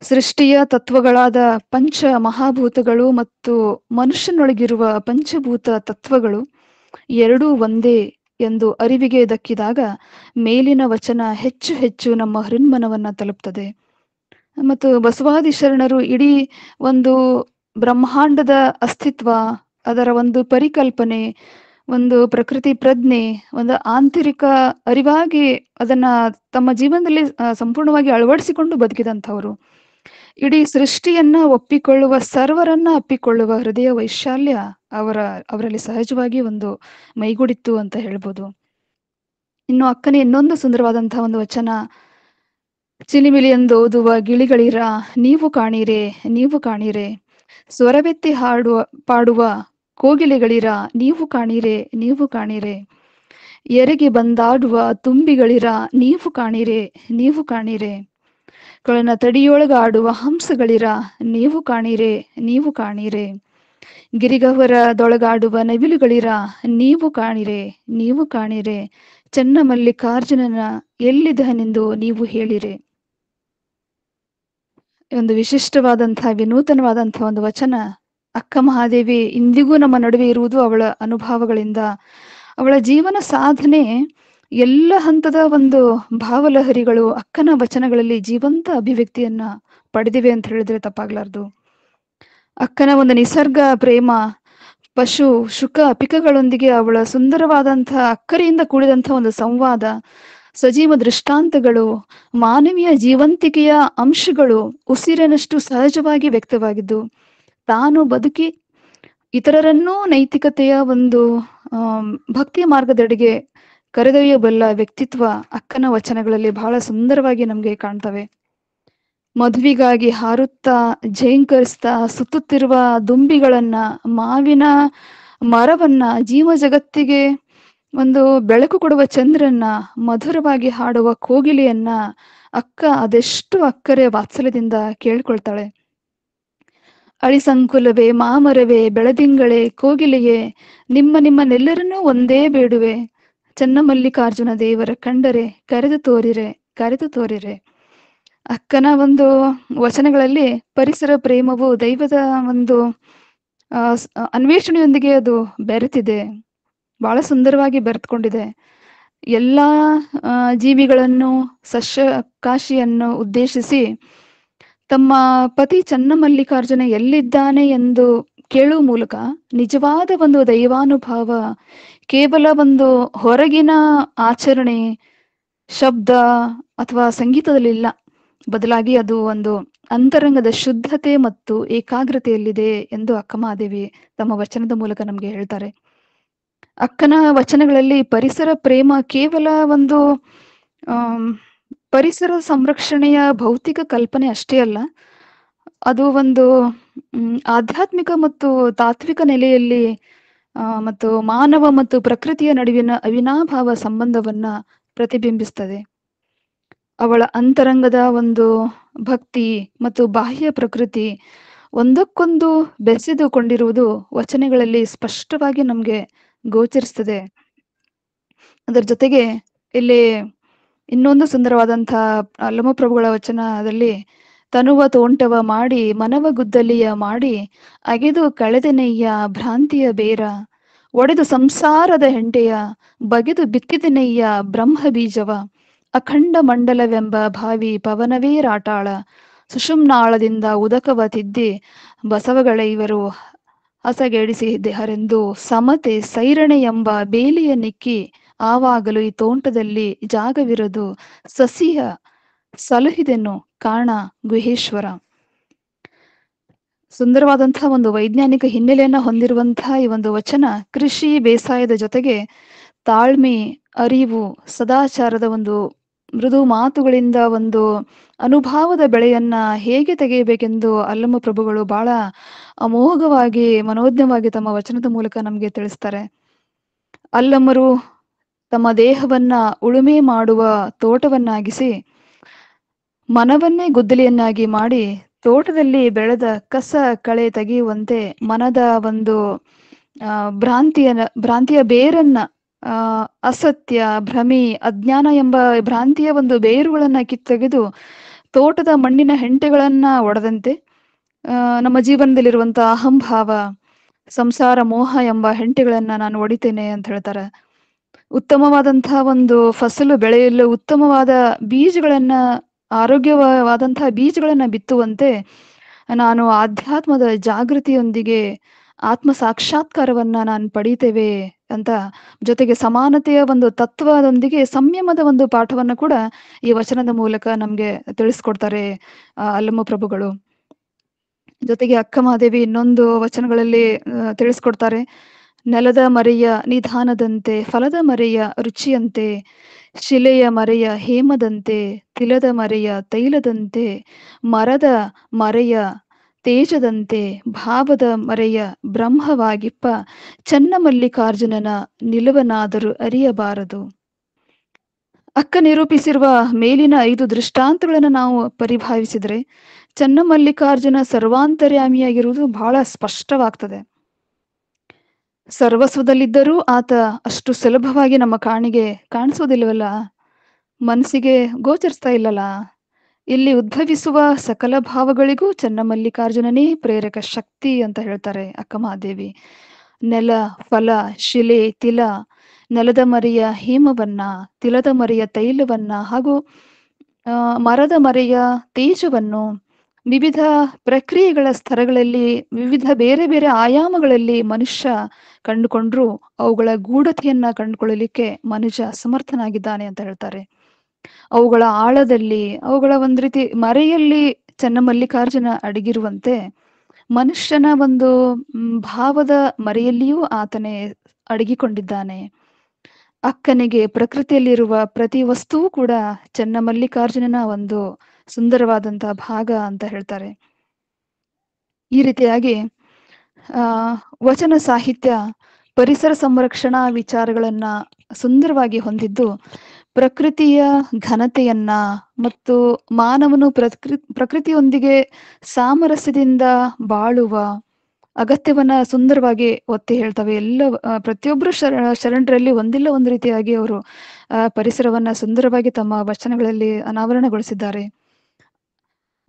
[SPEAKER 5] ಸೃಷ್ಟಿಯ ತತ್ವಗಳಾದ ಪಂಚ ಮಹಾಭೂತಗಳು ಮತ್ತು ಮನುಷ್ಯನೊಳಗಿರುವ ಪಂಚಭೂತ ತತ್ವಗಳು ಎರಡೂ ಒಂದೇ ಎಂದು ಅರಿವಿಗೆ ದಕ್ಕಿದಾಗ ಮೇಲಿನ ವಚನ ಹೆಚ್ಚು ಹೆಚ್ಚು ನಮ್ಮ ಹೃನ್ಮನವನ್ನ ತಲುಪ್ತದೆ. ಮತ್ತು ಬಸವಾದಿ ಶರಣರು ಇಡೀ ಒಂದು ಬ್ರಹ್ಮಾಂಡದ ಅಸ್ತಿತ್ವ, ಅದರ ಒಂದು ಪರಿಕಲ್ಪನೆ, ಒಂದು ಪ್ರಕೃತಿ ಪ್ರಜ್ಞೆ, ಒಂದು ಆಂತರಿಕ ಅರಿವಾಗಿ ಅದನ್ನ ತಮ್ಮ ಜೀವನದಲ್ಲಿ ಸಂಪೂರ್ಣವಾಗಿ ಅಳವಡಿಸಿಕೊಂಡು ಬದುಕಿದಂಥವ್ರು. ಇಡೀ ಸೃಷ್ಟಿಯನ್ನ ಒಪ್ಪಿಕೊಳ್ಳುವ, ಸರ್ವರನ್ನ ಅಪ್ಪಿಕೊಳ್ಳುವ ಹೃದಯ ವೈಶಾಲ್ಯ ಅವರಲ್ಲಿ ಸಹಜವಾಗಿ ಒಂದು ಮೈಗೂಡಿತ್ತು ಅಂತ ಹೇಳ್ಬೋದು. ಇನ್ನು ಅಕ್ಕನೇ ಇನ್ನೊಂದು ಸುಂದರವಾದಂತಹ ಒಂದು ವಚನ, ಚಿಲಿಮಿಲಿಯೆಂದು ಓದುವ ಗಿಳಿಗಳಿರ ನೀವು ಕಾಣೀರೆ, ಸ್ವರವೆತ್ತಿ ಪಾಡುವ ಕೋಗಿಲೆಗಳಿರ ನೀವು ಕಾಣೀರೆ, ಎರೆಗೆ ಬಂದಾಡುವ ತುಂಬಿಗಳಿರ ನೀವು ಕಾಣೀರೆ, ಕೊಳನ ತಡಿಯೊಳಗಾಡುವ ಹಂಸಗಳಿರ ನೀವು ಕಾಣೀರೆ, ಗಿರಿಗವರದೊಳಗಾಡುವ ನವಿಲುಗಳಿರ ನೀವು ಕಾಣೀರೆ, ಚನ್ನಮಲ್ಲಿಕಾರ್ಜುನನ ಎಲ್ಲಿದನೆಂದು ನೀವು ಹೇಳಿರೆ. ಒಂದು ವಿಶಿಷ್ಟವಾದಂತಹ ವಿನೂತನವಾದಂತಹ ಒಂದು ವಚನ. ಅಕ್ಕ ಮಹಾದೇವಿ ಇಂದಿಗೂ ನಮ್ಮ ನಡುವೆ ಇರುವುದು ಅವಳ ಅನುಭವಗಳಿಂದ. ಅವಳ ಜೀವನ ಸಾಧನೆ ಎಲ್ಲ ಹಂತದ ಒಂದು ಭಾವಲಹರಿಗಳು ಅಕ್ಕನ ವಚನಗಳಲ್ಲಿ ಜೀವಂತ ಅಭಿವ್ಯಕ್ತಿಯನ್ನ ಪಡೆದಿವೆ ಅಂತ ಹೇಳಿದ್ರೆ ತಪ್ಪಾಗ್ಲಾರ್ದು. ಅಕ್ಕನ ಒಂದು ನಿಸರ್ಗ ಪ್ರೇಮ, ಪಶು ಶುಕ ಪಿಕಗಳೊಂದಿಗೆ ಅವಳ ಸುಂದರವಾದಂತಹ ಅಕ್ಕರೆಯಿಂದ ಕೂಡಿದಂತಹ ಒಂದು ಸಂವಾದ, ಸಜೀವ ದೃಷ್ಟಾಂತಗಳು, ಮಾನವೀಯ ಜೀವಂತಿಕೆಯ ಅಂಶಗಳು ಉಸಿರಿನಷ್ಟು ಸಹಜವಾಗಿ ವ್ಯಕ್ತವಾಗಿದ್ದು, ತಾನು ಬದುಕಿ ಇತರರನ್ನೂ ನೈತಿಕತೆಯ ಒಂದು ಭಕ್ತಿಯ ಮಾರ್ಗದೆಡೆಗೆ ಕರೆದೊಯ್ಯಬಲ್ಲ ವ್ಯಕ್ತಿತ್ವ ಅಕ್ಕನ ವಚನಗಳಲ್ಲಿ ಬಹಳ ಸುಂದರವಾಗಿ ನಮ್ಗೆ ಕಾಣ್ತವೆ. ಮದುವೆಗಾಗಿ ಹಾರುತ್ತಾ ಝೇಂಕರಿಸ್ತಾ ಸುತ್ತುತ್ತಿರುವ ದುಂಬಿಗಳನ್ನ, ಮಾವಿನ ಮರವನ್ನ, ಜೀವ ಜಗತ್ತಿಗೆ ಒಂದು ಬೆಳಕು ಕೊಡುವ ಚಂದ್ರನ್ನ, ಮಧುರವಾಗಿ ಹಾಡುವ ಕೋಗಿಲೆಯನ್ನ ಅಕ್ಕ ಅದೆಷ್ಟು ಅಕ್ಕರೆ ವಾತ್ಸಲ್ಯದಿಂದ ಕೇಳ್ಕೊಳ್ತಾಳೆ. ಅಳಿಸಂಕುಲವೇ, ಮಾಮರವೇ, ಬೆಳದಿಂಗಳೇ, ಕೋಗಿಲೆಯೇ, ನಿಮ್ಮನ್ನೆಲ್ಲರನ್ನೂ ಒಂದೇ ಬೇಡುವೆ, ಚನ್ನಮಲ್ಲಿಕಾರ್ಜುನ ದೇವರ ಕಂಡರೆ ಕರೆದು ತೋರಿರೆ. ಅಕ್ಕನ ಒಂದು ವಚನಗಳಲ್ಲಿ ಪರಿಸರ ಪ್ರೇಮವು ದೈವದ ಒಂದು ಅನ್ವೇಷಣೆಯೊಂದಿಗೆ ಅದು ಬೆರೆತಿದೆ, ಬಹಳ ಸುಂದರವಾಗಿ ಬೆರೆತ್ಕೊಂಡಿದೆ. ಎಲ್ಲಾ ಜೀವಿಗಳನ್ನು, ಸಸ್ಯಕಾಶಿಯನ್ನು ಉದ್ದೇಶಿಸಿ ತಮ್ಮ ಪತಿ ಚನ್ನಮಲ್ಲಿಕಾರ್ಜುನ ಎಲ್ಲಿದ್ದಾನೆ ಎಂದು ಕೇಳುವ ಮೂಲಕ ನಿಜವಾದ ಒಂದು ದೈವಾನುಭಾವ ಕೇವಲ ಒಂದು ಹೊರಗಿನ ಆಚರಣೆ, ಶಬ್ದ ಅಥವಾ ಸಂಗೀತದಲ್ಲಿಲ್ಲ, ಬದಲಾಗಿ ಅದು ಒಂದು ಅಂತರಂಗದ ಶುದ್ಧತೆ ಮತ್ತು ಏಕಾಗ್ರತೆಯಲ್ಲಿದೆ ಎಂದು ಅಕ್ಕ ಮಹಾದೇವಿ ತಮ್ಮ ವಚನದ ಮೂಲಕ ನಮ್ಗೆ ಹೇಳ್ತಾರೆ. ಅಕ್ಕನ ವಚನಗಳಲ್ಲಿ ಪರಿಸರ ಪ್ರೇಮ ಕೇವಲ ಒಂದು ಪರಿಸರ ಸಂರಕ್ಷಣೆಯ ಭೌತಿಕ ಕಲ್ಪನೆ ಅಷ್ಟೇ ಅಲ್ಲ, ಅದು ಒಂದು ಆಧ್ಯಾತ್ಮಿಕ ಮತ್ತು ತಾತ್ವಿಕ ನೆಲೆಯಲ್ಲಿ ಮತ್ತು ಮಾನವ ಮತ್ತು ಪ್ರಕೃತಿಯ ನಡುವಿನ ಅವಿನಾಭಾವ ಸಂಬಂಧವನ್ನ ಪ್ರತಿಬಿಂಬಿಸ್ತದೆ. ಅವಳ ಅಂತರಂಗದ ಒಂದು ಭಕ್ತಿ ಮತ್ತು ಬಾಹ್ಯ ಪ್ರಕೃತಿ ಒಂದಕ್ಕೊಂದು ಬೆಸೆದುಕೊಂಡಿರುವುದು ವಚನಗಳಲ್ಲಿ ಸ್ಪಷ್ಟವಾಗಿ ನಮ್ಗೆ ಗೋಚರಿಸ್ತದೆ. ಅದರ ಜೊತೆಗೆ ಇಲ್ಲಿ ಇನ್ನೊಂದು ಸುಂದರವಾದಂತಹ ಅಲ್ಲಮಪ್ರಭುಗಳ ವಚನದಲ್ಲಿ, ತನುವ ತೋಂಟವ ಮಾಡಿ ಮನವ ಗುದ್ದಲಿಯ ಮಾಡಿ ಅಗೆದು ಕಳೆದೆನೆಯ್ಯ ಭ್ರಾಂತಿಯ ಬೇರ, ಒಡೆದು ಸಂಸಾರದ ಹೆಂಟೆಯ ಬಗೆದು ಬಿತ್ತಿದೆನೆಯ್ಯ ಬ್ರಹ್ಮ ಬೀಜವ, ಅಖಂಡ ಮಂಡಲವೆಂಬ ಭಾವಿ ಪವನವೇ ರಾಟಾಳ, ಸುಷುಮ್ನಾಳದಿಂದ ಉದಕವ ತಿದ್ದಿ ಬಸವಗಳ ಇವರು ಹಸಗೆಡಿಸಿದೆಹರೆಂದು ಸಮತೆ ಸೈರಣೆ ಎಂಬ ಬೇಲಿಯ ನಿಕ್ಕಿ, ಆವಾಗಲೂ ಈ ತೋಂಟದಲ್ಲಿ ಜಾಗವಿರದು ಸಸಿಯ ಸಲಹಿದೆನು ಕಾಣ ಗುಹೇಶ್ವರ. ಸುಂದರವಾದಂತಹ ಒಂದು ವೈಜ್ಞಾನಿಕ ಹಿನ್ನೆಲೆಯನ್ನ ಹೊಂದಿರುವಂತಹ ಈ ಒಂದು ವಚನ ಕೃಷಿ ಬೇಸಾಯದ ಜೊತೆಗೆ ತಾಳ್ಮೆ, ಅರಿವು, ಸದಾಚಾರದ ಒಂದು ಮೃದು ಮಾತುಗಳಿಂದ ಒಂದು ಅನುಭಾವದ ಬೆಳೆಯನ್ನ ಹೇಗೆ ತೆಗೆಯಬೇಕೆಂದು ಅಲ್ಲಮ ಪ್ರಭುಗಳು ಬಹಳ ಅಮೋಘವಾಗಿ ಮನೋಜ್ಞವಾಗಿ ತಮ್ಮ ವಚನದ ಮೂಲಕ ನಮಗೆ ತಿಳಿಸ್ತಾರೆ. ಅಲ್ಲಮರು ತಮ್ಮ ದೇಹವನ್ನ ಉಳುಮೆ ಮಾಡುವ ತೋಟವನ್ನಾಗಿಸಿ ಮನವನ್ನೇ ಗುದ್ದಲಿಯನ್ನಾಗಿ ಮಾಡಿ ತೋಟದಲ್ಲಿ ಬೆಳೆದ ಕಸ ಕಳೆ ತೆಗೆಯುವಂತೆ ಮನದ ಒಂದು ಭ್ರಾಂತಿಯ ಬೇರನ್ನ, ಅಸತ್ಯ, ಭ್ರಮೆ, ಅಜ್ಞಾನ ಎಂಬ ಭ್ರಾಂತಿಯ ಒಂದು ಬೇರುಗಳನ್ನ ಕಿತ್ತೆಗೆದು ತೋಟದ ಮಣ್ಣಿನ ಹೆಂಟೆಗಳನ್ನ ಒಡೆದಂತೆ ನಮ್ಮ ಜೀವನದಲ್ಲಿರುವಂತಹ ಅಹಂಭಾವ, ಸಂಸಾರ ಮೋಹ ಎಂಬ ಹೆಂಟೆಗಳನ್ನ ನಾನು ಒಡಿತೇನೆ ಅಂತ ಹೇಳ್ತಾರೆ. ಉತ್ತಮವಾದಂತಹ ಒಂದು ಫಸಲು ಬೆಳೆಯಲು ಉತ್ತಮವಾದ ಬೀಜಗಳನ್ನ, ಆರೋಗ್ಯವಾದಂತಹ ಬೀಜಗಳನ್ನ ಬಿತ್ತುವಂತೆ ನಾನು ಆಧ್ಯಾತ್ಮದ ಜಾಗೃತಿಯೊಂದಿಗೆ ಆತ್ಮ ಸಾಕ್ಷಾತ್ಕಾರವನ್ನ ನಾನು ಪಡೀತೇವೆ ಅಂತ, ಜೊತೆಗೆ ಸಮಾನತೆಯ ಒಂದು ತತ್ವದೊಂದಿಗೆ ಸಂಯಮದ ಒಂದು ಪಾಠವನ್ನ ಕೂಡ ಈ ವಚನದ ಮೂಲಕ ನಮ್ಗೆ ತಿಳಿಸ್ಕೊಡ್ತಾರೆ ಅಲ್ಲಮ ಪ್ರಭುಗಳು. ಜೊತೆಗೆ ಅಕ್ಕ ಮಹಾದೇವಿ ಇನ್ನೊಂದು ವಚನಗಳಲ್ಲಿ ತಿಳಿಸ್ಕೊಡ್ತಾರೆ. ನೆಲದ ಮರೆಯ ನಿಧಾನದಂತೆ, ಫಲದ ಮರೆಯ ರುಚಿಯಂತೆ, ಶಿಲೆಯ ಮರೆಯ ಹೇಮದಂತೆ, ತಿಲದ ಮರೆಯ ತೈಲದಂತೆ, ಮರದ ಮರೆಯ ತೇಜದಂತೆ, ಭಾವದ ಮರೆಯ ಬ್ರಹ್ಮವಾಗಿಪ್ಪ ಚನ್ನಮಲ್ಲಿಕಾರ್ಜುನನ ನಿಲುವನಾದರೂ ಅರಿಯಬಾರದು. ಅಕ್ಕ ನಿರೂಪಿಸಿರುವ ಮೇಲಿನ 5 ದೃಷ್ಟಾಂತಗಳನ್ನು ನಾವು ಪರಿಭಾವಿಸಿದರೆ ಚನ್ನಮಲ್ಲಿಕಾರ್ಜುನ ಸರ್ವಾಂತರ್ಯಾಮಿಯಾಗಿರುವುದು ಬಹಳ ಸ್ಪಷ್ಟವಾಗ್ತದೆ. ಸರ್ವಸ್ವದಲ್ಲಿದ್ದರೂ ಆತ ಅಷ್ಟು ಸುಲಭವಾಗಿ ನಮ್ಮ ಕಾಣಿಸೋದಿಲ್ವಲ್ಲ, ಮನಸ್ಸಿಗೆ ಗೋಚರಿಸ್ತಾ ಇಲ್ಲಲ್ಲ. ಇಲ್ಲಿ ಉದ್ಭವಿಸುವ ಸಕಲ ಭಾವಗಳಿಗೂ ಚನ್ನಮಲ್ಲಿಕಾರ್ಜುನನೇ ಪ್ರೇರಕ ಶಕ್ತಿ ಅಂತ ಹೇಳ್ತಾರೆ ಅಕ್ಕ ಮಹಾದೇವಿ. ನೆಲ, ಫಲ, ಶಿಲೆ, ತಿಲ, ನೆಲದ ಮರೆಯ ಹೇಮವನ್ನ, ತಿಲದ ಮರೆಯ ತೈಲವನ್ನ ಹಾಗೂ ಮರದ ಮರೆಯ ತೇಜವನ್ನು ವಿವಿಧ ಪ್ರಕ್ರಿಯೆಗಳ ಸ್ತರಗಳಲ್ಲಿ, ವಿವಿಧ ಬೇರೆ ಬೇರೆ ಆಯಾಮಗಳಲ್ಲಿ ಮನುಷ್ಯ ಕಂಡುಕೊಂಡ್ರು ಅವುಗಳ ಗೂಢತೆಯನ್ನ ಕಂಡುಕೊಳ್ಳಲಿಕ್ಕೆ ಮನುಷ್ಯ ಸಮರ್ಥನಾಗಿದ್ದಾನೆ ಅಂತ ಹೇಳ್ತಾರೆ. ಅವುಗಳ ಆಳದಲ್ಲಿ, ಅವುಗಳ ಒಂದ್ ರೀತಿ ಮರೆಯಲ್ಲಿ ಚನ್ನಮಲ್ಲಿಕಾರ್ಜುನ ಅಡಗಿರುವಂತೆ ಮನುಷ್ಯನ ಒಂದು ಭಾವದ ಮರೆಯಲ್ಲಿಯೂ ಆತನೇ ಅಡಗಿಕೊಂಡಿದ್ದಾನೆ. ಅಕ್ಕನಿಗೆ ಪ್ರಕೃತಿಯಲ್ಲಿರುವ ಪ್ರತಿ ವಸ್ತುವು ಕೂಡ ಚನ್ನಮಲ್ಲಿಕಾರ್ಜುನನ ಒಂದು ಸುಂದರವಾದಂತಹ ಭಾಗ ಅಂತ ಹೇಳ್ತಾರೆ. ಈ ರೀತಿಯಾಗಿ ವಚನ ಸಾಹಿತ್ಯ ಪರಿಸರ ಸಂರಕ್ಷಣಾ ವಿಚಾರಗಳನ್ನ ಸುಂದರವಾಗಿ ಹೊಂದಿದ್ದು, ಪ್ರಕೃತಿಯ ಘನತೆಯನ್ನ ಮತ್ತು ಮಾನವನು ಪ್ರಕೃತಿಯೊಂದಿಗೆ ಸಾಮರಸ್ಯದಿಂದ ಬಾಳುವ ಅಗತ್ಯವನ್ನ ಸುಂದರವಾಗಿ ಒತ್ತಿ ಹೇಳ್ತವೆ. ಪ್ರತಿಯೊಬ್ಬರು ಶರಣರಲ್ಲಿ ಒಂದಿಲ್ಲ ಒಂದು ರೀತಿಯಾಗಿ ಅವರು ಪರಿಸರವನ್ನ ಸುಂದರವಾಗಿ ತಮ್ಮ ವಚನಗಳಲ್ಲಿ ಅನಾವರಣಗೊಳಿಸಿದ್ದಾರೆ.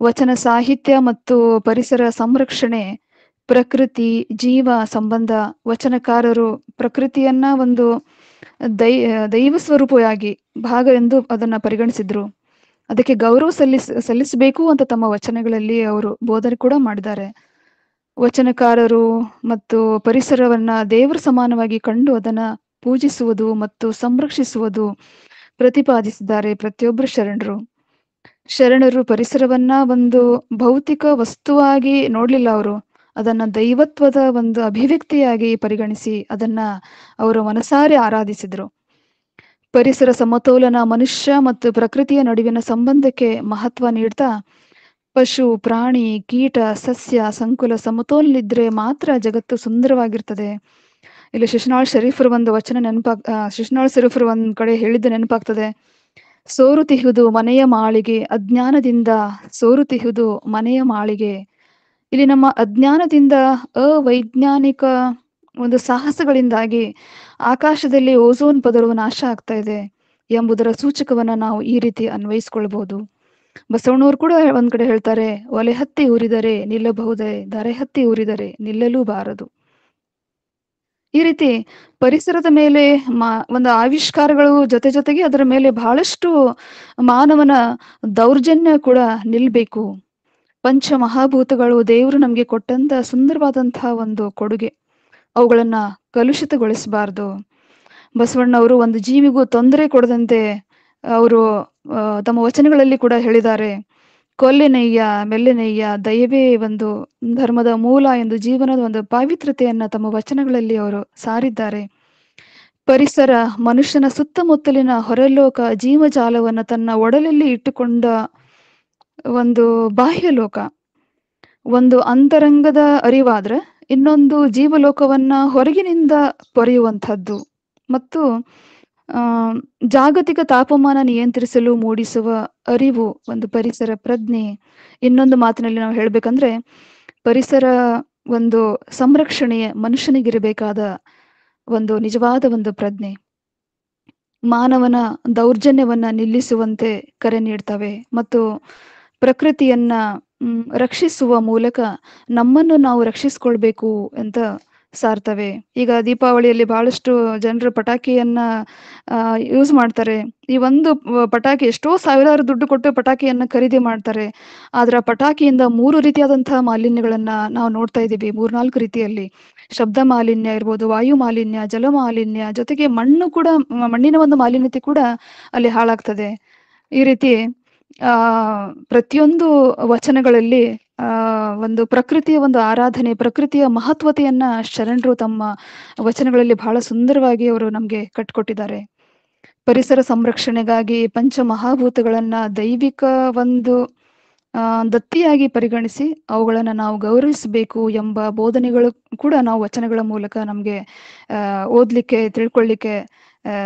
[SPEAKER 5] ವಚನ ಸಾಹಿತ್ಯ ಮತ್ತು ಪರಿಸರ ಸಂರಕ್ಷಣೆ, ಪ್ರಕೃತಿ ಜೀವ ಸಂಬಂಧ. ವಚನಕಾರರು ಪ್ರಕೃತಿಯನ್ನ ಒಂದು ದೈವ ಸ್ವರೂಪವಾಗಿ ಭಾಗ ಎಂದು ಅದನ್ನ ಪರಿಗಣಿಸಿದ್ರು. ಅದಕ್ಕೆ ಗೌರವ ಸಲ್ಲಿಸಬೇಕು ಅಂತ ತಮ್ಮ ವಚನಗಳಲ್ಲಿ ಅವರು ಬೋಧನೆ ಕೂಡ ಮಾಡಿದ್ದಾರೆ. ವಚನಕಾರರು ಮತ್ತು ಪರಿಸರವನ್ನ ದೇವರ ಸಮಾನವಾಗಿ ಕಂಡು ಅದನ್ನ ಪೂಜಿಸುವುದು ಮತ್ತು ಸಂರಕ್ಷಿಸುವುದು ಪ್ರತಿಪಾದಿಸಿದ್ದಾರೆ ಪ್ರತಿಯೊಬ್ಬರು ಶರಣರು ಪರಿಸರವನ್ನ ಒಂದು ಭೌತಿಕ ವಸ್ತುವಾಗಿ ನೋಡ್ಲಿಲ್ಲ. ಅವರು ಅದನ್ನ ದೈವತ್ವದ ಒಂದು ಅಭಿವ್ಯಕ್ತಿಯಾಗಿ ಪರಿಗಣಿಸಿ ಅದನ್ನ ಅವರು ಮನಸಾರೆ ಆರಾಧಿಸಿದ್ರು. ಪರಿಸರ ಸಮತೋಲನ ಮನುಷ್ಯ ಮತ್ತು ಪ್ರಕೃತಿಯ ನಡುವಿನ ಸಂಬಂಧಕ್ಕೆ ಮಹತ್ವ ನೀಡ್ತಾ, ಪಶು, ಪ್ರಾಣಿ, ಕೀಟ, ಸಸ್ಯ ಸಂಕುಲ ಸಮತೋಲನಿದ್ರೆ ಮಾತ್ರ ಜಗತ್ತು ಸುಂದರವಾಗಿರ್ತದೆ. ಇಲ್ಲಿ ಶಿಶುನಾಳ್ ಶರೀಫರು ಒಂದು ವಚನ ಶಿಶುನಾಳ್ ಶರೀಫರು ಒಂದ್ ಕಡೆ ಹೇಳಿದ್ದು ನೆನಪಾಗ್ತದೆ. ಸೋರುತಿಹುದು ಮನೆಯ ಮಾಳಿಗೆ, ಅಜ್ಞಾನದಿಂದ ಸೋರುತಿಹುದು ಮನೆಯ ಮಾಳಿಗೆ. ಇಲ್ಲಿ ನಮ್ಮ ಅಜ್ಞಾನದಿಂದ, ಅವೈಜ್ಞಾನಿಕ ಒಂದು ಸಾಹಸಗಳಿಂದಾಗಿ ಆಕಾಶದಲ್ಲಿ ಓಝೋನ್ ಪದರವು ನಾಶ ಆಗ್ತಾ ಇದೆ. ಎಂಬುದರ ಸೂಚಕವನ್ನ ನಾವು ಈ ರೀತಿ ಅನ್ವಯಿಸ್ಕೊಳ್ಬಹುದು. ಬಸವಣ್ಣವರು ಕೂಡ ಒಂದ್ ಕಡೆ ಹೇಳ್ತಾರೆ, ಒಲೆ ಹತ್ತಿ ಉರಿದರೆ ನಿಲ್ಲಬಹುದೇ, ದರೆ ಹತ್ತಿ ಉರಿದರೆ ನಿಲ್ಲಲೂ ಬಾರದು. ಈ ರೀತಿ ಪರಿಸರದ ಮೇಲೆ ಒಂದು ಆವಿಷ್ಕಾರಗಳು ಜೊತೆ ಜೊತೆಗೆ ಅದರ ಮೇಲೆ ಬಹಳಷ್ಟು ಮಾನವನ ದೌರ್ಜನ್ಯ ಕೂಡ ನಿಲ್ಬೇಕು. ಪಂಚಮಹಾಭೂತಗಳು ದೇವರು ನಮ್ಗೆ ಕೊಟ್ಟಂತ ಸುಂದರವಾದಂತಹ ಒಂದು ಕೊಡುಗೆ, ಅವುಗಳನ್ನ ಕಲುಷಿತಗೊಳಿಸಬಾರ್ದು. ಬಸವಣ್ಣವರು ಒಂದು ಜೀವಿಗೂ ತೊಂದರೆ ಕೊಡದಂತೆ ಅವರು ತಮ್ಮ ವಚನಗಳಲ್ಲಿ ಕೂಡ ಹೇಳಿದ್ದಾರೆ. ಕೊಲ್ಲೆನಯ್ಯ ಮೆಲ್ಲೆನಯ್ಯ ದಯವೇ ಒಂದು ಧರ್ಮದ ಮೂಲ ಎಂದು ಜೀವನದ ಒಂದು ಪಾವಿತ್ರತೆಯನ್ನ ತಮ್ಮ ವಚನಗಳಲ್ಲಿ ಅವರು ಸಾರಿದ್ದಾರೆ. ಪರಿಸರ ಮನುಷ್ಯನ ಸುತ್ತಮುತ್ತಲಿನ ಹೊರಲೋಕ ಜೀವಜಾಲವನ್ನ ತನ್ನ ಒಡಲಲ್ಲಿ ಇಟ್ಟುಕೊಂಡ ಒಂದು ಬಾಹ್ಯ ಲೋಕ. ಒಂದು ಅಂತರಂಗದ ಅರಿವಾದ್ರೆ ಇನ್ನೊಂದು ಜೀವಲೋಕವನ್ನ ಹೊರಗಿನಿಂದ ಪೊರೆಯುವಂಥದ್ದು ಮತ್ತು ಜಾಗತಿಕ ತಾಪಮಾನ ನಿಯಂತ್ರಿಸಲು ಮೂಡಿಸುವ ಅರಿವು ಒಂದು ಪರಿಸರ ಪ್ರಜ್ಞೆ. ಇನ್ನೊಂದು ಮಾತಿನಲ್ಲಿ ನಾವು ಹೇಳ್ಬೇಕಂದ್ರೆ ಪರಿಸರ ಒಂದು ಸಂರಕ್ಷಣೆಯ ಮನುಷ್ಯನಿಗಿರಬೇಕಾದ ಒಂದು ನಿಜವಾದ ಒಂದು ಪ್ರಜ್ಞೆ. ಮಾನವನ ದೌರ್ಜನ್ಯವನ್ನ ನಿಲ್ಲಿಸುವಂತೆ ಕರೆ ನೀಡ್ತವೆ ಮತ್ತು ಪ್ರಕೃತಿಯನ್ನ ರಕ್ಷಿಸುವ ಮೂಲಕ ನಮ್ಮನ್ನು ನಾವು ರಕ್ಷಿಸ್ಕೊಳ್ಬೇಕು ಅಂತ ಸಾರ್ತವೆ. ಈಗ ದೀಪಾವಳಿಯಲ್ಲಿ ಬಹಳಷ್ಟು ಜನರು ಪಟಾಕಿಯನ್ನ ಯೂಸ್ ಮಾಡ್ತಾರೆ. ಈ ಒಂದು ಪಟಾಕಿ ಎಷ್ಟೋ ಸಾವಿರಾರು ದುಡ್ಡು ಕೊಟ್ಟು ಪಟಾಕಿಯನ್ನ ಖರೀದಿ ಮಾಡ್ತಾರೆ. ಆದ್ರ ಪಟಾಕಿಯಿಂದ 3 ರೀತಿಯಾದಂತಹ ಮಾಲಿನ್ಯಗಳನ್ನ ನಾವು ನೋಡ್ತಾ ಇದ್ದೀವಿ. 3-4 ರೀತಿಯಲ್ಲಿ ಶಬ್ದ ಮಾಲಿನ್ಯ ಇರ್ಬೋದು, ವಾಯು ಮಾಲಿನ್ಯ, ಜಲ ಮಾಲಿನ್ಯ, ಜೊತೆಗೆ ಮಣ್ಣಿನ ಒಂದು ಮಾಲಿನ್ಯತೆ ಕೂಡ ಅಲ್ಲಿ ಹಾಳಾಗ್ತದೆ. ಈ ರೀತಿ ಪ್ರತಿಯೊಂದು ವಚನಗಳಲ್ಲಿ ಒಂದು ಪ್ರಕೃತಿಯ ಒಂದು ಆರಾಧನೆ, ಪ್ರಕೃತಿಯ ಮಹತ್ವತೆಯನ್ನ ಶರಣರು ತಮ್ಮ ವಚನಗಳಲ್ಲಿ ಬಹಳ ಸುಂದರವಾಗಿ ಅವರು ನಮ್ಗೆ ಕಟ್ಕೊಟ್ಟಿದ್ದಾರೆ. ಪರಿಸರ ಸಂರಕ್ಷಣೆಗಾಗಿ ಪಂಚಮಹಾಭೂತಗಳನ್ನ ದೈವಿಕ ಒಂದು ದತ್ತಿಯಾಗಿ ಪರಿಗಣಿಸಿ ಅವುಗಳನ್ನ ನಾವು ಗೌರವಿಸಬೇಕು ಎಂಬ ಬೋಧನೆಗಳು ಕೂಡ ನಾವು ವಚನಗಳ ಮೂಲಕ ನಮ್ಗೆ ಓದ್ಲಿಕ್ಕೆ ತಿಳ್ಕೊಳ್ಳಿಕ್ಕೆ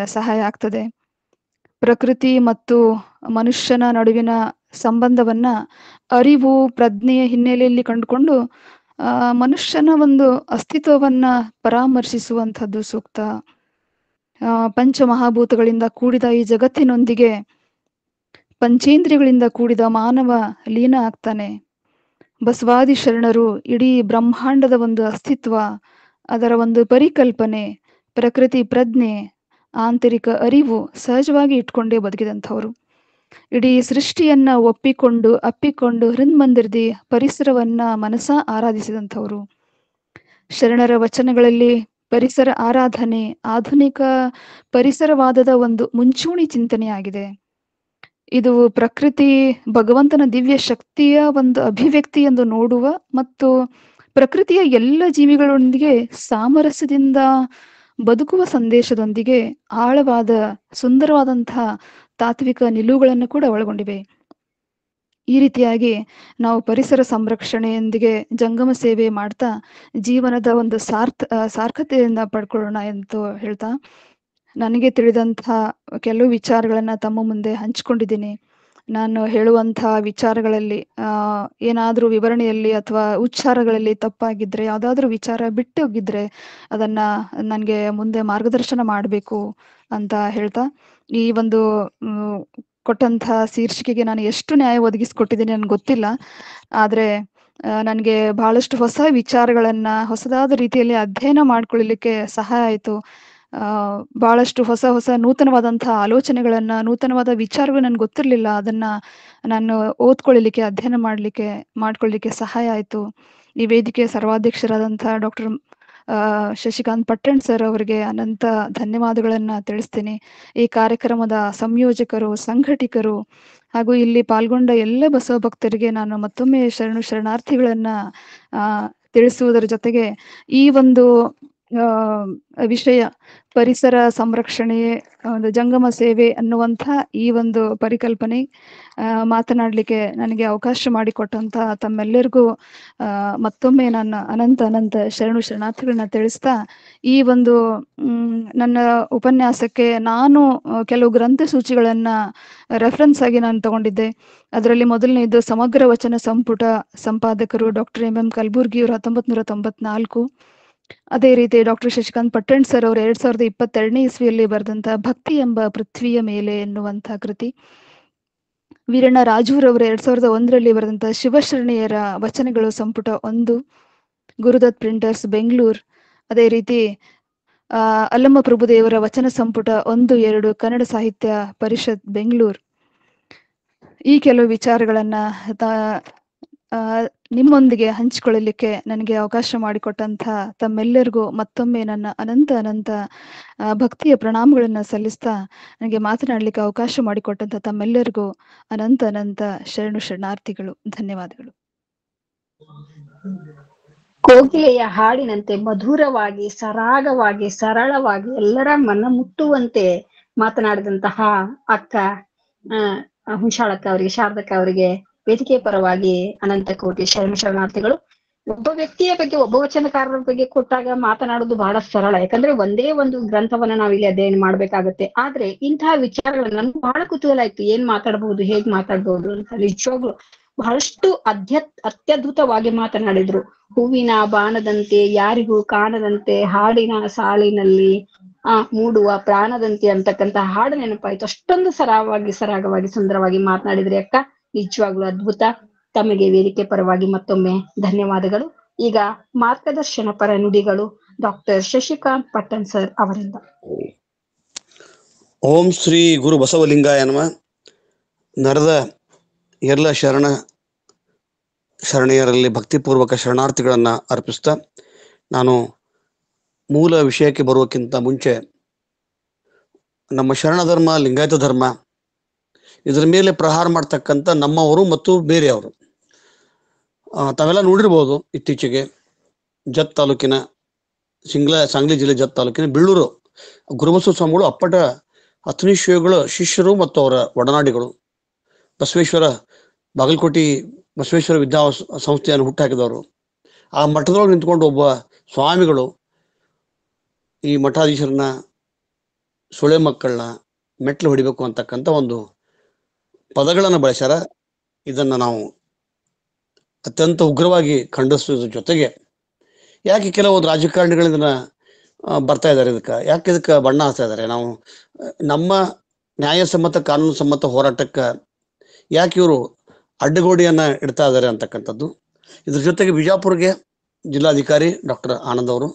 [SPEAKER 5] ಸಹಾಯ ಆಗ್ತದೆ. ಪ್ರಕೃತಿ ಮತ್ತು ಮನುಷ್ಯನ ನಡುವಿನ ಸಂಬಂಧವನ್ನ ಅರಿವು ಪ್ರಜ್ಞೆಯ ಹಿನ್ನೆಲೆಯಲ್ಲಿ ಕಂಡುಕೊಂಡು ಮನುಷ್ಯನ ಒಂದು ಅಸ್ತಿತ್ವವನ್ನ ಪರಾಮರ್ಶಿಸುವಂಥದ್ದು ಸೂಕ್ತ. ಪಂಚಮಹಾಭೂತಗಳಿಂದ ಕೂಡಿದ ಈ ಜಗತ್ತಿನೊಂದಿಗೆ ಪಂಚೇಂದ್ರಿಯಗಳಿಂದ ಕೂಡಿದ ಮಾನವ ಲೀನ ಆಗ್ತಾನೆ. ಬಸವಾದಿ ಶರಣರು ಇಡೀ ಬ್ರಹ್ಮಾಂಡದ ಒಂದು ಅಸ್ತಿತ್ವ, ಅದರ ಒಂದು ಪರಿಕಲ್ಪನೆ, ಪ್ರಕೃತಿ ಪ್ರಜ್ಞೆ, ಆಂತರಿಕ ಅರಿವು ಸಹಜವಾಗಿ ಇಟ್ಕೊಂಡೇ ಬದುಕಿದಂಥವ್ರು. ಇಡೀ ಸೃಷ್ಟಿಯನ್ನ ಅಪ್ಪಿಕೊಂಡು ಹೃನ್ಮಂದಿರದಿ ಪರಿಸರವನ್ನ ಮನಸ ಆರಾಧಿಸಿದಂಥವ್ರು. ಶರಣರ ವಚನಗಳಲ್ಲಿ ಪರಿಸರ ಆರಾಧನೆ ಆಧುನಿಕ ಪರಿಸರವಾದದ ಒಂದು ಮುಂಚೂಣಿ ಚಿಂತನೆಯಾಗಿದೆ. ಇದು ಪ್ರಕೃತಿ ಭಗವಂತನ ದಿವ್ಯ ಶಕ್ತಿಯ ಒಂದು ಅಭಿವ್ಯಕ್ತಿ ಎಂದು ನೋಡುವ ಮತ್ತು ಪ್ರಕೃತಿಯ ಎಲ್ಲ ಜೀವಿಗಳೊಂದಿಗೆ ಸಾಮರಸ್ಯದಿಂದ ಬದುಕುವ ಸಂದೇಶದೊಂದಿಗೆ ಆಳವಾದ ಸುಂದರವಾದಂತಹ ತಾತ್ವಿಕ ನಿಲುವುಗಳನ್ನು ಕೂಡ ಒಳಗೊಂಡಿವೆ. ಈ ರೀತಿಯಾಗಿ ನಾವು ಪರಿಸರ ಸಂರಕ್ಷಣೆಯೊಂದಿಗೆ ಜಂಗಮ ಸೇವೆ ಮಾಡ್ತಾ ಜೀವನದ ಒಂದು ಸಾರ್ಥಕತೆಯಿಂದ ಪಡ್ಕೊಳ್ಳೋಣ ಎಂದು ಹೇಳ್ತಾ ನನಗೆ ತಿಳಿದಂತಹ ಕೆಲವು ವಿಚಾರಗಳನ್ನ ತಮ್ಮ ಮುಂದೆ ಹಂಚಿಕೊಂಡಿದ್ದೀನಿ. ನಾನು ಹೇಳುವಂತಹ ವಿಚಾರಗಳಲ್ಲಿ ಏನಾದ್ರೂ ವಿವರಣೆಯಲ್ಲಿ ಅಥವಾ ಉಚ್ಚಾರಗಳಲ್ಲಿ ತಪ್ಪಾಗಿದ್ರೆ, ಯಾವ್ದಾದ್ರು ವಿಚಾರ ಬಿಟ್ಟು ಹೋಗಿದ್ರೆ ಅದನ್ನ ನನಗೆ ಮುಂದೆ ಮಾರ್ಗದರ್ಶನ ಮಾಡಬೇಕು ಅಂತ ಹೇಳ್ತಾ, ಈ ಒಂದು ಕೊಟ್ಟಂತಹ ಶೀರ್ಷಿಕೆಗೆ ನಾನು ಎಷ್ಟು ನ್ಯಾಯ ಒದಗಿಸ್ಕೊಟ್ಟಿದ್ದೀನಿ ನನ್ಗೆ ಗೊತ್ತಿಲ್ಲ. ಆದ್ರೆ ನನಗೆ ಬಹಳಷ್ಟು ಹೊಸ ವಿಚಾರಗಳನ್ನ ಹೊಸದಾದ ರೀತಿಯಲ್ಲಿ ಅಧ್ಯಯನ ಮಾಡ್ಕೊಳ್ಳಲಿಕ್ಕೆ ಸಹಾಯ ಆಯ್ತು. ಬಹಳಷ್ಟು ಹೊಸ ನೂತನವಾದಂತಹ ಆಲೋಚನೆಗಳನ್ನ, ನೂತನವಾದ ವಿಚಾರಗಳು ನನ್ಗೆ ಗೊತ್ತಿರ್ಲಿಲ್ಲ. ಅದನ್ನ ನಾನು ಓದ್ಕೊಳ್ಳಿಕ್ಕೆ, ಅಧ್ಯಯನ ಮಾಡ್ಕೊಳ್ಳಿಕ್ಕೆ ಸಹಾಯ ಆಯ್ತು. ಈ ವೇದಿಕೆ ಸರ್ವಾಧ್ಯಕ್ಷರಾದಂತಹ ಡಾಕ್ಟರ್ ಶಶಿಕಾಂತ್ ಪಟ್ಟಣ್ ಸರ್ ಅವರಿಗೆ ಅನಂತ ಧನ್ಯವಾದಗಳನ್ನ ತಿಳಿಸ್ತೀನಿ. ಈ ಕಾರ್ಯಕ್ರಮದ ಸಂಯೋಜಕರು, ಸಂಘಟಕರು ಹಾಗೂ ಇಲ್ಲಿ ಪಾಲ್ಗೊಂಡ ಎಲ್ಲ ಬಸವ ಭಕ್ತರಿಗೆ ನಾನು ಮತ್ತೊಮ್ಮೆ ಶರಣಾರ್ಥಿಗಳನ್ನ ತಿಳಿಸುವುದರ ಜೊತೆಗೆ ಈ ಒಂದು ವಿಷಯ ಪರಿಸರ ಸಂರಕ್ಷಣೆ, ಒಂದು ಜಂಗಮ ಸೇವೆ ಅನ್ನುವಂಥ ಈ ಒಂದು ಪರಿಕಲ್ಪನೆ ಮಾತನಾಡಲಿಕ್ಕೆ ನನಗೆ ಅವಕಾಶ ಮಾಡಿಕೊಟ್ಟಂತ ತಮ್ಮೆಲ್ಲರಿಗೂ ಮತ್ತೊಮ್ಮೆ ನನ್ನ ಅನಂತ ಶರಣಾರ್ಥಿಗಳನ್ನ ತಿಳಿಸ್ತಾ, ಈ ಒಂದು ನನ್ನ ಉಪನ್ಯಾಸಕ್ಕೆ ನಾನು ಕೆಲವು ಗ್ರಂಥ ಸೂಚಿಗಳನ್ನ ರೆಫರೆನ್ಸ್ ಆಗಿ ನಾನು ತಗೊಂಡಿದ್ದೆ. ಅದರಲ್ಲಿ ಮೊದಲನೇದು ಸಮಗ್ರ ವಚನ ಸಂಪುಟ, ಸಂಪಾದಕರು ಡಾಕ್ಟರ್ MM ಕಲಬುರ್ಗಿ ಅವರು 1994. ಅದೇ ರೀತಿ ಡಾಕ್ಟರ್ ಶಶಿಕಾಂತ್ ಪಟ್ಟಣ್ ಸರ್ ಅವರು 2022ನೇ ಇಸ್ವಿಯಲ್ಲಿ ಬರೆದಂತ ಭಕ್ತಿ ಎಂಬ ಪೃಥ್ವಿಯ ಮೇಲೆ ಎನ್ನುವಂತ ಕೃತಿ. ವೀರಣ್ಣ ರಾಜೂರವರು 2001ರಲ್ಲಿ ಬರೆದಂತ ಶಿವಶರಣೆಯರ ವಚನಗಳು ಸಂಪುಟ 1, ಗುರುದತ್ ಪ್ರಿಂಟರ್ಸ್ ಬೆಂಗಳೂರು. ಅದೇ ರೀತಿ ಅಲ್ಲಮ್ಮ ಪ್ರಭುದೇವರ ವಚನ ಸಂಪುಟ 1, 2 ಕನ್ನಡ ಸಾಹಿತ್ಯ ಪರಿಷತ್ ಬೆಂಗಳೂರು. ಈ ಕೆಲವು ವಿಚಾರಗಳನ್ನ ನಿಮ್ಮೊಂದಿಗೆ ಹಂಚಿಕೊಳ್ಳಲಿಕ್ಕೆ ನನಗೆ ಅವಕಾಶ ಮಾಡಿಕೊಟ್ಟಂತ ತಮ್ಮೆಲ್ಲರಿಗೂ ಮತ್ತೊಮ್ಮೆ ನನ್ನ ಅನಂತ ಭಕ್ತಿಯ ಪ್ರಣಾಮಗಳನ್ನ ಸಲ್ಲಿಸ್ತಾ, ನನಗೆ ಮಾತನಾಡಲಿಕ್ಕೆ ಅವಕಾಶ ಮಾಡಿಕೊಟ್ಟಂತ ತಮ್ಮೆಲ್ಲರಿಗೂ ಅನಂತ ಶರಣಾರ್ಥಿಗಳು. ಧನ್ಯವಾದಗಳು.
[SPEAKER 1] ಕೋಗಿಲೆಯ ಹಾಡಿನಂತೆ ಮಧುರವಾಗಿ, ಸರಾಗವಾಗಿ, ಸರಳವಾಗಿ, ಎಲ್ಲರ ಮನ ಮುಟ್ಟುವಂತೆ ಮಾತನಾಡಿದಂತಹ ಅಕ್ಕ ಹುಂಶಾಳಕ್ಕ ಅವರಿಗೆ, ಶಾರದಕ್ಕ ಅವರಿಗೆ ವೇದಿಕೆ ಪರವಾಗಿ ಅನಂತ ಕೋಟಿ ಶರಣಾರ್ಥಿಗಳು. ಒಬ್ಬ ವ್ಯಕ್ತಿಯ ಬಗ್ಗೆ, ಒಬ್ಬ ವಚನಕಾರರ ಬಗ್ಗೆ ಕೊಟ್ಟಾಗ ಮಾತನಾಡೋದು ಬಹಳ ಸರಳ, ಯಾಕಂದ್ರೆ ಒಂದೇ ಒಂದು ಗ್ರಂಥವನ್ನ ನಾವಿಲ್ಲಿ ಅಧ್ಯಯನ ಮಾಡ್ಬೇಕಾಗತ್ತೆ. ಆದ್ರೆ ಇಂತಹ ವಿಚಾರಗಳನ್ನ ನನ್ಗೆ ಬಹಳ ಕುತೂಹಲ ಇತ್ತು, ಏನ್ ಮಾತಾಡ್ಬಹುದು, ಹೇಗ್ ಮಾತಾಡ್ಬಹುದು ಅಂತ. ನಿಜವಾಗ್ಲು ಬಹಳಷ್ಟು ಅತ್ಯದ್ಭುತವಾಗಿ ಮಾತನಾಡಿದ್ರು. ಹೂವಿನ ಬಾಣದಂತೆ ಯಾರಿಗೂ ಕಾಣದಂತೆ, ಹಾಡಿನ ಸಾಲಿನಲ್ಲಿ ಮೂಡುವ ಪ್ರಾಣದಂತೆ ಅಂತಕ್ಕಂತ ಹಾಡು ನೆನಪಾಯ್ತು. ಅಷ್ಟೊಂದು ಸರಾಗವಾಗಿ ಸುಂದರವಾಗಿ ಮಾತನಾಡಿದ್ರಿ ಅಕ್ಕ, ನಿಜವಾಗ್ಲು ಅದ್ಭುತ. ತಮಗೆ ವೇದಿಕೆ ಪರವಾಗಿ ಮತ್ತೊಮ್ಮೆ ಧನ್ಯವಾದಗಳು. ಈಗ ಮಾರ್ಗದರ್ಶನ ಪರ ನುಡಿಗಳು ಡಾಕ್ಟರ್ ಶಶಿಕಾಂತ್ ಪಟ್ಟಣ್ ಸರ್ ಅವರಿಂದ.
[SPEAKER 6] ಓಂ ಶ್ರೀ ಗುರು ಬಸವಲಿಂಗಾಯ ನಮಃ. ನರದ ಎಲ್ಲ ಶರಣೆಯರಲ್ಲಿ ಭಕ್ತಿಪೂರ್ವಕ ಶರಣಾರ್ಥಿಗಳನ್ನ ಅರ್ಪಿಸ್ತಾ, ನಾನು ಮೂಲ ವಿಷಯಕ್ಕೆ ಬರುವಕ್ಕಿಂತ ಮುಂಚೆ ನಮ್ಮ ಶರಣ ಧರ್ಮ, ಲಿಂಗಾಯತ ಧರ್ಮ, ಇದರ ಮೇಲೆ ಪ್ರಹಾರ ಮಾಡ್ತಕ್ಕಂಥ ನಮ್ಮವರು ಮತ್ತು ಬೇರೆಯವರು, ತಾವೆಲ್ಲ ನೋಡಿರ್ಬೋದು. ಇತ್ತೀಚೆಗೆ ಜತ್ ತಾಲೂಕಿನ ಸಾಂಗ್ಲಿ ಜಿಲ್ಲೆ ಜತ್ ತಾಲೂಕಿನ ಬೀಳೂರು ಗುರುಬಸವ ಸ್ವಾಮಿಗಳು ಅಪ್ಪಟ ಹತ್ತನೇ ಶಿಷ್ಯರು ಮತ್ತು ಅವರ ಒಡನಾಡಿಗಳು, ಬಸವೇಶ್ವರ ಬಾಗಲಕೋಟೆ ಬಸವೇಶ್ವರ ವಿದ್ಯಾ ಸಂಸ್ಥೆಯನ್ನು ಹುಟ್ಟಾಕಿದವರು. ಆ ಮಠದೊಳಗೆ ನಿಂತ್ಕೊಂಡು ಒಬ್ಬ ಸ್ವಾಮಿಗಳು ಈ ಮಠಾಧೀಶರನ್ನ, ಸೊಳೆ ಮಕ್ಕಳನ್ನ ಮೆಟ್ಲು ಹೊಡಿಬೇಕು ಅಂತಕ್ಕಂಥ ಒಂದು ಪದಗಳನ್ನು ಬಳಸ್ಯಾರ. ಇದನ್ನು ನಾವು ಅತ್ಯಂತ ಉಗ್ರವಾಗಿ ಖಂಡಿಸೋದ್ರ ಜೊತೆಗೆ, ಯಾಕೆ ಕೆಲವೊಂದು ರಾಜಕಾರಣಿಗಳಿಂದ ಬರ್ತಾ ಇದ್ದಾರೆ, ಯಾಕೆ ಇದಕ್ಕೆ ಬಣ್ಣ ಹಾಕ್ತಾ ಇದ್ದಾರೆ, ನಾವು ನಮ್ಮ ನ್ಯಾಯಸಮ್ಮತ ಕಾನೂನು ಸಮ್ಮತ ಹೋರಾಟಕ್ಕೆ ಯಾಕೆ ಇವರು ಅಡ್ಡಗೋಡಿಯನ್ನ ಇಡ್ತಾ ಇದ್ದಾರೆ ಅಂತಕ್ಕಂಥದ್ದು. ಇದ್ರ ಜೊತೆಗೆ ಬಿಜಾಪುರ್ಗೆ ಜಿಲ್ಲಾಧಿಕಾರಿ ಡಾಕ್ಟರ್ ಆನಂದ್ ಅವರು,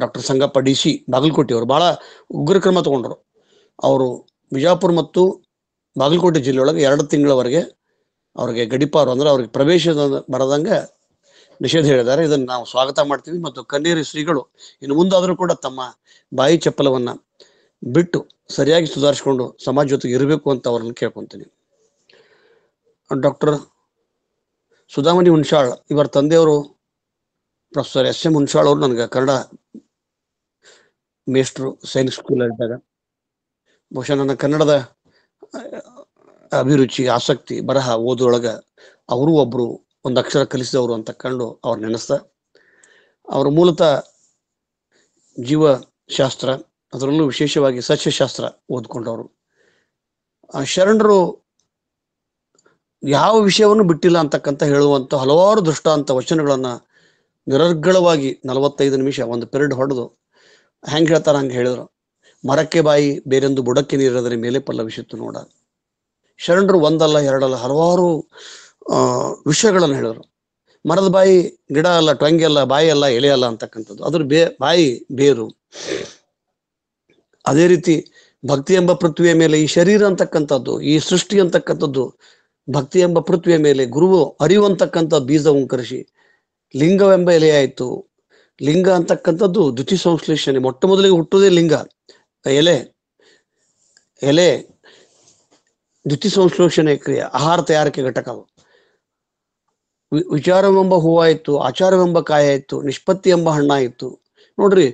[SPEAKER 6] ಡಾಕ್ಟರ್ ಸಂಗಪ್ಪ DC ಬಾಗಲಕೋಟೆ ಅವರು ಬಹಳ ಉಗ್ರ ಕ್ರಮ ತಗೊಂಡ್ರು. ಅವರು ಬಿಜಾಪುರ ಮತ್ತು ಬಾಗಲಕೋಟೆ ಜಿಲ್ಲೆಯೊಳಗೆ 2 ತಿಂಗಳವರೆಗೆ ಅವ್ರಿಗೆ ಗಡಿಪಾರು ಅಂದ್ರೆ ಅವ್ರಿಗೆ ಪ್ರವೇಶ ಬರದಂಗೆ ನಿಷೇಧ ಹೇಳಿದ್ದಾರೆ. ಇದನ್ನು ನಾವು ಸ್ವಾಗತ ಮಾಡ್ತೀವಿ. ಮತ್ತು ಕನ್ನೇರಿ ಶ್ರೀಗಳು ಇನ್ನು ಮುಂದಾದರೂ ಕೂಡ ತಮ್ಮ ಬಾಯಿ ಚಪ್ಪಲವನ್ನ ಬಿಟ್ಟು ಸರಿಯಾಗಿ ಸುಧಾರಿಸಿಕೊಂಡು ಸಮಾಜ ಜೊತೆಗೆ ಇರಬೇಕು ಅಂತ ಅವ್ರನ್ನ ಕೇಳ್ಕೊಂತೀನಿ. ಡಾಕ್ಟರ್ ಸುಧಾಮಣಿ ಹುಣಸಾಳ್, ಇವರ ತಂದೆಯವರು ಪ್ರೊಫೆಸರ್ SM ಹುಣಸಾಳ್ ಅವರು ನನಗೆ ಕನ್ನಡ ಮೇಸ್ಟ್ರು ಸೈನಿಕ್ ಸ್ಕೂಲ್ ಇದ್ದಾಗ. ಬಹುಶಃ ನನ್ನ ಕನ್ನಡದ ಅಭಿರುಚಿ, ಆಸಕ್ತಿ, ಬರಹ ಓದೊಳಗ ಅವರು ಒಬ್ರು ಒಂದು ಅಕ್ಷರ ಕಲಿಸಿದವರು ಅಂತ ಕಂಡು ಅವ್ರು ನೆನೆಸ್ತಾ, ಅವರು ಮೂಲತಃ ಜೀವಶಾಸ್ತ್ರ, ಅದರಲ್ಲೂ ವಿಶೇಷವಾಗಿ ಸಸ್ಯಶಾಸ್ತ್ರ ಓದ್ಕೊಂಡವರು. ಶರಣರು ಯಾವ ವಿಷಯವನ್ನು ಬಿಟ್ಟಿಲ್ಲ ಅಂತಕ್ಕಂಥ ಹೇಳುವಂತ ಹಲವಾರು ದೃಷ್ಟಾಂತ ವಚನಗಳನ್ನ ನಿರರ್ಗಳವಾಗಿ 45 ನಿಮಿಷ ಒಂದು ಪೀರಿಯಡ್ ಹೊಡೆದು ಹೆಂಗೆ ಹೇಳ್ತಾರ ಹಂಗೆ ಹೇಳಿದ್ರು. ಮರಕ್ಕೆ ಬಾಯಿ ಬೇರೆಂದು ಬುಡಕ್ಕೆ ನೀರಿದರೆ ಮೇಲೆ ಪಲ್ಲವಿಸಿತ್ತು ನೋಡ. ಶರಣರು ಒಂದಲ್ಲ ಎರಡಲ್ಲ ಹಲವಾರು ವಿಷಯಗಳನ್ನು ಹೇಳಿದ್ರು. ಮರದ ಬಾಯಿ ಗಿಡ ಅಲ್ಲ, ಟೊಂಗೆ ಅಲ್ಲ, ಬಾಯಿ ಅಲ್ಲ, ಎಲೆ ಅಲ್ಲ ಅಂತಕ್ಕಂಥದ್ದು, ಅದ್ರ ಬಾಯಿ ಬೇರು. ಅದೇ ರೀತಿ ಭಕ್ತಿ ಎಂಬ ಪೃಥ್ವಿಯ ಮೇಲೆ ಈ ಶರೀರ ಅಂತಕ್ಕಂಥದ್ದು, ಈ ಸೃಷ್ಟಿ ಅಂತಕ್ಕಂಥದ್ದು ಭಕ್ತಿ ಎಂಬ ಪೃಥ್ವಿಯ ಮೇಲೆ ಗುರುವು ಅರಿಯುವಂತಕ್ಕಂಥ ಬೀಜ ಉಂಕರಿಸಿ ಲಿಂಗವೆಂಬ ಎಲೆ ಆಯ್ತು. ಲಿಂಗ ಅಂತಕ್ಕಂಥದ್ದು ದ್ಯುತಿ ಸಂಶ್ಲೇಷಣೆ, ಮೊಟ್ಟ ಮೊದಲಿಗೆ ಹುಟ್ಟುವುದೇ ಲಿಂಗ, ಎಲೆ ದ್ಯುತಿ ಸಂಶ್ಲೇಷಣೆ ಕ್ರಿಯೆ, ಆಹಾರ ತಯಾರಿಕೆ ಘಟಕ. ವಿಚಾರವೆಂಬ ಹೂವಾಯಿತು, ಆಚಾರವೆಂಬ ಕಾಯ ಆಯ್ತು, ನಿಷ್ಪತ್ತಿ ಎಂಬ ಹಣ್ಣಾಯಿತು. ನೋಡ್ರಿ,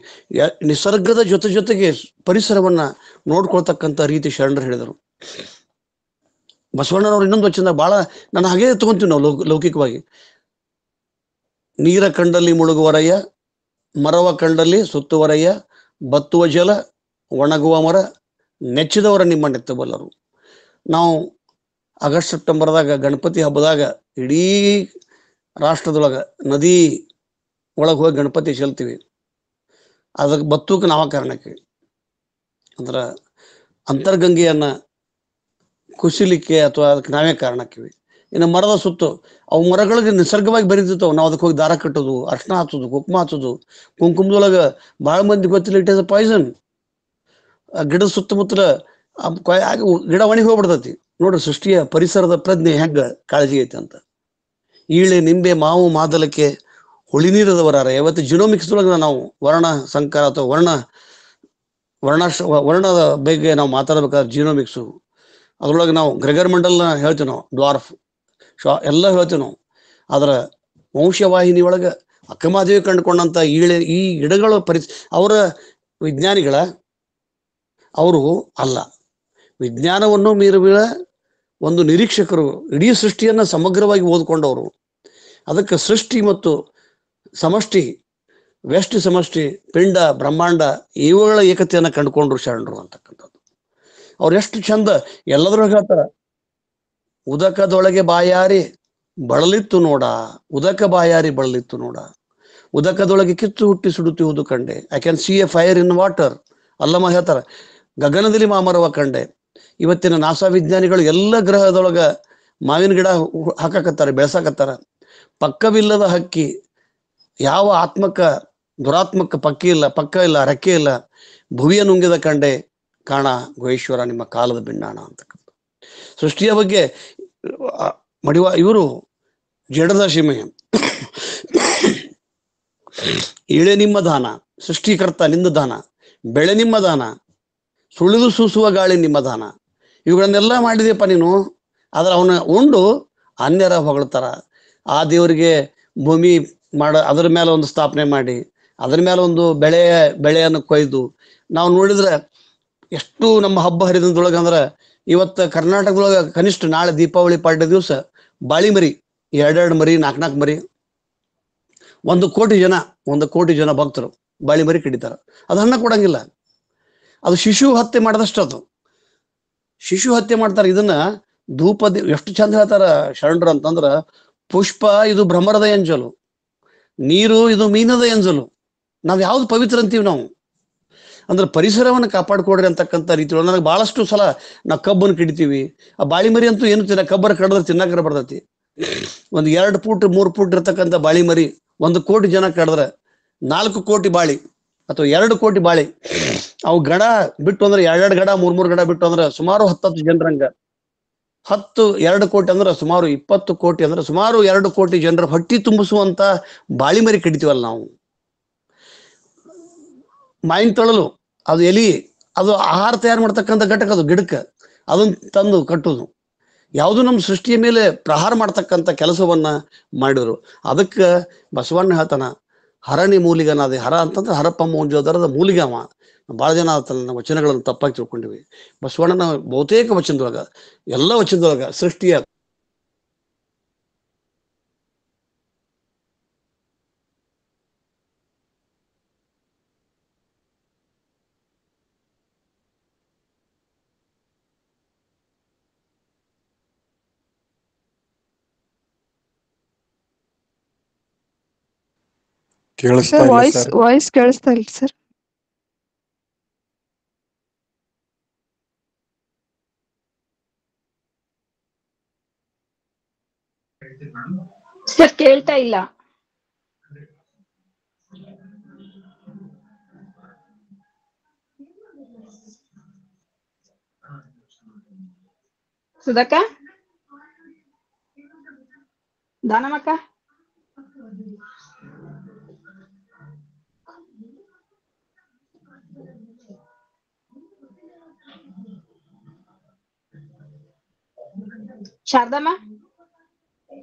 [SPEAKER 6] ನಿಸರ್ಗದ ಜೊತೆಗೆ ಪರಿಸರವನ್ನ ನೋಡ್ಕೊಳ್ತಕ್ಕಂಥ ರೀತಿ ಶರಣರು ಹೇಳಿದರು. ಬಸವಣ್ಣನವ್ರು ಇನ್ನೊಂದು ವಚನ ಬಹಳ ನಾನು ಹಾಗೆ ತಗೊಂತೀವಿ ನಾವು ಲೌಕಿಕವಾಗಿ. ನೀರ ಕಂಡಲ್ಲಿ ಮುಳುಗುವರಯ್ಯ, ಮರವ ಕಂಡಲ್ಲಿ ಸುತ್ತುವರಯ್ಯ, ಬತ್ತುವ ಜಲ ಒಣಗುವ ಮರ, ನೆಚ್ಚಿದವರ ನಿಮ್ಮ ನೆತ್ತಬಲ್ಲರು. ನಾವು ಆಗಸ್ಟ್ ಸೆಪ್ಟೆಂಬರ್ದಾಗ ಗಣಪತಿ ಹಬ್ಬದಾಗ ಇಡೀ ರಾಷ್ಟ್ರದೊಳಗ ನದಿ ಒಳಗೆ ಹೋಗಿ ಗಣಪತಿ ಚೆಲ್ತೀವಿ. ಅದಕ್ಕೆ ಬತ್ತೂಕ ನಾಮಕರಣಕ್ಕೆ ಅಂದ್ರ ಅಂತರ್ಗಂಗೆಯನ್ನ ಕುಸಿಲಿಕ್ಕೆ ಅಥವಾ ಅದಕ್ಕೆ ನಾವೇ ಕಾರಣಕ್ಕಿವಿ. ಇನ್ನು ಮರದ ಸುತ್ತು ಅವು ಮರಗಳಿಗೆ ನಿಸರ್ಗವಾಗಿ ಬೆರೀತಿರ್ತಾವ. ನಾವು ಅದಕ್ಕೆ ಹೋಗಿ ದಾರ ಕಟ್ಟೋದು, ಅರ್ಶನ ಹಚ್ಚೋದು, ಕುಂಕುಮ ಹಚ್ಚೋದು. ಕುಂಕುಮದೊಳಗ ಬಹಳ ಮಂದಿ ಗೊತ್ತಿಲ್ಲ, ಇಟ್ ಇಸ್ ಅ ಪಾಯ್ಸನ್. ಗಿಡದ ಸುತ್ತಮುತ್ತಲ ಗಿಡ ಒಣಗಿ ಹೋಗ್ಬಿಡ್ತೈತಿ. ನೋಡ್ರಿ ಸೃಷ್ಟಿಯ ಪರಿಸರದ ಪ್ರಜ್ಞೆ ಹೆಂಗ ಕಾಳಜಿ ಐತೆ ಅಂತ. ಈಳೆ, ನಿಂಬೆ, ಮಾವು, ಮಾದಲಕ್ಕೆ, ಹುಳಿ ನೀರದವರಾರ. ಯಾವತ್ತು ಜಿನೋಮಿಕ್ಸ್ ಒಳಗ ನಾವು ವರ್ಣ ಸಂಕರ ಅಥವಾ ವರ್ಣದ ಬಗ್ಗೆ ನಾವು ಮಾತಾಡ್ಬೇಕಾದ್ರೆ ಜಿನೋಮಿಕ್ಸು ಅದ್ರೊಳಗೆ ನಾವು ಗ್ರೆಗರ್ ಮಂಡಲ್ನ ಹೇಳ್ತೀವಿ, ನಾವು ಡ್ವಾರ್ಫ್ ಎಲ್ಲ ಹೇಳ್ತೀವಿ ನಾವು. ಅದರ ವಂಶವಾಹಿನಿ ಒಳಗೆ ಅಕ್ಕಮಾದೇವಿ ಕಂಡುಕೊಂಡಂತ ಈ ಗಿಡಗಳ ಅವರ ವಿಜ್ಞಾನಿಗಳ ಅವರು ಅಲ್ಲ, ವಿಜ್ಞಾನವನ್ನು ಮೀರುವ ಒಂದು ನಿರೀಕ್ಷಕರು, ಇಡೀ ಸೃಷ್ಟಿಯನ್ನ ಸಮಗ್ರವಾಗಿ ಓದ್ಕೊಂಡವರು. ಅದಕ್ಕೆ ಸೃಷ್ಟಿ ಮತ್ತು ಸಮಷ್ಟಿ, ವ್ಯಷ್ಟಿ ಸಮಷ್ಟಿ, ಪಿಂಡ ಬ್ರಹ್ಮಾಂಡ ಇವುಗಳ ಏಕತೆಯನ್ನ ಕಂಡುಕೊಂಡ್ರು ಶರಣರು ಅಂತಕ್ಕಂಥದ್ದು. ಅವ್ರು ಎಷ್ಟು ಚಂದ ಎಲ್ಲದ್ರೊಳಗೆ ಹೇಳ್ತಾರ, ಉದಕದೊಳಗೆ ಬಾಯಾರಿ ಬಳಲಿತ್ತು ನೋಡ, ಉದಕ ಬಾಯಾರಿ ಬಳಲಿತ್ತು ನೋಡ, ಉದಕದೊಳಗೆ ಕಿತ್ತು ಹುಟ್ಟಿ ಸುಡುತ್ತಿರುವುದು ಕಂಡೆ. I can see A fire in water. ಅಲ್ಲಮ್ಮ ಹೇಳ್ತಾರ, ಗಗನದಲ್ಲಿ ಮಾಮರವ ಕಂಡೆ. ಇವತ್ತಿನ ನಾಸಾ ವಿಜ್ಞಾನಿಗಳು ಎಲ್ಲ ಗ್ರಹದೊಳಗ ಮಾವಿನ ಗಿಡ ಹಾಕಕತ್ತಾರ, ಬೆಳೆಸಾಕತ್ತಾರ. ಪಕ್ಕವಿಲ್ಲದ ಹಕ್ಕಿ, ಯಾವ ದುರಾತ್ಮಕ ಪಕ್ಕ ಇಲ್ಲ, ರೆಕ್ಕೆ ಇಲ್ಲ, ಭುವಿಯ ನುಂಗಿದ ಕಂಡೆ ಕಾಣ ಗುಹೇಶ್ವರ ನಿಮ್ಮ ಕಾಲದ ಬಿಣ್ಣಾಣ ಅಂತಕ್ಕಂಥ ಸೃಷ್ಟಿಯ ಬಗ್ಗೆ ಇವರು ಜಡದ ಸೀಮೆ. ಇಳೆ ನಿಮ್ಮ ದಾನ, ಸೃಷ್ಟಿಕರ್ತ ನಿಂದ ದಾನ, ಬೆಳೆ ನಿಮ್ಮ ದಾನ, ಸುಳಿದು ಸೂಸುವ ಗಾಳಿ ನಿಮ್ಮ ದಾನ. ಇವುಗಳನ್ನೆಲ್ಲ ಮಾಡಿದೆಯಪ್ಪ ನೀನು. ಆದ್ರೆ ಅವನ ಉಂಡು ಅನ್ಯರ ಹೊಗಳ್ತಾರ. ಆ ದೇವರಿಗೆ ಭೂಮಿ ಅದರ ಮೇಲೆ ಒಂದು ಸ್ಥಾಪನೆ ಮಾಡಿ, ಅದರ ಮೇಲೆ ಒಂದು ಬೆಳೆಯನ್ನು ಕೊಯ್ದು ನಾವು ನೋಡಿದ್ರೆ ಎಷ್ಟು ನಮ್ಮ ಹಬ್ಬ ಹರಿದಿನದೊಳಗೆ ಅಂದ್ರೆ, ಇವತ್ತು ಕರ್ನಾಟಕದೊಳಗೆ ಕನಿಷ್ಠ ನಾಳೆ ದೀಪಾವಳಿ ಪಾಡ್ಯ ದಿವಸ ಬಾಳಿ ಮರಿ 2 ಮರಿ 4 ಮರಿ 1 ಕೋಟಿ ಜನ ಭಕ್ತರು ಬಾಳಿ ಮರಿ ಕಡಿತಾರ. ಅದು ಹಣ್ಣ ಕೊಡಂಗಿಲ್ಲ. ಅದು ಶಿಶು ಹತ್ಯೆ ಮಾಡಿದಷ್ಟು. ಅದು ಶಿಶು ಹತ್ಯೆ ಮಾಡ್ತಾರೆ. ಇದನ್ನ ಎಷ್ಟು ಚಂದ ಹೇಳ್ತಾರ ಶರಣರು ಅಂತಂದ್ರ, ಪುಷ್ಪ ಇದು ಭ್ರಮರದ ಎಂಜಲು, ನೀರು ಇದು ಮೀನದ ಎಂಜಲು. ನಾವ್ ಯಾವ್ದು ಪವಿತ್ರ ಅಂತೀವಿ ನಾವು ಅಂದ್ರೆ ಪರಿಸರವನ್ನು ಕಾಪಾಡ್ಕೊಡ್ರಿ ಅಂತಕ್ಕಂಥ ರೀತಿ. ನನಗೆ ಬಹಳಷ್ಟು ಸಲ ನಾವು ಕಬ್ಬನ್ನು ಕಡಿತೀವಿ. ಆ ಬಾಳಿ ಮರಿ ಅಂತೂ ಏನು ಕಬ್ಬರ ಕಡಿದ್ರೆ ತಿನ್ನಕರ ಬರ್ತೈತಿ. ಒಂದು 2 ಫೂಟ್ 3 ಫೂಟ್ ಇರ್ತಕ್ಕಂಥ ಬಾಳಿ ಮರಿ 1 ಕೋಟಿ ಜನ ಕಡಿದ್ರೆ 4 ಕೋಟಿ ಬಾಳಿ ಅಥವಾ 2 ಕೋಟಿ ಬಾಳಿ. ಅವು ಗಡ ಬಿಟ್ಟು ಅಂದ್ರೆ 2 ಗಡ 3 ಗಡ ಬಿಟ್ಟು ಅಂದ್ರೆ ಸುಮಾರು 10 ಜನರಂಗ 2 ಕೋಟಿ ಅಂದ್ರೆ ಸುಮಾರು 20 ಕೋಟಿ ಅಂದ್ರೆ ಸುಮಾರು 2 ಕೋಟಿ ಜನರ ಹೊಟ್ಟಿ ತುಂಬಿಸುವಂತ ಬಾಳಿ ಮರಿ ಕಡಿತೀವಲ್ಲ ನಾವು. ಮಾಯಿನ ತೊಳಲು ಅದು ಎಲಿ, ಅದು ಆಹಾರ ತಯಾರು ಮಾಡ್ತಕ್ಕಂಥ ಘಟಕ, ಅದು ಗಿಡಕ್ಕೆ ಅದನ್ನ ತಂದು ಕಟ್ಟುದು. ಯಾವುದು ನಮ್ಮ ಸೃಷ್ಟಿಯ ಮೇಲೆ ಪ್ರಹಾರ ಮಾಡ್ತಕ್ಕಂಥ ಕೆಲಸವನ್ನ ಮಾಡಿದ್ರು. ಅದಕ್ಕೆ ಬಸವಣ್ಣ ಹೇಳ್ತಾನ, ಹರಣಿ ಮೂಲಿಗನಾದೆ. ಹರ ಅಂತಂದ್ರೆ ಹರಪ್ಪ ಮೋಂಜೋದರದ ಮೂಲಿಗವ. ಬಹಳ ಜನ ತನ್ನ ವಚನಗಳನ್ನು ತಪ್ಪಾಗಿ ತಿಳ್ಕೊಂಡಿವಿ. ಬಸವಣ್ಣನ ಬಹುತೇಕ ವಚನದೊಳಗ, ಎಲ್ಲ ವಚನದೊಳಗ ಸೃಷ್ಟಿಯ
[SPEAKER 7] ಕೇಳಿಸ್ತಾ
[SPEAKER 5] ಸರ್
[SPEAKER 7] ಇಲ್ಲ ಸರ್.
[SPEAKER 5] ವಾಯ್ಸ್ ಕೇಳಿಸ್ತಾ ಇಲ್ಲ ಸರ್.
[SPEAKER 1] ಸರ್ ಕೇಳ್ತಾ ಇಲ್ಲ. ಸುಧಾಕ, ದಾನಮಕ್ಕ, ಶಾರದಮ್ಮ.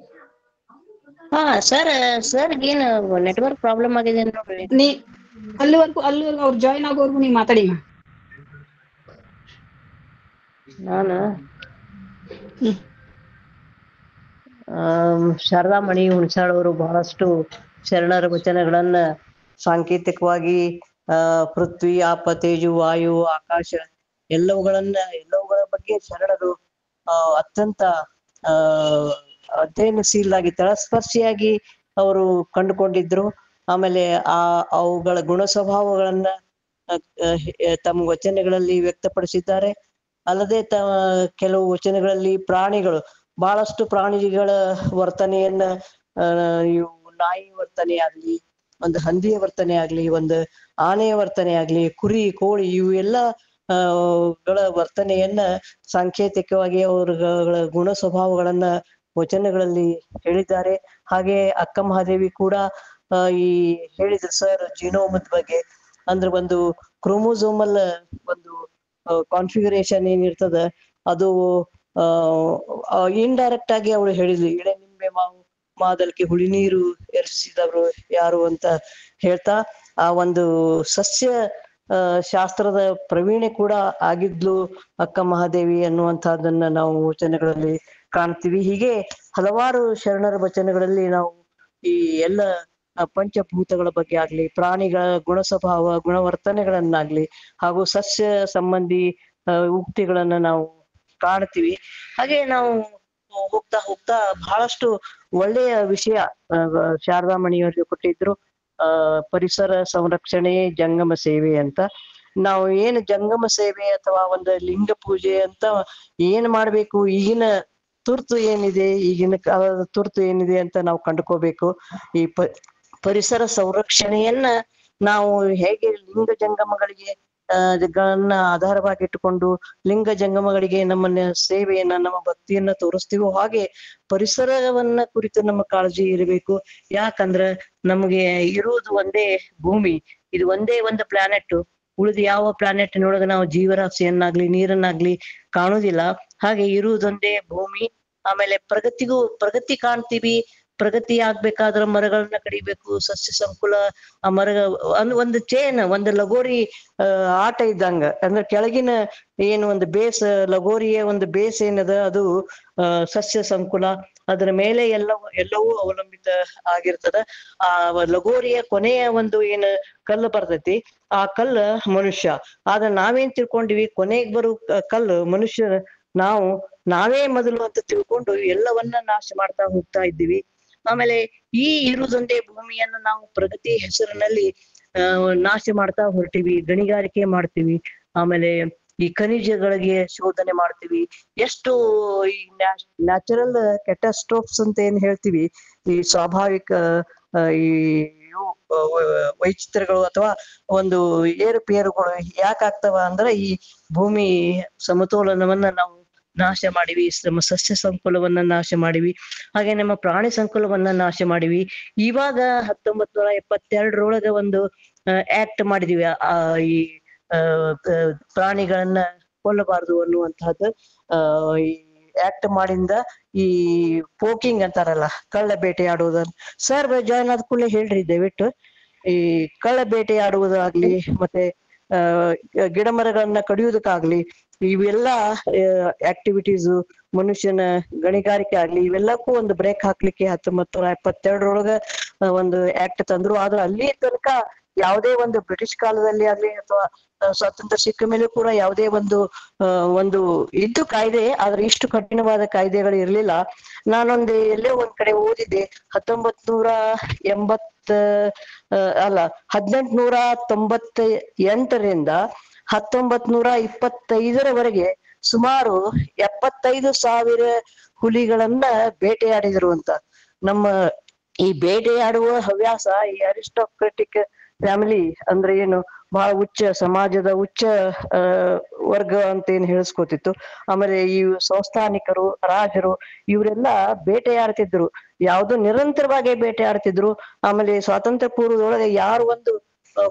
[SPEAKER 8] ಹಾ ಸರ್ ಏನ್ ನೆಟ್ವರ್ಕ್ ಪ್ರಾಬ್ಲಮ್ ಆಗಿದೆ ನೋಡ್ರಿ.
[SPEAKER 1] ಅಲ್ಲಿವರೆಗೂ ಅವ್ರು ಜಾಯಿನ್ ಆಗೋವರೆಗೂ ನೀವು ಮಾತಾಡಿಮ್ಮ.
[SPEAKER 8] ನಾನು ಶಾರದಾ ಮಣಿ ಹುಣಸಾಳ್ ಅವರು ಬಹಳಷ್ಟು ಶರಣರ ವಚನಗಳನ್ನ ಸಾಂಕೇತಿಕವಾಗಿ ಪೃಥ್ವಿ, ಆಪ, ತೇಜು, ವಾಯು, ಆಕಾಶ ಎಲ್ಲವುಗಳ ಬಗ್ಗೆ ಶರಣರು ಅತ್ಯಂತ ಅಧ್ಯಯನಶೀಲಾಗಿ ತಳಸ್ಪರ್ಶಿಯಾಗಿ ಅವರು ಕಂಡುಕೊಂಡಿದ್ರು.
[SPEAKER 7] ಆಮೇಲೆ ಅವುಗಳ ಗುಣ ಸ್ವಭಾವಗಳನ್ನ ತಮ್ಮ ವಚನಗಳಲ್ಲಿ ವ್ಯಕ್ತಪಡಿಸಿದ್ದಾರೆ. ಅಲ್ಲದೆ ಕೆಲವು ವಚನಗಳಲ್ಲಿ ಪ್ರಾಣಿಗಳು, ಬಹಳಷ್ಟು ಪ್ರಾಣಿಗಳ ವರ್ತನೆಯನ್ನ ಇವು ನಾಯಿ ವರ್ತನೆ ಆಗ್ಲಿ, ಒಂದು ಹಂದಿಯ ವರ್ತನೆ ಆಗ್ಲಿ, ಒಂದು ಆನೆಯ ವರ್ತನೆ ಆಗ್ಲಿ, ಕುರಿ ಕೋಳಿ ಇವು ಎಲ್ಲ ಗಳ ವರ್ತನೆಯನ್ನ ಸಾಂಕೇತಿಕವಾಗಿ ಅವರುಗಳ ಗುಣ ಸ್ವಭಾವಗಳನ್ನ ವಚನಗಳಲ್ಲಿ ಹೇಳಿದ್ದಾರೆ. ಹಾಗೆ ಅಕ್ಕ ಮಹಾದೇವಿ ಕೂಡ ಈ ಹೇಳಿದ್ರು ಸರ್ ಜೀನೋಮದ ಬಗ್ಗೆ. ಅಂದ್ರೆ ಒಂದು ಕ್ರೋಮೋಸೋಮಲ್ ಒಂದು ಕಾನ್ಫಿಗರೇಷನ್ ಏನಿರ್ತದ ಅದು ಇಂಡೈರೆಕ್ಟ್ ಆಗಿ ಅವಳು ಹೇಳಿದ್ಲು, ಇಳೆ ನಿಂಬೆ ಮಾದಲ್ಕೆ ಹುಳಿ ನೀರು ಎರಚಿಸಿದವರು ಯಾರು ಅಂತ ಹೇಳ್ತಾ ಆ ಒಂದು ಸಸ್ಯ ಶಾಸ್ತ್ರದ ಪ್ರವೀಣೆ ಕೂಡ ಆಗಿದ್ಲು ಅಕ್ಕ ಮಹಾದೇವಿ ಅನ್ನುವಂತಹದನ್ನ ನಾವು ವಚನಗಳಲ್ಲಿ ಕಾಣ್ತೀವಿ. ಹೀಗೆ ಹಲವಾರು ಶರಣರ ವಚನಗಳಲ್ಲಿ ನಾವು ಈ ಎಲ್ಲ ಪಂಚಭೂತಗಳ ಬಗ್ಗೆ ಆಗ್ಲಿ, ಪ್ರಾಣಿಗಳ ಗುಣ ಸ್ವಭಾವ ಗುಣವರ್ತನೆಗಳನ್ನಾಗ್ಲಿ, ಹಾಗೂ ಸಸ್ಯ ಸಂಬಂಧಿ ಉಕ್ತಿಗಳನ್ನ ನಾವು ಕಾಣ್ತೀವಿ. ಹಾಗೆ ನಾವು ಹೋಗ್ತಾ ಹೋಗ್ತಾ ಬಹಳಷ್ಟು ಒಳ್ಳೆಯ ವಿಷಯ ಶಾರದಾಮಣಿಯವರು ಕೊಟ್ಟಿದ್ರು. ಪರಿಸರ ಸಂರಕ್ಷಣೆ ಜಂಗಮ ಸೇವೆ ಅಂತ. ನಾವು ಏನು ಜಂಗಮ ಸೇವೆ ಅಥವಾ ಒಂದು ಲಿಂಗ ಪೂಜೆ ಅಂತ ಏನ್ ಮಾಡ್ಬೇಕು, ಈಗಿನ ತುರ್ತು ಏನಿದೆ, ಈಗಿನ ಕಾಲದ ತುರ್ತು ಏನಿದೆ ಅಂತ ನಾವು ಕಂಡುಕೋಬೇಕು. ಈ ಪರಿಸರ ಸಂರಕ್ಷಣೆಯನ್ನ ನಾವು ಹೇಗೆ ಲಿಂಗ ಜಂಗಮಗಳಿಗೆ ಗಳನ್ನ ಆಧಾರವಾಗಿಟ್ಟುಕೊಂಡು ಲಿಂಗ ಜಂಗಮಗಳಿಗೆ ನಮ್ಮ ಸೇವೆಯನ್ನ ನಮ್ಮ ಭಕ್ತಿಯನ್ನ ತೋರಿಸ್ತೀವೋ, ಹಾಗೆ ಪರಿಸರವನ್ನ ಕುರಿತು ನಮ್ಮ ಕಾಳಜಿ ಇರಬೇಕು. ಯಾಕಂದ್ರ ನಮಗೆ ಇರುವುದು ಒಂದೇ ಭೂಮಿ, ಇದು ಒಂದೇ ಒಂದು ಪ್ಲಾನೆಟ್. ಉಳಿದ ಯಾವ ಪ್ಲಾನೆಟ್ನೊಳಗ ನಾವು ಜೀವರಾಶಿಯನ್ನಾಗ್ಲಿ ನೀರನ್ನಾಗ್ಲಿ ಕಾಣುದಿಲ್ಲ. ಹಾಗೆ ಇರುವುದೊಂದೇ ಭೂಮಿ. ಆಮೇಲೆ ಪ್ರಗತಿ ಕಾಣ್ತೀವಿ. ಪ್ರಗತಿ ಆಗ್ಬೇಕಾದ್ರ ಮರಗಳನ್ನ ಕಡಿಬೇಕು, ಸಸ್ಯ ಸಂಕುಲ ಆ ಮರ ಒಂದು ಚೇನ್, ಒಂದು ಲಗೋರಿ ಆಟ ಇದ್ದಂಗ. ಅಂದ್ರೆ ಕೆಳಗಿನ ಏನು ಒಂದು ಬೇಸ್, ಲಗೋರಿಯ ಒಂದು ಬೇಸ್ ಏನದ ಅದು ಸಸ್ಯ ಸಂಕುಲ, ಅದರ ಮೇಲೆ ಎಲ್ಲವೂ ಅವಲಂಬಿತ ಆಗಿರ್ತದ. ಆ ಲಗೋರಿಯ ಕೊನೆಯ ಒಂದು ಏನು ಕಲ್ಲು ಬರ್ತೈತಿ, ಆ ಕಲ್ಲು ಮನುಷ್ಯ. ಆದ್ರೆ ನಾವೇನ್ ತಿಳ್ಕೊಂಡಿವಿ, ಕೊನೆಗೆ ಬರೋ ಕಲ್ಲು ಮನುಷ್ಯ ನಾವೇ ಮೊದಲು ಅಂತ ತಿಳ್ಕೊಂಡು ಎಲ್ಲವನ್ನ ನಾಶ ಮಾಡ್ತಾ ಹೋಗ್ತಾ ಇದ್ದೀವಿ. ಆಮೇಲೆ ಈ ಇರುವುದೊಂದೇ ಭೂಮಿಯನ್ನ ನಾವು ಪ್ರಗತಿ ಹೆಸರಿನಲ್ಲಿ ನಾಶ ಮಾಡ್ತಾ ಹೊರಟಿವಿ, ಗಣಿಗಾರಿಕೆ ಮಾಡ್ತೀವಿ, ಆಮೇಲೆ ಈ ಖನಿಜಗಳಿಗೆ ಶೋಧನೆ ಮಾಡ್ತೀವಿ. ಎಷ್ಟು ಈ ನ್ಯಾಚುರಲ್ ಕ್ಯಾಟಾಸ್ಟ್ರೋಫ್ಸ್ ಅಂತ ಏನ್ ಹೇಳ್ತೀವಿ, ಈ ಸ್ವಾಭಾವಿಕ ಈ ವೈಚಿತ್ರಗಳು ಅಥವಾ ಒಂದು ಏರುಪೇರುಗಳು ಯಾಕಾಗ್ತವ ಅಂದ್ರೆ ಈ ಭೂಮಿ ಸಮತೋಲನವನ್ನ ನಾವು ನಾಶ ಮಾಡಿವಿ, ನಮ್ಮ ಸಸ್ಯ ಸಂಕುಲವನ್ನ ನಾಶ ಮಾಡಿವಿ, ಹಾಗೆ ನಮ್ಮ ಪ್ರಾಣಿ ಸಂಕುಲವನ್ನ ನಾಶ ಮಾಡಿವಿ. ಇವಾಗ 1972 ಒಂದು ಆಕ್ಟ್ ಮಾಡಿದೀವಿ, ಈ ಪ್ರಾಣಿಗಳನ್ನ ಕೊಲ್ಲಬಾರದು ಅನ್ನುವಂತಹದ್ದು. ಈ ಆಕ್ಟ್ ಮಾಡಿಂದ ಈ ಪೋಕಿಂಗ್ ಅಂತಾರಲ್ಲ, ಕಳ್ಳ ಬೇಟೆಯಾಡುವುದನ್ನ ಸರ್ ಜಾಯ್ನ್ ಆದ ಕೂಡಲೇ ಹೇಳ್ರಿ ದಯವಿಟ್ಟು. ಈ ಕಳ್ಳ ಬೇಟೆಯಾಡುವುದಾಗ್ಲಿ, ಮತ್ತೆ ಗಿಡ ಮರಗಳನ್ನ ಕಡಿಯುವುದಕ್ಕಾಗ್ಲಿ, ಇವೆಲ್ಲ ಆಕ್ಟಿವಿಟೀಸು, ಮನುಷ್ಯನ ಗಣಿಗಾರಿಕೆ ಆಗ್ಲಿ, ಇವೆಲ್ಲಕ್ಕೂ ಒಂದು ಬ್ರೇಕ್ ಹಾಕ್ಲಿಕ್ಕೆ 1972 ಒಂದು ಆಕ್ಟ್ ತಂದ್ರು. ಆದ್ರೆ ಅಲ್ಲಿ ತನಕ ಯಾವುದೇ ಒಂದು ಬ್ರಿಟಿಷ್ ಕಾಲದಲ್ಲಿ ಆಗ್ಲಿ ಅಥವಾ ಸ್ವಾತಂತ್ರ್ಯ ಸಿಕ್ಕ ಮೇಲೂ ಕೂಡ ಯಾವುದೇ ಒಂದು ಇದ್ದು ಕಾಯ್ದೆ, ಆದ್ರೆ ಇಷ್ಟು ಕಠಿಣವಾದ ಕಾಯ್ದೆಗಳು ಇರ್ಲಿಲ್ಲ. ನಾನೊಂದು ಎಲ್ಲೋ ಒಂದ್ ಕಡೆ ಓದಿದ್ದೆ, 1898ರಿಂದ 1925 ಸುಮಾರು 75,000 ಹುಲಿಗಳನ್ನ ಬೇಟೆಯಾಡಿದ್ರು ಅಂತ. ನಮ್ಮ ಈ ಬೇಟೆಯಾಡುವ ಹವ್ಯಾಸ ಈ ಅರಿಸ್ಟೋಕ್ರೆಟಿಕ್ ಫ್ಯಾಮಿಲಿ ಅಂದ್ರೆ ಏನು, ಬಹಳ ಸಮಾಜದ ಉಚ್ಚ ವರ್ಗ ಅಂತ ಏನ್ ಹೇಳಿಸ್ಕೊತಿತ್ತು. ಆಮೇಲೆ ಈ ಸಂಸ್ಥಾನಿಕರು, ರಾಜರು ಇವರೆಲ್ಲ ಬೇಟೆಯಾಡ್ತಿದ್ರು, ಯಾವ್ದು ನಿರಂತರವಾಗಿ ಬೇಟೆಯಾಡ್ತಿದ್ರು. ಆಮೇಲೆ ಸ್ವಾತಂತ್ರ್ಯ ಪೂರ್ವದೊಳಗೆ ಯಾರು ಒಂದು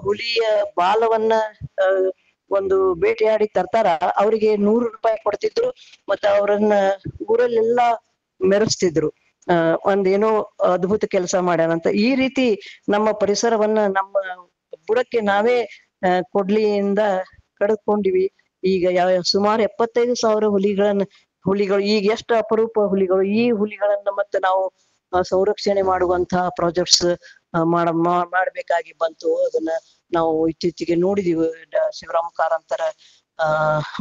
[SPEAKER 7] ಹುಲಿಯ ಬಾಲವನ್ನ ಒಂದು ಬೇಟೆಯಾಡಿ ತರ್ತಾರ, ಅವರಿಗೆ 100 ರೂಪಾಯಿ ಕೊಡ್ತಿದ್ರು, ಮತ್ತ ಅವರನ್ನ ಊರಲ್ಲೆಲ್ಲ ಮೆರೆಸ್ತಿದ್ರು. ಒಂದೇನೋ ಅದ್ಭುತ ಕೆಲಸ ಮಾಡ್ಯಾರಂತ. ಈ ರೀತಿ ನಮ್ಮ ಪರಿಸರವನ್ನ ನಮ್ಮ ಬುಡಕ್ಕೆ ನಾವೇ ಕೊಡ್ಲಿಯಿಂದ ಕಡ್ಕೊಂಡಿವಿ. ಈಗ ಸುಮಾರು 75,000 ಹುಲಿಗಳು ಈಗ ಎಷ್ಟು ಅಪರೂಪ ಹುಲಿಗಳು. ಈ ಹುಲಿಗಳನ್ನ ಮತ್ತೆ ನಾವು ಸಂರಕ್ಷಣೆ ಮಾಡುವಂತಹ ಪ್ರಾಜೆಕ್ಟ್ಸ್ ಮಾಡ್ಬೇಕಾಗಿ ಬಂತು. ಅದನ್ನ ನಾವು ಇತ್ತೀಚೆಗೆ ನೋಡಿದೀವಿ. ಶಿವರಾಮ್ ಕಾರಂತರ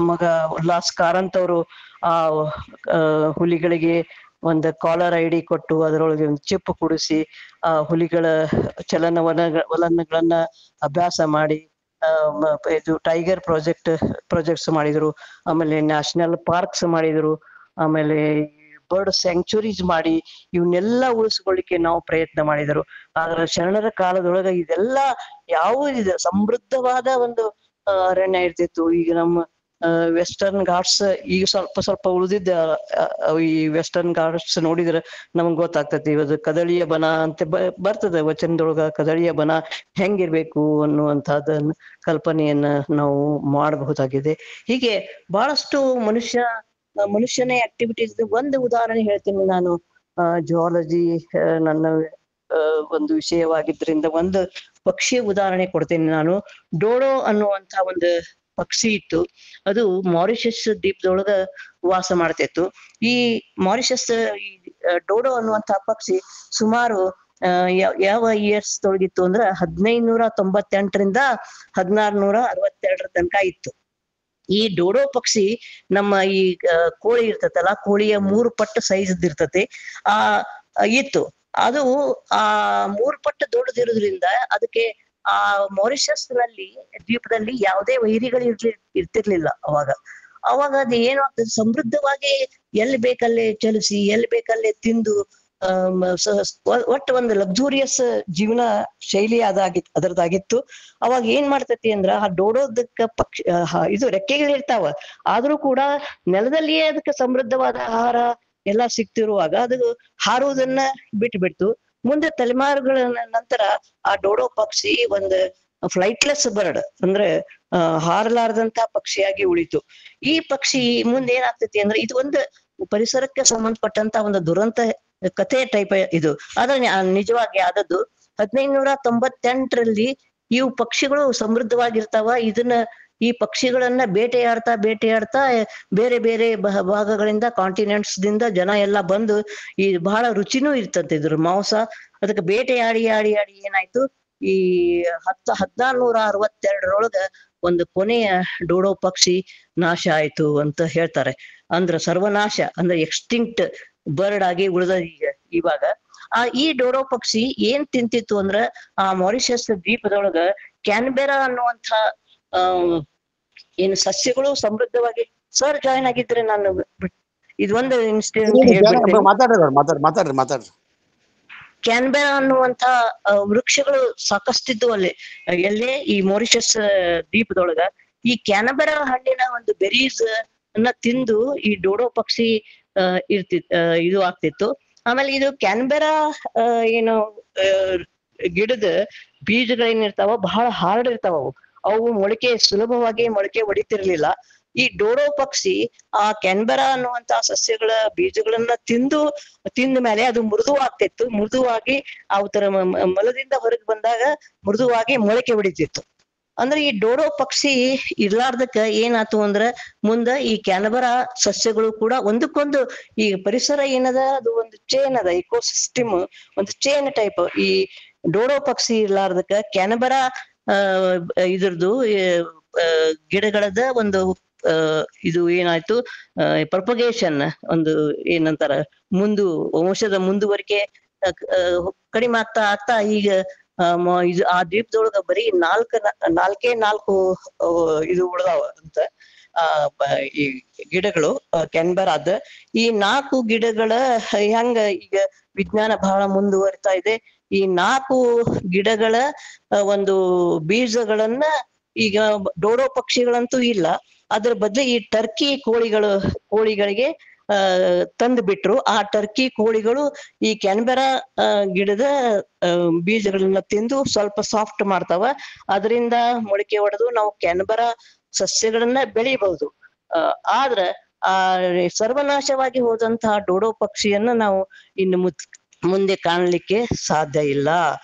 [SPEAKER 7] ಮಗ ಉಲ್ಲಾಸ್ ಕಾರಂತ್ ಅವರು ಆ ಹುಲಿಗಳಿಗೆ ಒಂದು ಕಾಲರ್ ಐಡಿ ಕೊಟ್ಟು ಅದರೊಳಗೆ ಒಂದು ಚಿಪ್ ಕುಡಿಸಿ ಆ ಹುಲಿಗಳ ವಲನಗಳನ್ನ ಅಭ್ಯಾಸ ಮಾಡಿ ಇದು ಟೈಗರ್ ಪ್ರಾಜೆಕ್ಟ್ಸ್ ಮಾಡಿದ್ರು. ಆಮೇಲೆ ನ್ಯಾಷನಲ್ ಪಾರ್ಕ್ಸ್ ಮಾಡಿದ್ರು. ಆಮೇಲೆ ಬರ್ಡ್ ಸ್ಯಾಂಕ್ಚುರೀಸ್ ಮಾಡಿ ಇವನ್ನೆಲ್ಲ ಉಳಿಸ್ಕೊಳ್ಳಿಕ್ಕೆ ನಾವು ಪ್ರಯತ್ನ ಮಾಡಿದರು. ಆದ್ರೆ ಶರಣರ ಕಾಲದೊಳಗ ಇದೆಲ್ಲ ಯಾವುದಿದೆ ಸಮೃದ್ಧವಾದ ಒಂದು ಅರಣ್ಯ ಇರ್ತಿತ್ತು. ಈಗ ನಮ್ಮ ವೆಸ್ಟರ್ನ್ ಘಾಟ್ಸ್ ಈಗ ಸ್ವಲ್ಪ ಉಳಿದಿದ್ದ ಈ ವೆಸ್ಟರ್ನ್ ಘಾಟ್ಸ್ ನೋಡಿದ್ರೆ ನಮಗ್ ಗೊತ್ತಾಗ್ತತಿ. ಇವತ್ತು ಕದಳಿಯ ಬನ ಅಂತ ಬರ್ತದೆ ವಚನದೊಳಗ. ಕದಳಿಯ ಬನ ಹೆಂಗಿರ್ಬೇಕು ಅನ್ನುವಂತಹದನ್ನ ಕಲ್ಪನೆಯನ್ನ ನಾವು ಮಾಡಬಹುದಾಗಿದೆ. ಹೀಗೆ ಬಹಳಷ್ಟು ಮನುಷ್ಯನೇ ಆಕ್ಟಿವಿಟೀಸ್. ಒಂದು ಉದಾಹರಣೆ ಹೇಳ್ತೀನಿ ನಾನು. ಜಿಯಾಲಜಿ ನನ್ನ ಒಂದು ವಿಷಯವಾಗಿದ್ರಿಂದ ಒಂದು ಪಕ್ಷಿಯ ಉದಾಹರಣೆ ಕೊಡ್ತೇನೆ ನಾನು. ಡೋಡೋ ಅನ್ನುವಂತ ಒಂದು ಪಕ್ಷಿ ಇತ್ತು. ಅದು ಮಾರಿಷಸ್ ದ್ವೀಪದೊಳಗ ವಾಸ ಮಾಡ್ತಿತ್ತು. ಈ ಮಾರಿಷಸ್ ಡೋಡೋ ಅನ್ನುವಂತ ಪಕ್ಷಿ ಸುಮಾರು ಯಾವ ಇಯರ್ಸ್ ತೊಳಗಿತ್ತು ಅಂದ್ರೆ 1598ರಿಂದ 1662 ತನಕ ಇತ್ತು. ಈ ಡೋಡೋ ಪಕ್ಷಿ ನಮ್ಮ ಈ ಕೋಳಿ ಇರ್ತತಲ್ಲ, ಕೋಳಿಯ 3 ಪಟ್ಟು ಸೈಜ್ ಇರ್ತತಿ ಇತ್ತು. ಅದು ಆ 3 ಪಟ್ಟು ದೊಡ್ಡದಿರೋದ್ರಿಂದ ಅದಕ್ಕೆ ಆ ಮಾರಿಷಸ್ ದ್ವೀಪದಲ್ಲಿ ಯಾವುದೇ ವೈರಿಗಳು ಇರ್ತಿರ್ಲಿಲ್ಲ ಅವಾಗ ಅದು ಏನಾಗ್ತದೆ, ಸಮೃದ್ಧವಾಗಿ ಎಲ್ಲಿ ಬೇಕಲ್ಲೇ ಚಲಿಸಿ ಎಲ್ಲಿ ಬೇಕಲ್ಲೇ ತಿಂದು ಒಟ್ಟು ಒಂದು ಲಕ್ಸುರಿಯಸ್ ಜೀವನ ಶೈಲಿ ಅದರದಾಗಿತ್ತು. ಅವಾಗ ಏನ್ ಮಾಡ್ತತಿ ಅಂದ್ರ ಆ ಡೋಡೋದಕ್ಕ ಇದು ರೆಕ್ಕೆಗಳಿರ್ತಾವ, ಆದ್ರೂ ಕೂಡ ನೆಲದಲ್ಲಿಯೇ ಅದಕ್ಕೆ ಸಮೃದ್ಧವಾದ ಆಹಾರ ಎಲ್ಲಾ ಸಿಕ್ತಿರುವಾಗ ಅದು ಹಾರುವುದನ್ನ ಬಿಟ್ಟು ಮುಂದೆ ತಲೆಮಾರುಗಳ ನಂತರ ಆ ಡೋಡೋ ಪಕ್ಷಿ ಒಂದು ಫ್ಲೈಟ್ಲೆಸ್ ಬರ್ಡ್ ಅಂದ್ರೆ ಹಾರಲಾರದಂತ ಪಕ್ಷಿಯಾಗಿ ಉಳಿತು. ಈ ಪಕ್ಷಿ ಮುಂದೆ ಏನಾಗ್ತತಿ ಅಂದ್ರೆ ಇದು ಒಂದು ಪರಿಸರಕ್ಕೆ ಸಂಬಂಧಪಟ್ಟಂತ ಒಂದು ದುರಂತ ಕಥೆ ಟೈಪ್ ಇದು. ಆದ್ರೆ ನಿಜವಾಗಿ ಆದದ್ದು 1598ರಲ್ಲಿ ಇವು ಪಕ್ಷಿಗಳು ಸಮೃದ್ಧವಾಗಿರ್ತಾವ. ಈ ಪಕ್ಷಿಗಳನ್ನ ಬೇಟೆಯಾಡ್ತಾ ಬೇರೆ ಬೇರೆ ಭಾಗಗಳಿಂದ ಕಾಂಟಿನೆಂಟ್ಸ್ ದಿಂದ ಜನ ಎಲ್ಲ ಬಂದು ಈ ಬಹಳ ರುಚಿನೂ ಇರ್ತಂತೆ ಇದ್ರ ಮಾಂಸ. ಅದಕ್ಕೆ ಬೇಟೆಯಾಡಿ ಏನಾಯ್ತು, ಈ 1462ರೊಳಗ ಒಂದು ಕೊನೆಯ ಡೋಡೋ ಪಕ್ಷಿ ನಾಶ ಆಯ್ತು ಅಂತ ಹೇಳ್ತಾರೆ. ಅಂದ್ರ ಸರ್ವನಾಶ ಅಂದ್ರೆ ಎಕ್ಸ್ಟಿಂಕ್ಟ್ ಬರ್ಡ್ ಆಗಿ ಉಳಿದ ಇವಾಗ. ಈ ಡೋಡೋ ಪಕ್ಷಿ ಏನ್ ತಿಂತಿತ್ತು ಅಂದ್ರ ಆ ಮಾರಿಷಸ್ ದ್ವೀಪದೊಳಗ ಕ್ಯಾನ್ಬೆರಾ ಅನ್ನುವಂಥ ಏನು ಸಸ್ಯಗಳು ಸಮೃದ್ಧವಾಗಿ. ಸರ್ ಜಾಯಿನ್ ಆಗಿದ್ರೆ ನಾನು ಇದೊಂದು ಇನ್ಸಿಡೆಂಟ್
[SPEAKER 6] ಮಾತಾಡ್ರಿ.
[SPEAKER 7] ಕ್ಯಾನ್ಬೆರಾ ಅನ್ನುವಂತ ವೃಕ್ಷಗಳು ಸಾಕಷ್ಟಿದ್ದು ಎಲ್ಲೇ ಈ ಮಾರಿಷಸ್ ದ್ವೀಪದೊಳಗ. ಈ ಕ್ಯಾನ್ಬೆರಾ ಹಣ್ಣಿನ ಒಂದು ಬೆರೀಸ್ ಅನ್ನ ತಿಂದು ಈ ಡೋಡೋ ಪಕ್ಷಿ ಇದು ಆಗ್ತಿತ್ತು. ಆಮೇಲೆ ಇದು ಕ್ಯಾನ್ಬೆರಾ ಏನು ಗಿಡದ ಬೀಜಗಳೇನಿರ್ತಾವ ಬಹಳ ಹಾರ್ಡ್ ಇರ್ತಾವ. ಅವು ಸುಲಭವಾಗಿ ಮೊಳಕೆ ಹೊಡಿತಿರ್ಲಿಲ್ಲ. ಈ ಡೋಡೋ ಪಕ್ಷಿ ಆ ಕ್ಯಾನ್ಬೆರಾ ಅನ್ನುವಂತ ಸಸ್ಯಗಳ ಬೀಜಗಳನ್ನ ತಿಂದ ಮೇಲೆ ಅದು ಮೃದುವಾಗ್ತಿತ್ತು. ಮೃದುವಾಗಿ ತರ ಮಲದಿಂದ ಹೊರಗೆ ಬಂದಾಗ ಮೃದುವಾಗಿ ಮೊಳಕೆ ಹೊಡಿತಿತ್ತು. ಅಂದ್ರೆ ಈ ಡೋಡೋ ಪಕ್ಷಿ ಇರ್ಲಾರ್ದಕ್ಕ ಏನಾಯ್ತು ಅಂದ್ರ ಮುಂದ ಈ ಕ್ಯಾನ್ಬೆರಾ ಸಸ್ಯಗಳು ಕೂಡ ಒಂದಕ್ಕೊಂದು ಈ ಪರಿಸರ ಏನದ ಅದು ಒಂದು ಚೇನ್ ಅದ, ಇಕೋಸಿಸ್ಟಮ್ ಒಂದು ಚೇನ್ ಟೈಪ್. ಈ ಡೋಡೋ ಪಕ್ಷಿ ಇರ್ಲಾರ್ದಕ್ಕ ಕ್ಯಾನ್ಬೆರಾ ಇದ್ರದ್ದು ಗಿಡಗಳದ ಒಂದು ಇದು ಏನಾಯ್ತು, ಪ್ರೊಪಗೇಷನ್ ಒಂದು ಏನಂತಾರ ವಂಶದ ಮುಂದುವರಿಕೆ ಕಡಿಮೆ ಆಗ್ತಾ ಈಗ ಇದು ಆ ದ್ವೀಪದೊಳಗ ಬರೀ 4 ಇದು ಉಳ್ದಾವ ಅಂತ ಈ ಗಿಡಗಳು ಕ್ಯಾನ್ಬೆರಾದ. ಈ 4 ಗಿಡಗಳ ಹೆಂಗ ಈಗ ವಿಜ್ಞಾನ ಬಹಳ ಮುಂದುವರಿತಾ ಇದೆ. ಈ 4 ಗಿಡಗಳ ಒಂದು ಬೀಜಗಳನ್ನ ಈಗ ಡೋಡೋ ಪಕ್ಷಿಗಳಂತೂ ಇಲ್ಲ, ಅದ್ರ ಬದಲು ಈ ಟರ್ಕಿ ಕೋಳಿಗಳಿಗೆ ತಂದು ಬಿಟ್ರು. ಆ ಟರ್ಕಿ ಕೋಳಿಗಳು ಈ ಕ್ಯಾನ್ಬೆರಾ ಗಿಡದ ಬೀಜಗಳನ್ನ ತಿಂದು ಸ್ವಲ್ಪ ಸಾಫ್ಟ್ ಮಾಡ್ತಾವ. ಅದರಿಂದ ಮೊಳಕೆ ಹೊಡೆದು ನಾವು ಕ್ಯಾನ್ಬೆರಾ ಸಸ್ಯಗಳನ್ನ ಬೆಳಿಬಹುದು. ಆದ್ರ ಆ ಸರ್ವನಾಶವಾಗಿ ಹೋದಂತಹ ಡೋಡೋ ಪಕ್ಷಿಯನ್ನ ನಾವು ಇನ್ನು ಮುಂದೆ ಕಾಣಲಿಕ್ಕೆ ಸಾಧ್ಯ ಇಲ್ಲ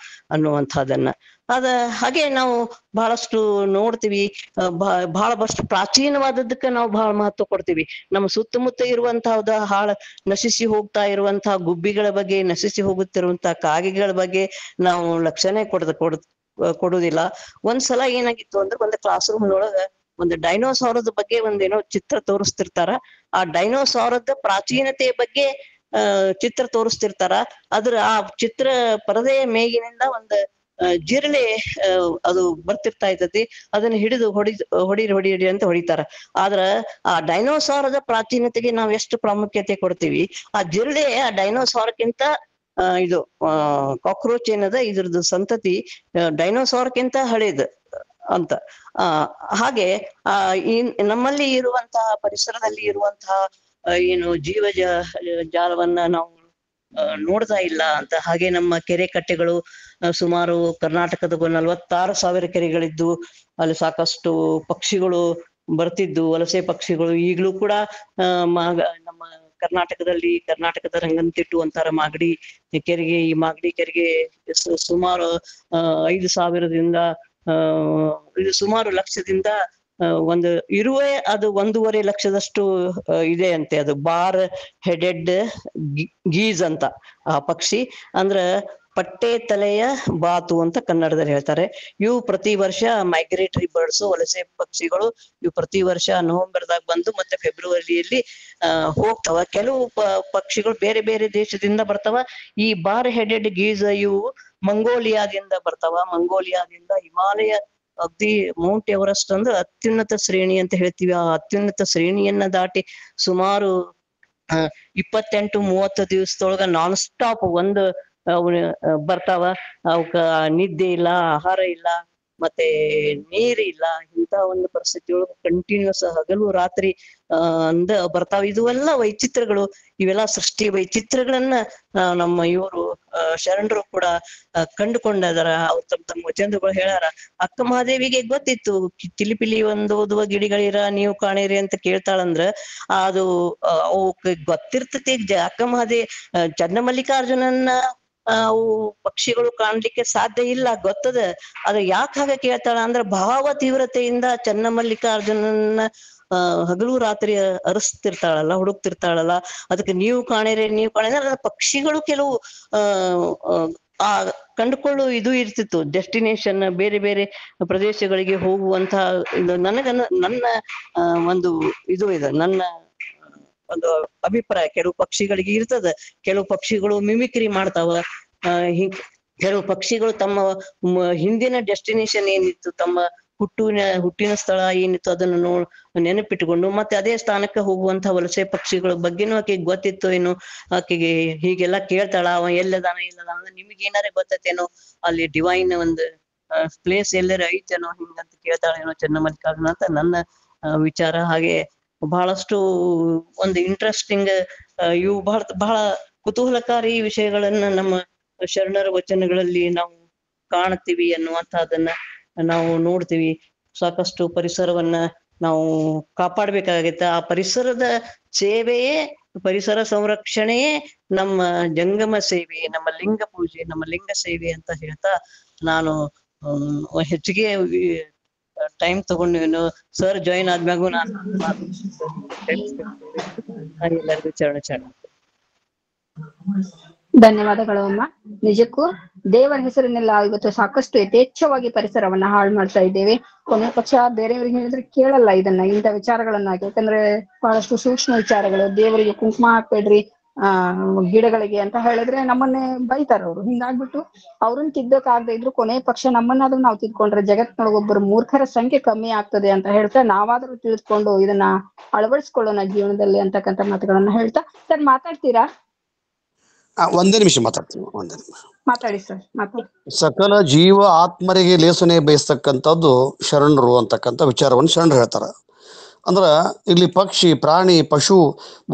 [SPEAKER 7] ಅನ್ನುವಂಥದ್ದನ್ನ ಹಾಗೆ ನಾವು ಬಹಳಷ್ಟು ನೋಡ್ತೀವಿ. ಬಹಳಷ್ಟು ಪ್ರಾಚೀನವಾದದ್ದಕ್ಕೆ ನಾವು ಬಹಳ ಮಹತ್ವ ಕೊಡ್ತೀವಿ. ನಮ್ಮ ಸುತ್ತಮುತ್ತ ಇರುವಂತಹದ ನಶಿಸಿ ಹೋಗ್ತಾ ಇರುವಂತಹ ಗುಬ್ಬಿಗಳ ಬಗ್ಗೆ, ನಶಿಸಿ ಹೋಗುತ್ತಿರುವಂತಹ ಕಾಗೆಗಳ ಬಗ್ಗೆ ನಾವು ಲಕ್ಷಣೆ ಕೊಡುದಿಲ್ಲ. ಒಂದ್ಸಲ ಏನಾಗಿತ್ತು ಅಂದ್ರೆ ಒಂದು ಕ್ಲಾಸ್ ರೂಮ್ ನೊಳಗ ಒಂದು ಡೈನೋಸಾರದ ಬಗ್ಗೆ ಒಂದೇನೋ ಚಿತ್ರ ತೋರಿಸ್ತಿರ್ತಾರ. ಆ ಡೈನೋಸಾರದ ಪ್ರಾಚೀನತೆಯ ಬಗ್ಗೆ ಚಿತ್ರ ತೋರಿಸ್ತಿರ್ತಾರ. ಆ ಚಿತ್ರ ಪರದೆಯ ಮೇಗಿನಿಂದ ಒಂದು ಜಿರಳೆ ಅದು ಬರ್ತಿರ್ತಾ ಇರ್ತೈತಿ. ಅದನ್ನ ಹಿಡಿದು ಹೊಡಿರಿ ಅಂತ ಹೊಡಿತಾರ. ಆದ್ರ ಆ ಡೈನೋಸಾರದ ಪ್ರಾಚೀನತೆಗೆ ನಾವ್ ಎಷ್ಟು ಪ್ರಾಮುಖ್ಯತೆ ಕೊಡ್ತೀವಿ, ಆ ಜಿರಳೆ ಆ ಡೈನೋಸಾರ್ಕ್ಕಿಂತ ಇದು ಕಾಕ್ರೋಚ್ ಏನದ ಇದ್ರದ್ದು ಸಂತತಿ ಡೈನೋಸಾರ್ಕ್ಕಿಂತ ಹಳೇದು ಅಂತ. ಹಾಗೆ ಈ ನಮ್ಮಲ್ಲಿ ಇರುವಂತಹ ಪರಿಸರದಲ್ಲಿ ಇರುವಂತಹ ಏನು ಜಾಲವನ್ನ ನಾವು ನೋಡ್ತಾ ಇಲ್ಲ ಅಂತ. ಹಾಗೆ ನಮ್ಮ ಕೆರೆ ಕಟ್ಟೆಗಳು ಸುಮಾರು ಕರ್ನಾಟಕದ 46,000 ಕೆರೆಗಳಿದ್ದು ಅಲ್ಲಿ ಸಾಕಷ್ಟು ಪಕ್ಷಿಗಳು ಬರ್ತಿದ್ದು, ವಲಸೆ ಪಕ್ಷಿಗಳು. ಈಗಲೂ ಕೂಡ ನಮ್ಮ ಕರ್ನಾಟಕದ ರಂಗನತಿಟ್ಟು ಅಂತಾರ ಮಾಗಡಿ ಕೆರೆಗೆ. ಈ ಮಾಗಡಿ ಕೆರೆಗೆ ಸುಮಾರು 5,000ದಿಂದ ಸುಮಾರು ಲಕ್ಷದಿಂದ ಒಂದು ಇರುವೆ ಅದು 1.5 ಲಕ್ಷದಷ್ಟು ಇದೆ ಅಂತೆ. ಅದು ಬಾರ್ ಹೆಡೆಡ್ ಗೀಸ್ ಅಂತ ಆ ಪಕ್ಷಿ. ಅಂದ್ರ ಪಟ್ಟೆ ತಲೆಯ ಬಾತು ಅಂತ ಕನ್ನಡದಲ್ಲಿ ಹೇಳ್ತಾರೆ. ಇವು ಪ್ರತಿ ವರ್ಷ ಮೈಗ್ರೇಟರಿ ಬರ್ಡ್ಸ್, ವಲಸೆ ಪಕ್ಷಿಗಳು. ಇವು ಪ್ರತಿ ವರ್ಷ ನವೆಂಬರ್ದಾಗ ಬಂದು ಮತ್ತೆ ಫೆಬ್ರವರಿಯಲ್ಲಿ ಹೋಗ್ತಾವ. ಕೆಲವು ಪಕ್ಷಿಗಳು ಬೇರೆ ಬೇರೆ ದೇಶದಿಂದ ಬರ್ತಾವ. ಈ ಬಾರ್ ಹೆಡೆಡ್ ಗೀಸ್ ಇವು ಮಂಗೋಲಿಯಾದಿಂದ ಬರ್ತಾವ. ಮಂಗೋಲಿಯಾದಿಂದ ಹಿಮಾಲಯ ಅಗ್ದಿ ಮೌಂಟ್ ಎವರೆಸ್ಟ್ ಅಂದ್ರೆ ಅತ್ಯುನ್ನತ ಶ್ರೇಣಿ ಅಂತ ಹೇಳ್ತೀವಿ. ಆ ಅತ್ಯುನ್ನತ ಶ್ರೇಣಿಯನ್ನ ದಾಟಿ ಸುಮಾರು 28-30 ದಿವಸದೊಳಗ ನಾನ್ ಸ್ಟಾಪ್ ಬರ್ತಾವ. ಅವಕ್ಕ ನಿದ್ದೆ ಇಲ್ಲ, ಆಹಾರ ಇಲ್ಲ, ಮತ್ತೆ ನೀರ್ ಇಲ್ಲ. ಇಂತ ಒಂದು ಪರಿಸ್ಥಿತಿ ಒಳಗ ಕಂಟಿನ್ಯೂಸ್ ಹಗಲು ರಾತ್ರಿ ಬರ್ತಾವ. ಇವೆಲ್ಲ ವೈಚಿತ್ರಗಳು, ಇವೆಲ್ಲ ಸೃಷ್ಟಿ ವೈಚಿತ್ರಗಳನ್ನ ನಮ್ಮ ಇವರು ಶರಣರು ಕೂಡ ಕಂಡುಕೊಂಡಿದಾರ. ಅವ್ರು ತಮ್ಮ ವಚನಗಳು ಹೇಳ್ಯಾರ. ಅಕ್ಕ ಮಹಾದೇವಿಗೆ ಗೊತ್ತಿತ್ತು ಕಿಲಿಪಿಲಿ ಓದುವ ಗಿಡಿಗಳಿರ ನೀವು ಕಾಣಿರಿ ಅಂತ ಕೇಳ್ತಾಳಂದ್ರ ಅದು ಅವಕ್ಕೆ ಗೊತ್ತಿರ್ತತಿ. ಅಕ್ಕ ಮಹಾದೇವಿ ಚನ್ನಮಲ್ಲಿಕಾರ್ಜುನನ್ನ ಅವು ಪಕ್ಷಿಗಳು ಕಾಣ್ಲಿಕ್ಕೆ ಸಾಧ್ಯ ಇಲ್ಲ, ಗೊತ್ತದ. ಅದ ಯಾಕೆ ಹಾಗೆ ಕೇಳ್ತಾಳ ಅಂದ್ರ ಭಾವ ತೀವ್ರತೆಯಿಂದ ಚನ್ನಮಲ್ಲಿಕಾರ್ಜುನನ್ನ ಹಗಲು ರಾತ್ರಿ ಅರಸ್ತಿರ್ತಾಳಲ್ಲ, ಹುಡುಕ್ತಿರ್ತಾಳಲ್ಲ. ಅದಕ್ಕೆ ನೀವು ಕಾಣಿದ್ರೆ ಪಕ್ಷಿಗಳು ಕೆಲವು ಆ ಕಂಡುಕೊಳ್ಳು ಇದು ಇರ್ತಿತ್ತು, ಡೆಸ್ಟಿನೇಷನ್, ಬೇರೆ ಬೇರೆ ಪ್ರದೇಶಗಳಿಗೆ ಹೋಗುವಂತಹ ನನ್ನ ಒಂದು ಇದು ಇದೆ, ನನ್ನ ಒಂದು ಅಭಿಪ್ರಾಯ. ಕೆಲವು ಪಕ್ಷಿಗಳಿಗೆ ಇರ್ತದ, ಕೆಲವು ಪಕ್ಷಿಗಳು ಮಿಮಿಕ್ರಿ ಮಾಡ್ತಾವ. ಕೆಲವು ಪಕ್ಷಿಗಳು ತಮ್ಮ ಹಿಂದಿನ ಡೆಸ್ಟಿನೇಷನ್ ಏನಿತ್ತು, ತಮ್ಮ ಹುಟ್ಟಿನ ಸ್ಥಳ ಏನಿತ್ತು ಅದನ್ನು ನೆನಪಿಟ್ಟುಕೊಂಡು ಮತ್ತೆ ಅದೇ ಸ್ಥಾನಕ್ಕೆ ಹೋಗುವಂತಹ ವಲಸೆ ಪಕ್ಷಿಗಳ ಬಗ್ಗೆನೂ ಆಕೆಗೆ ಗೊತ್ತಿತ್ತು ಏನು. ಆಕೆಗೆ ಹೀಗೆಲ್ಲಾ ಕೇಳ್ತಾಳ, ಅವ ಎಲ್ಲದಾನ ಅಂದ್ರೆ ನಿಮ್ಗೆ ಏನಾರೇ ಗೊತ್ತೇನೋ, ಅಲ್ಲಿ ಡಿವೈನ್ ಒಂದು ಪ್ಲೇಸ್ ಎಲ್ಲರ ಐತೇನೋ ಹಿಂಗಂತ ಕೇಳ್ತಾಳೇನೋ ಚನ್ನಮಲ್ಲಿಕಾರ್ಜುನ ಅಂತ ನನ್ನ ವಿಚಾರ. ಹಾಗೆ ಬಹಳಷ್ಟು ಒಂದು ಇಂಟ್ರೆಸ್ಟಿಂಗ್ ಇವು ಬಹಳ ಕುತೂಹಲಕಾರಿ ವಿಷಯಗಳನ್ನ ನಮ್ಮ ಶರಣರ ವಚನಗಳಲ್ಲಿ ನಾವು ಕಾಣ್ತೀವಿ ಅನ್ನುವಂತಹದನ್ನ ನಾವು ನೋಡ್ತೀವಿ. ಸಾಕಷ್ಟು ಪರಿಸರವನ್ನ ನಾವು ಕಾಪಾಡ್ಬೇಕಾಗತ್ತೆ. ಆ ಪರಿಸರದ ಸೇವೆಯೇ, ಪರಿಸರ ಸಂರಕ್ಷಣೆಯೇ ನಮ್ಮ ಜಂಗಮ ಸೇವೆ, ನಮ್ಮ ಲಿಂಗ ಪೂಜೆ, ನಮ್ಮ ಲಿಂಗ ಸೇವೆ ಅಂತ ಹೇಳ್ತಾ ನಾನು ಹೆಚ್ಚಿಗೆ ಟೈಮ್ ತಗೊಂಡು ಸರ್ ಜಾಯಿನ್ ಆದ್ಮ್ಯಾಗು ನಾನು ಎಲ್ಲರಿಗೂ ಚರಣ.
[SPEAKER 1] ಧನ್ಯವಾದಗಳು ಅಮ್ಮ. ನಿಜಕ್ಕೂ ದೇವರ ಹೆಸರಿನೆಲ್ಲ ಇವತ್ತು ಸಾಕಷ್ಟು ಯಥೇಚ್ಛವಾಗಿ ಪರಿಸರವನ್ನ ಹಾಳು ಮಾಡ್ತಾ ಇದ್ದೇವೆ. ಕೊನೆ ಪಕ್ಷ ಬೇರೆಯವ್ರಿಗೆ ಹೇಳಿದ್ರೆ ಕೇಳಲ್ಲ ಇಂಥ ವಿಚಾರಗಳನ್ನ. ಯಾಕಂದ್ರೆ ಬಹಳಷ್ಟು ಸೂಕ್ಷ್ಮ ವಿಚಾರಗಳು. ದೇವರಿಗೆ ಕುಂಕುಮ ಹಾಕ್ಬೇಡ್ರಿ ಗಿಡಗಳಿಗೆ ಅಂತ ಹೇಳಿದ್ರೆ ನಮ್ಮನ್ನೇ ಬೈತಾರ ಅವ್ರು. ಹಿಂಗಾಗ್ಬಿಟ್ಟು ಅವ್ರನ್ನ ತಿದ್ದಕ್ಕಾಗದೆ ಇದ್ರು ಕೊನೆ ಪಕ್ಷ ನಮ್ಮನ್ನಾದ್ರೂ ನಾವು ತಿದ್ಕೊಂಡ್ರೆ ಜಗತ್ತಿನೊಳಗೊಬ್ಬರು ಮೂರ್ಖರ ಸಂಖ್ಯೆ ಕಮ್ಮಿ ಆಗ್ತದೆ ಅಂತ ಹೇಳ್ತಾ ನಾವಾದ್ರೂ ತಿಳಿದುಕೊಂಡು ಇದನ್ನ ಅಳವಡಿಸ್ಕೊಳ್ಳೋಣ ಜೀವನದಲ್ಲಿ ಅಂತಕ್ಕಂಥ ಮಾತುಗಳನ್ನ ಹೇಳ್ತಾ. ಸರ್ ಮಾತಾಡ್ತೀರಾ?
[SPEAKER 6] ಒಂದೇ ನಿಮಿಷ ಮಾತಾಡ್ತೀನಿ.
[SPEAKER 1] ಮಾತಾಡಿ ಸರ್, ಮಾತಾಡಿ.
[SPEAKER 6] ಸಕಲ ಜೀವ ಆತ್ಮರಿಗೆ ಲೇಸನೆ ಬಯಸ್ತಕ್ಕಂಥದ್ದು ಶರಣರು ಅಂತಕ್ಕಂಥ ವಿಚಾರವನ್ನು ಶರಣರು ಹೇಳ್ತಾರ. ಅಂದ್ರ ಇಲ್ಲಿ ಪಕ್ಷಿ, ಪ್ರಾಣಿ, ಪಶು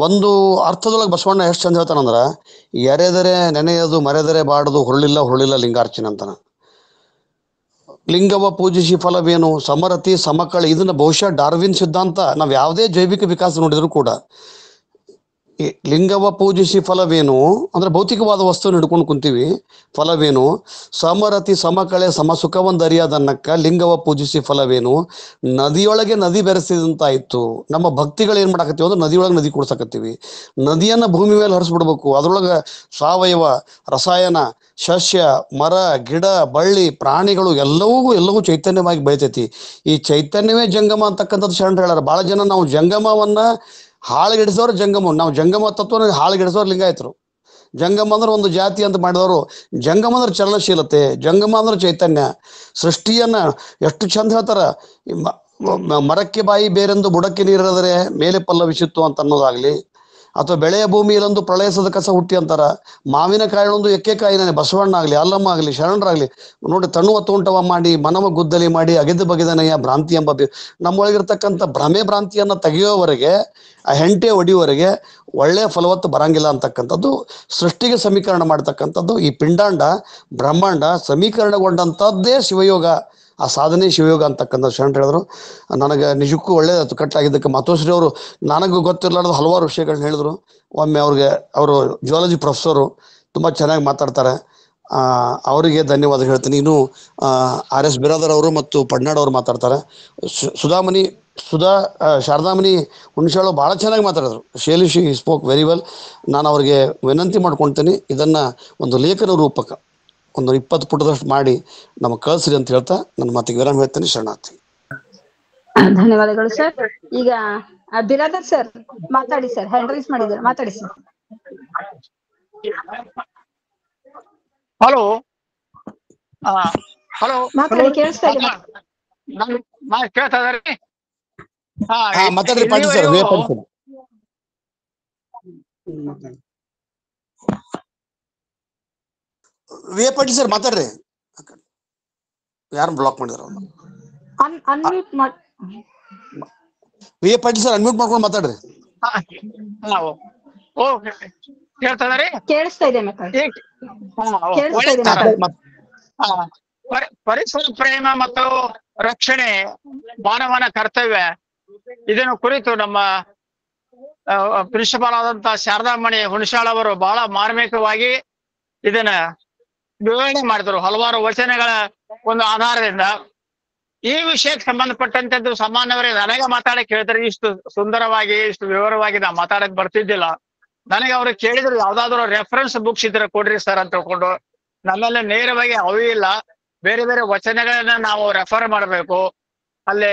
[SPEAKER 6] ಒಂದು ಅರ್ಥದೊಳಗೆ ಬಸವಣ್ಣ ಎಷ್ಟು ಚಂದ ಹೇಳ್ತಾನಂದ್ರ, ಎರೆದರೆ ನೆನೆಯದು, ಮರೆದರೆ ಬಾಡದು, ಹುರುಳಿಲ್ಲ ಲಿಂಗಾರ್ಚನೆ ಅಂತಾನ. ಲಿಂಗವ ಪೂಜಿಸಿ ಫಲವೇನು, ಸಮರತಿ ಸಮಕಳ. ಇದನ್ನ ಬಹುಶಃ ಡಾರ್ವಿನ್ ಸಿದ್ಧಾಂತ. ನಾವು ಯಾವುದೇ ಜೈವಿಕ ವಿಕಾಸ ನೋಡಿದ್ರು ಕೂಡ ಲಿಂಗವ ಪೂಜಿಸಿ ಫಲವೇನು ಅಂದ್ರೆ ಭೌತಿಕವಾದ ವಸ್ತುವನ್ನು ಹಿಡ್ಕೊಂಡು ಕುಂತೀವಿ. ಫಲವೇನು ಸಮರತಿ ಸಮಕಳೆ ಸಮಸುಖವಂದು ಅರಿಯಾದನ್ನಕ್ಕ ಲಿಂಗವ ಪೂಜಿಸಿ ಫಲವೇನು. ನದಿಯೊಳಗೆ ನದಿ ಬೆರೆಸಿದಂತಾಯ್ತು. ನಮ್ಮ ಭಕ್ತಿಗಳು ಏನ್ ಮಾಡಾಕತ್ತೀವಿ ಅಂದ್ರೆ ನದಿಯೊಳಗೆ ನದಿ ಕುಡ್ಸಕತ್ತೀವಿ. ನದಿಯನ್ನ ಭೂಮಿ ಮೇಲೆ ಹರಿಸ್ಬಿಡ್ಬೇಕು. ಅದ್ರೊಳಗೆ ಸಾವಯವ, ರಸಾಯನ, ಸಸ್ಯ, ಮರ, ಗಿಡ, ಬಳ್ಳಿ, ಪ್ರಾಣಿಗಳು ಎಲ್ಲವೂ ಚೈತನ್ಯವಾಗಿ ಬೆಳಿತೈತಿ. ಈ ಚೈತನ್ಯವೇ ಜಂಗಮ ಅಂತಕ್ಕಂಥದ್ದು ಶರಣ ಹೇಳ್ಯಾರ. ಬಹಳ ಜನ ನಾವು ಜಂಗಮವನ್ನ ಹಾಳುಗೆಡಿಸೋರು ಜಂಗಮ. ನಾವು ಜಂಗಮ ತತ್ವ ಹಾಳುಗೆಡಿಸೋರು ಲಿಂಗಾಯತರು. ಜಂಗಮ ಅಂದ್ರೆ ಒಂದು ಜಾತಿ ಅಂತ ಮಾಡಿದವರು. ಜಂಗಮ ಅಂದ್ರೆ ಚಲನಶೀಲತೆ, ಜಂಗಮ ಅಂದ್ರೆ ಚೈತನ್ಯ. ಸೃಷ್ಟಿಯನ್ನ ಎಷ್ಟು ಚಂದ ಹೇಳ್ತಾರ. ಮರಕ್ಕೆ ಬಾಯಿ ಬೇರೆಂದು ಬುಡಕ್ಕೆ ನೀರಿದರೆ ಮೇಲೆ ಪಲ್ಲವಿಸಿತ್ತು ಅಂತ ಅನ್ನೋದಾಗ್ಲಿ, ಅಥವಾ ಬೆಳೆಯ ಭೂಮಿಯಲ್ಲೊಂದು ಪ್ರಳಯಸದ ಕಸ ಹುಟ್ಟಿ ಅಂತಾರ. ಮಾವಿನಕಾಯಿಗಳೊಂದು ಎಕ್ಕೆಕಾಯಿನೇ ಬಸವಣ್ಣ ಆಗಲಿ, ಅಲ್ಲಮ್ಮ ಆಗಲಿ, ಶರಣರಾಗಲಿ ನೋಡಿ ತಣ್ಣುವ ತೋಂಟವ ಮಾಡಿ ಮನವ ಗುದ್ದಲಿ ಮಾಡಿ ಅಗೆದು ಬಗೆದನೆಯ ಭ್ರಾಂತಿ ಎಂಬ ನಮ್ಮೊಳಗಿರ್ತಕ್ಕಂಥ ಭ್ರಮೆ ಭ್ರಾಂತಿಯನ್ನ ತೆಗೆಯೋವರೆಗೆ, ಆ ಹೆಂಟೆ ಹೊಡಿಯೋವರೆಗೆ ಒಳ್ಳೆಯ ಫಲವತ್ತು ಬರಂಗಿಲ್ಲ ಅಂತಕ್ಕಂಥದ್ದು ಸೃಷ್ಟಿಗೆ ಸಮೀಕರಣ ಮಾಡ್ತಕ್ಕಂಥದ್ದು. ಈ ಪಿಂಡಾಂಡ ಬ್ರಹ್ಮಾಂಡ ಸಮೀಕರಣಗೊಂಡಂಥದ್ದೇ ಶಿವಯೋಗ. ಆ ಸಾಧನೆ ಶಿವಯೋಗ ಅಂತಕ್ಕಂಥ ಶರಣ ಹೇಳಿದ್ರು. ನನಗೆ ನಿಜಕ್ಕೂ ಒಳ್ಳೆಯದು ಕಟ್ಟಾಗಿದ್ದಕ್ಕೆ. ಮಾತೋಶ್ರೀ ಅವರು ನನಗೂ ಗೊತ್ತಿರಲಾರ್ದು ಹಲವಾರು ವಿಷಯಗಳನ್ನ ಹೇಳಿದ್ರು. ಒಮ್ಮೆ ಅವರು ಜಿಯಾಲಜಿ ಪ್ರೊಫೆಸರು, ತುಂಬ ಚೆನ್ನಾಗಿ ಮಾತಾಡ್ತಾರೆ. ಅವರಿಗೆ ಧನ್ಯವಾದ ಹೇಳ್ತೀನಿ. ಇನ್ನು RS ಬಿರಾದರ್ ಅವರು ಮತ್ತು ಪಡ್ನಾಡ್ ಅವರು ಮಾತಾಡ್ತಾರೆ. ಶಾರದಾಮಣಿ ಹುಣಸಾಳು ಭಾಳ ಚೆನ್ನಾಗಿ ಮಾತಾಡಿದ್ರು. She spoke very well. ನಾನು ಅವ್ರಿಗೆ ವಿನಂತಿ ಮಾಡ್ಕೊಳ್ತೀನಿ, ಇದನ್ನ ಒಂದು ಲೇಖನ ರೂಪಕ ಒಂದು 20 ಪುಟದಷ್ಟು ಮಾಡಿ ನಮಗೆ ಕಳಿಸ್ರಿ ಅಂತ ಹೇಳ್ತಾ ನನ್ನ ಮಾತಿಗೆ ವಿರಾಮ ಹೇಳ್ತೀನಿ. ಶರಣಾರ್ಥಿ.
[SPEAKER 1] ಧನ್ಯವಾದಗಳು ಸರ್. ಈಗ ಬಿರಾದರ್ ಸರ್ ಮಾತಾಡಿ ಸರ್. ಹ್ಯಾಂಡ್ ರೈಸ್ ಮಾಡಿದ್ದಾರೆ, ಮಾತಾಡಿ ಸರ್.
[SPEAKER 9] ಹಲೋ ಹಲೋ
[SPEAKER 1] ಮಾತಾಡಿ, ಕೇಳಿಸ್ತಾ ಇದೆ.
[SPEAKER 9] ಕೇಳ್ತಾ ಇದಾರೆ?
[SPEAKER 6] ಮಾತಾಡ್ರಿ ಪಾಟೀಲ್ ಸರ್. ಪಾಟೀಲ್ ಸರ್ ಮಾತಾಡ್ರಿ. ಯಾರು ಬ್ಲಾಕ್ ಮಾಡಿದಾರ? ಪಾಟೀಲ್ ಸರ್ ಅನ್ಮ್ಯೂಟ್ ಮಾಡ್ಕೊಂಡು ಮಾತಾಡ್ರಿ.
[SPEAKER 9] ಕೇಳ್ತಾ ಇದಾರೆ?
[SPEAKER 1] ಕೇಳಿಸ್ತಾ ಇದೆ.
[SPEAKER 9] ಪರಿಸರ ಪ್ರೇಮ ಮತ್ತು ರಕ್ಷಣೆ ಮಾನವನ ಕರ್ತವ್ಯ, ಇದನ್ನು ಕುರಿತು ನಮ್ಮ ಪ್ರಿನ್ಸಿಪಾಲ್ ಆದಂತ ಶಾರದಾಮಣಿ ಹುಣಸಾಳ್ ಅವರು ಬಹಳ ಮಾರ್ಮಿಕವಾಗಿ ಇದನ್ನ ವಿವರಣೆ ಮಾಡಿದ್ರು. ಹಲವಾರು ವಚನಗಳ ಒಂದು ಆಧಾರದಿಂದ ಈ ವಿಷಯಕ್ಕೆ ಸಂಬಂಧಪಟ್ಟಂತದ್ದು ಸಾಮಾನ್ಯವರಿಗೆ ನನಗೆ ಮಾತಾಡಕ್ ಹೇಳ್ತಾರೆ. ಇಷ್ಟು ಸುಂದರವಾಗಿ, ಇಷ್ಟು ವಿವರವಾಗಿ ನಾ ಮಾತಾಡಕ್ ಬರ್ತಿದ್ದಿಲ್ಲ. ನನಗೆ ಅವ್ರು ಕೇಳಿದ್ರು ಯಾವ್ದಾದ್ರು ರೆಫರೆನ್ಸ್ ಬುಕ್ಸ್ ಇದ್ರೆ ಕೊಡ್ರಿ ಸರ್ ಅಂತ ತಿಳ್ಕೊಂಡು. ನನ್ನಲ್ಲಿ ನೇರವಾಗಿ ಅವೂ ಇಲ್ಲ. ಬೇರೆ ಬೇರೆ ವಚನಗಳನ್ನ ನಾವು ರೆಫರ್ ಮಾಡಬೇಕು. ಅಲ್ಲಿ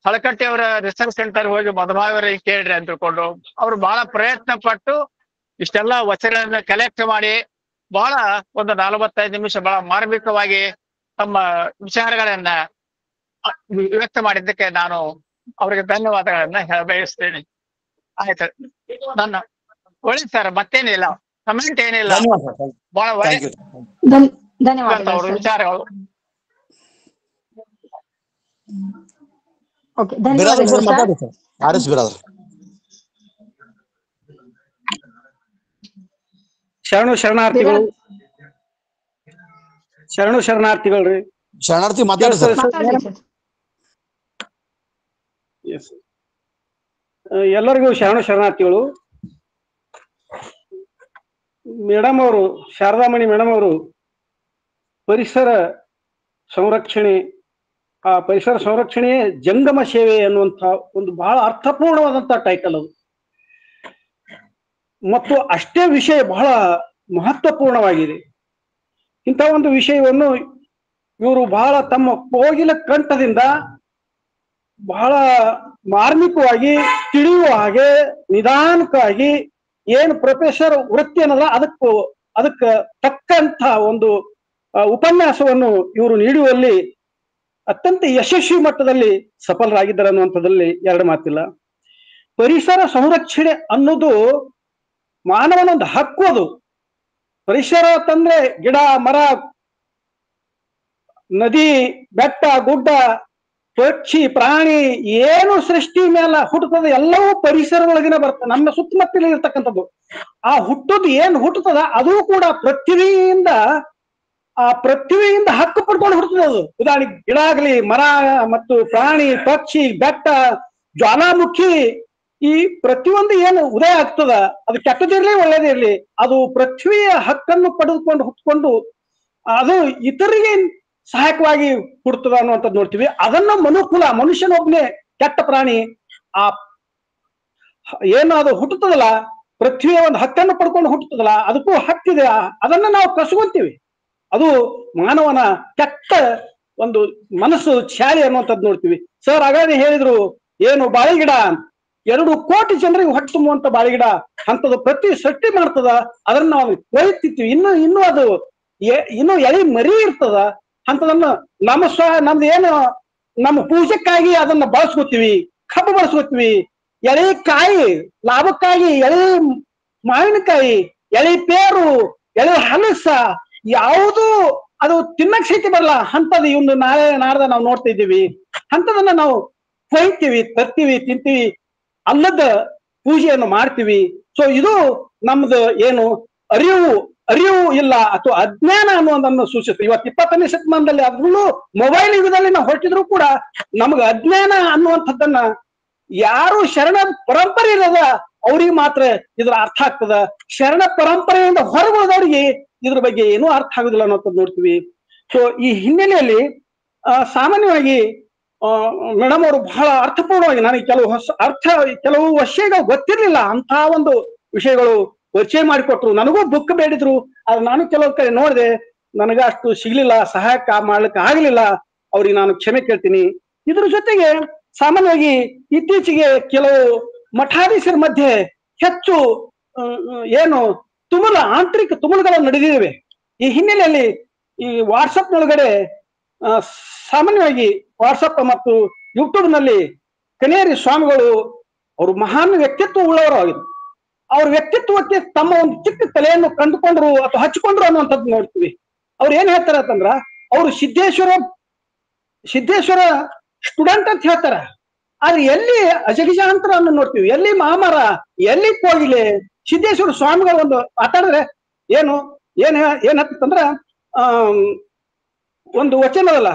[SPEAKER 9] ಹಳಕಟ್ಟಿ ಅವರ ರಿಸರ್ಚ್ ಸೆಂಟರ್ ಹೋಗಿ ಮಧುಭಾವರಿಗೆ ಕೇಳ್ರಿ ಅಂತ ತಿಳ್ಕೊಂಡು ಅವ್ರು ಬಹಳ ಪ್ರಯತ್ನ ಪಟ್ಟು ಇಷ್ಟೆಲ್ಲ ವಚನಗಳನ್ನ ಕಲೆಕ್ಟ್ ಮಾಡಿ ಬಹಳ ಒಂದು 45 ನಿಮಿಷ ಬಹಳ ಮಾರ್ಮಿಕವಾಗಿ ತಮ್ಮ ವಿಚಾರಗಳನ್ನ ವ್ಯಕ್ತ ಮಾಡಿದ್ದಕ್ಕೆ ನಾನು ಅವರಿಗೆ ಧನ್ಯವಾದಗಳನ್ನ ಬಯಸ್ತೇನೆ. ಆಯ್ತು, ನನ್ನ ಒಳ್ಳೆ ಸರ್, ಮತ್ತೇನಿಲ್ಲ, ಕಮೆಂಟ್ ಏನಿಲ್ಲ. ಬಹಳ ಒಳ್ಳೆ ಅವ್ರ ವಿಚಾರಗಳು.
[SPEAKER 10] ಶರಣಾರ್ಥಿಗಳು ಶರಣಾರ್ಥಿಗಳ್ರಿ.
[SPEAKER 6] ಶರಣಾರ್ಥಿ ಮಾತಾಡಿ ಸರ್.
[SPEAKER 10] ಎಲ್ಲರಿಗೂ ಶರಣಾರ್ಥಿಗಳು. ಮೇಡಮ್ ಅವರು, ಶಾರದಾಮಣಿ ಮೇಡಮ್ ಅವರು ಪರಿಸರ ಸಂರಕ್ಷಣೆ, ಆ ಪರಿಸರ ಸಂರಕ್ಷಣೆಯೇ ಜಂಗಮ ಸೇವೆ ಅನ್ನುವಂಥ ಒಂದು ಬಹಳ ಅರ್ಥಪೂರ್ಣವಾದಂತಹ ಟೈಟಲ್ ಅದು. ಮತ್ತು ಅಷ್ಟೇ ವಿಷಯ ಬಹಳ ಮಹತ್ವಪೂರ್ಣವಾಗಿದೆ. ಇಂಥ ಒಂದು ವಿಷಯವನ್ನು ಇವರು ಬಹಳ ತಮ್ಮ ಕೋಗಿಲ ಕಂಠದಿಂದ ಬಹಳ ಮಾರ್ಮಿಕವಾಗಿ ತಿಳಿಯುವ ಹಾಗೆ ನಿಧಾನಕ್ಕಾಗಿ ಏನು ಪ್ರೊಫೆಸರ್ ವೃತ್ತಿ ಅನ್ನೋದ್ರ ಅದಕ್ಕೆ ತಕ್ಕಂತ ಒಂದು ಉಪನ್ಯಾಸವನ್ನು ಇವರು ನೀಡುವಲ್ಲಿ ಅತ್ಯಂತ ಯಶಸ್ವಿ ಮಟ್ಟದಲ್ಲಿ ಸಫಲರಾಗಿದ್ದಾರೆ ಅನ್ನುವಂಥದ್ದಲ್ಲಿ ಎರಡು ಮಾತಿಲ್ಲ. ಪರಿಸರ ಸಂರಕ್ಷಣೆ ಅನ್ನೋದು ಮಾನವನೊಂದು ಹಕ್ಕು. ಅದು ಪರಿಸರ ಅಂತಂದ್ರೆ ಗಿಡ ಮರ, ನದಿ, ಬೆಟ್ಟ ಗುಡ್ಡ, ಪಕ್ಷಿ ಪ್ರಾಣಿ ಏನು ಸೃಷ್ಟಿ ಮೇಲೆ ಹುಟ್ಟುತ್ತದೆ ಎಲ್ಲವೂ ಪರಿಸರದೊಳಗಿನ ಬರ್ತದೆ. ನಮ್ಮ ಸುತ್ತಮುತ್ತಲ ಇರ್ತಕ್ಕಂಥದ್ದು ಆ ಹುಟ್ಟುದು ಏನ್ ಹುಟ್ಟುತ್ತದ ಅದು ಕೂಡ ಪೃಥ್ವಿಯಿಂದ ಹಕ್ಕು ಪಡ್ಕೊಂಡು ಹುಟ್ಟುತ್ತದೆ. ಅದು ಉದಾಹರಣೆಗೆ ಗಿಡ ಆಗಲಿ, ಮರ ಮತ್ತು ಪ್ರಾಣಿ ಪಕ್ಷಿ ಬೆಟ್ಟ ಜ್ವಾಲಾಮುಖಿ, ಈ ಪ್ರತಿಯೊಂದು ಏನು ಉದಯ ಆಗ್ತದ ಅದು ಕೆಟ್ಟದಿರ್ಲಿ ಒಳ್ಳೇದಿರ್ಲಿ ಅದು ಪೃಥ್ವಿಯ ಹಕ್ಕನ್ನು ಪಡೆದುಕೊಂಡು ಹುಟ್ಕೊಂಡು ಅದು ಇತರಿಗೆ ಸಹಾಯಕವಾಗಿ ಹುಡ್ತದ ಅನ್ನುವಂಥದ್ದು ನೋಡ್ತೀವಿ. ಅದನ್ನ ಮನುಷ್ಯನೊಬ್ಬನೇ ಕೆಟ್ಟ ಪ್ರಾಣಿ. ಆ ಏನು ಅದು ಹುಟ್ಟುತ್ತದಲ್ಲ, ಪೃಥ್ವಿಯ ಒಂದು ಹಕ್ಕನ್ನು ಪಡ್ಕೊಂಡು ಹುಟ್ಟುತ್ತದಲ್ಲ, ಅದಕ್ಕೂ ಹಕ್ಕಿದೆ. ಅದನ್ನ ನಾವು ಕಸ್ಕೊಂತೀವಿ. ಅದು ಮಾನವನ ಕೆಟ್ಟ ಒಂದು ಮನಸ್ಸು ಶಾಲೆ ಅನ್ನುವಂಥದ್ದು ನೋಡ್ತೀವಿ. ಸರ್ ಆಗಾಗ ಹೇಳಿದ್ರು ಏನು ಬಾಳೆ ಗಿಡ 2 ಕೋಟಿ ಜನರಿಗೆ ಹೊಟ್ಟೆ ತುಂಬುವಂತ ಬಾಳೆಗಿಡ ಅಂತದ ಪ್ರತಿ ಸೃಷ್ಟಿ ಮಾಡ್ತದ. ಅದನ್ನ ನಾವು ಕೊಯ್ತಿರ್ತೀವಿ. ಇನ್ನು ಅದು ಇನ್ನು ಎಳಿ ಮರಿ ಇರ್ತದ. ಅಂತದನ್ನ ನಮ್ದು ಏನು ನಮ್ಮ ಪೂಜೆಕ್ಕಾಗಿ ಅದನ್ನ ಬಳಸ್ಕೊತೀವಿ. ಕಬ್ಬು ಬಳಸ್ಕೊತೀವಿ. ಎಳೆ ಕಾಯಿ ಲಾಭಕ್ಕಾಗಿ, ಎಳೆ ಮಾವಿನಕಾಯಿ, ಎಳೆ ಪೇರು, ಎಳೆ ಹಲಸ ಯಾವುದು ಅದು ತಿನ್ನಕ್ ಸಹಿತ ಬರಲ್ಲ ಅಂತದ್ ಇವ್ನು ನಾಳೆ ನಾಡ್ದ ನಾವು ನೋಡ್ತಾ ಇದ್ದೀವಿ. ಅಂತದನ್ನ ನಾವು ಕೊಯ್ತೀವಿ, ತರ್ತೀವಿ, ತಿಂತೀವಿ, ಅಲ್ಲದ ಪೂಜೆಯನ್ನು ಮಾಡ್ತೀವಿ. ಸೊ ಇದು ನಮ್ದು ಏನು ಅರಿವು ಇಲ್ಲ ಅಥವಾ ಅಜ್ಞಾನ ಅನ್ನೋದನ್ನು ಸೂಚಿಸುತ್ತೆ. ಇವತ್ತು 21ನೇ ಶತಮಾನದಲ್ಲಿ ಅದ್ರಲ್ಲೂ ಮೊಬೈಲ್ ಯುಗದಲ್ಲಿ ನಾವು ಹೊರಟಿದ್ರು ಕೂಡ ನಮ್ಗೆ ಅಜ್ಞಾನ ಅನ್ನುವಂಥದ್ದನ್ನ ಯಾರು ಶರಣ ಪರಂಪರೆ ಇರದ ಅವ್ರಿಗೆ ಮಾತ್ರ ಇದ್ರ ಅರ್ಥ ಆಗ್ತದ. ಶರಣ ಪರಂಪರೆಯಿಂದ ಹೊರಗುಳದವ್ರಿಗೆ ಇದ್ರ ಬಗ್ಗೆ ಏನೂ ಅರ್ಥ ಆಗುದಿಲ್ಲ ಅನ್ನೋಂಥದ್ದು ನೋಡ್ತೀವಿ. ಸೊ ಈ ಹಿನ್ನೆಲೆಯಲ್ಲಿ ಸಾಮಾನ್ಯವಾಗಿ ಮೇಡಮ್ ಅವರು ಬಹಳ ಅರ್ಥಪೂರ್ಣವಾಗಿ ನನಗೆ ಕೆಲವು ವಿಷಯಗಳು ಗೊತ್ತಿರ್ಲಿಲ್ಲ. ಅಂತಹ ಒಂದು ವಿಷಯಗಳು ಪರಿಚಯ ಮಾಡಿಕೊಟ್ರು. ನನಗೂ ಬುಕ್ ಬೇಡಿದ್ರು. ಆದ್ರೆ ನಾನು ಕೆಲವು ಕಡೆ ನೋಡಿದೆ, ನನಗ ಅಷ್ಟು ಸಿಗ್ಲಿಲ್ಲ, ಸಹಾಯ ಮಾಡ್ಲಿಕ್ಕೆ ಆಗ್ಲಿಲ್ಲ. ಅವ್ರಿಗೆ ನಾನು ಕ್ಷಮೆ ಕೇಳ್ತೀನಿ. ಇದ್ರ ಜೊತೆಗೆ ಸಾಮಾನ್ಯವಾಗಿ ಇತ್ತೀಚೆಗೆ ಕೆಲವು ಮಠಾಧೀಶರ ಮಧ್ಯೆ ಹೆಚ್ಚು ಆಂತರಿಕ ತುಮುಲುಗಳು ನಡೆದಿವೆ. ಈ ಹಿನ್ನೆಲೆಯಲ್ಲಿ ಈ ವಾಟ್ಸಪ್ನೊಳಗಡೆ ಸಾಮಾನ್ಯವಾಗಿ ವಾಟ್ಸಪ್ ಮತ್ತು ಯೂಟ್ಯೂಬ್ ನಲ್ಲಿ ಕನೇರಿ ಸ್ವಾಮಿಗಳು ಅವರು ಮಹಾನ್ ವ್ಯಕ್ತಿತ್ವ ಉಳ್ಳವರು ಆಗಿದ್ರು. ಅವ್ರ ವ್ಯಕ್ತಿತ್ವಕ್ಕೆ ತಮ್ಮ ಒಂದು ಚಿಕ್ಕ ತಲೆಯನ್ನು ಕಂಡುಕೊಂಡ್ರು ಅಥವಾ ಹಚ್ಕೊಂಡ್ರು ಅನ್ನುವಂಥದ್ದು ನೋಡ್ತೀವಿ. ಅವ್ರು ಏನ್ ಹೇಳ್ತಾರ ಅಂತಂದ್ರ, ಅವರು ಸಿದ್ದೇಶ್ವರ ಸ್ಟೂಡೆಂಟ್ ಅಂತ ಹೇಳ್ತಾರ. ಆದ್ರೆ ಎಲ್ಲಿ ಅಜಗಜಾಂತರ ಅನ್ನು ನೋಡ್ತೀವಿ, ಎಲ್ಲಿ ಮಾಮರ, ಎಲ್ಲಿ ಕೋಗಿಲೆ. ಸಿದ್ದೇಶ್ವರ ಸ್ವಾಮಿಗಳು ಒಂದು ಮಾತಾಡಿದ್ರೆ ಏನಾಗ್ತಂದ್ರ ಒಂದು ವಚನದಲ್ಲ,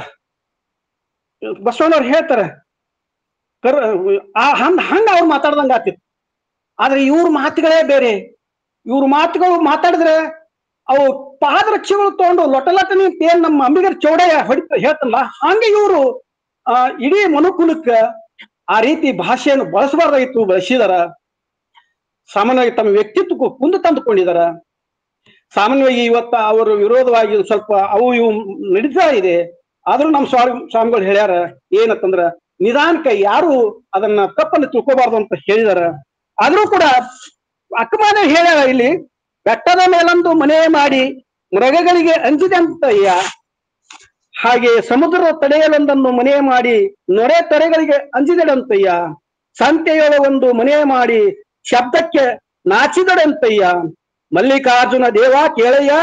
[SPEAKER 10] ಬಸವಣ್ಣವ್ರು ಹೇಳ್ತಾರೆ ಹಂಗ ಅವ್ರು ಮಾತಾಡ್ದಂಗ ಆಗ್ತಿತ್ತು. ಆದ್ರೆ ಇವ್ರ ಮಾತುಗಳೇ ಬೇರೆ. ಇವ್ರ ಮಾತುಗಳು ಮಾತಾಡಿದ್ರೆ ಅವು ಪಾದರಕ್ಷೆಗಳು ತಗೊಂಡು ಲೊಟಲಟನಿ ಏನ್ ನಮ್ಮ ಅಂಬಿಗರ್ ಚೌಡಯ್ಯ ಹೇಳ್ತಲ್ಲ, ಹಂಗೆ ಇವರು ಇಡೀ ಮನುಕುಲಕ್ಕ ಆ ರೀತಿ ಭಾಷೆಯನ್ನು ಬಳಸಬಾರ್ದಾಗಿತ್ತು, ಬಳಸಿದಾರ. ಸಾಮಾನ್ಯವಾಗಿ ತಮ್ಮ ವ್ಯಕ್ತಿತ್ವಕ್ಕೂ ಕುಂದು ತಂದುಕೊಂಡಿದಾರ. ಸಾಮಾನ್ಯವಾಗಿ ಇವತ್ತ ಅವರು ವಿರೋಧವಾಗಿ ಸ್ವಲ್ಪ ಅವು ಇವು ನಡೀತಾ ಇದೆ. ಆದ್ರೂ ನಮ್ಮ ಸ್ವಾಮಿಗಳು ಹೇಳ್ಯಾರ ಏನಂತಂದ್ರ, ನಿಧಾನಕ್ಕೆ ಯಾರು ಅದನ್ನ ತಪ್ಪನ್ನು ತಿಳ್ಕೋಬಾರ್ದು ಅಂತ ಹೇಳಿದಾರ. ಆದ್ರೂ ಕೂಡ ಅಕ್ಕಮಾನ ಹೇಳ್ಯಾರ, ಇಲ್ಲಿ ಬೆಟ್ಟದ ಮೇಲೊಂದು ಮನೆ ಮಾಡಿ ಮೃಗಗಳಿಗೆ ಅಂಜಿದಂತಯ್ಯ, ಹಾಗೆ ಸಮುದ್ರದ ತಡೆಯಲೊಂದನ್ನು ಮನೆ ಮಾಡಿ ನೊರೆ ತೆರೆಗಳಿಗೆ ಅಂಜಿದಡಂತಯ್ಯ, ಸಂತೆಯೊಳ ಒಂದು ಮನೆ ಮಾಡಿ ಶಬ್ದಕ್ಕೆ ನಾಚಿದಡಂತಯ್ಯ, ಮಲ್ಲಿಕಾರ್ಜುನ ದೇವ ಕೇಳಯ್ಯ,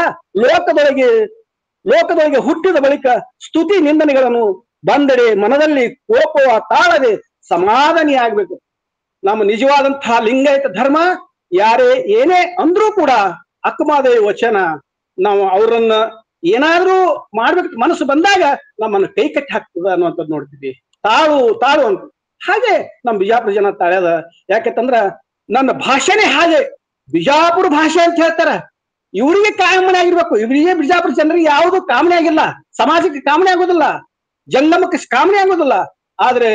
[SPEAKER 10] ಲೋಕದೊಳಗೆ ಹುಟ್ಟಿದ ಬಳಿಕ ಸ್ತುತಿ ನಿಂದನೆಗಳನ್ನು ಬಂದಡೆ ಮನದಲ್ಲಿ ಕೋಪವ ತಾಳದೆ ಸಮಾಧಾನಿಯಾಗಬೇಕು. ನಮ್ಮ ನಿಜವಾದಂತಹ ಲಿಂಗಾಯತ ಧರ್ಮ ಯಾರೇ ಏನೇ ಅಂದ್ರೂ ಕೂಡ ಅಕ್ಕಮಾದೇವಿ ವಚನ ನಾವು ಅವರನ್ನ ಏನಾದ್ರೂ ಮಾಡ್ಬೇಕು ಮನಸ್ಸು ಬಂದಾಗ ನಮ್ಮನ್ನು ಕೈ ಕಟ್ಟಿ ಹಾಕ್ತದ ಅನ್ನುವಂಥದ್ದು ನೋಡ್ತೀವಿ. ತಾಳು ಅಂತ. ಹಾಗೆ ನಮ್ಮ ಬಿಜಾಪುರ ಜನ ತಾಳ್ಯದ. ಯಾಕೆಂತಂದ್ರ ನನ್ನ ಭಾಷೆನೇ ಹಾಗೆ ಬಿಜಾಪುರ ಭಾಷೆ ಅಂತ ಹೇಳ್ತಾರ. ಇವರಿಗೆ ಕಾಮನೆ ಆಗಿರ್ಬೇಕು. ಇವರಿಗೆ ಬಿಜಾಪುರ ಜನರಿಗೆ ಯಾವುದು ಕಾಮನೆ ಆಗಿಲ್ಲ, ಸಮಾಜಕ್ಕೆ ಕಾಮನೆ ಆಗೋದಿಲ್ಲ, ಜಂಗಮಕ್ಕೆ ಕಾಮನೆ ಆಗೋದಿಲ್ಲ. ಆದ್ರೆ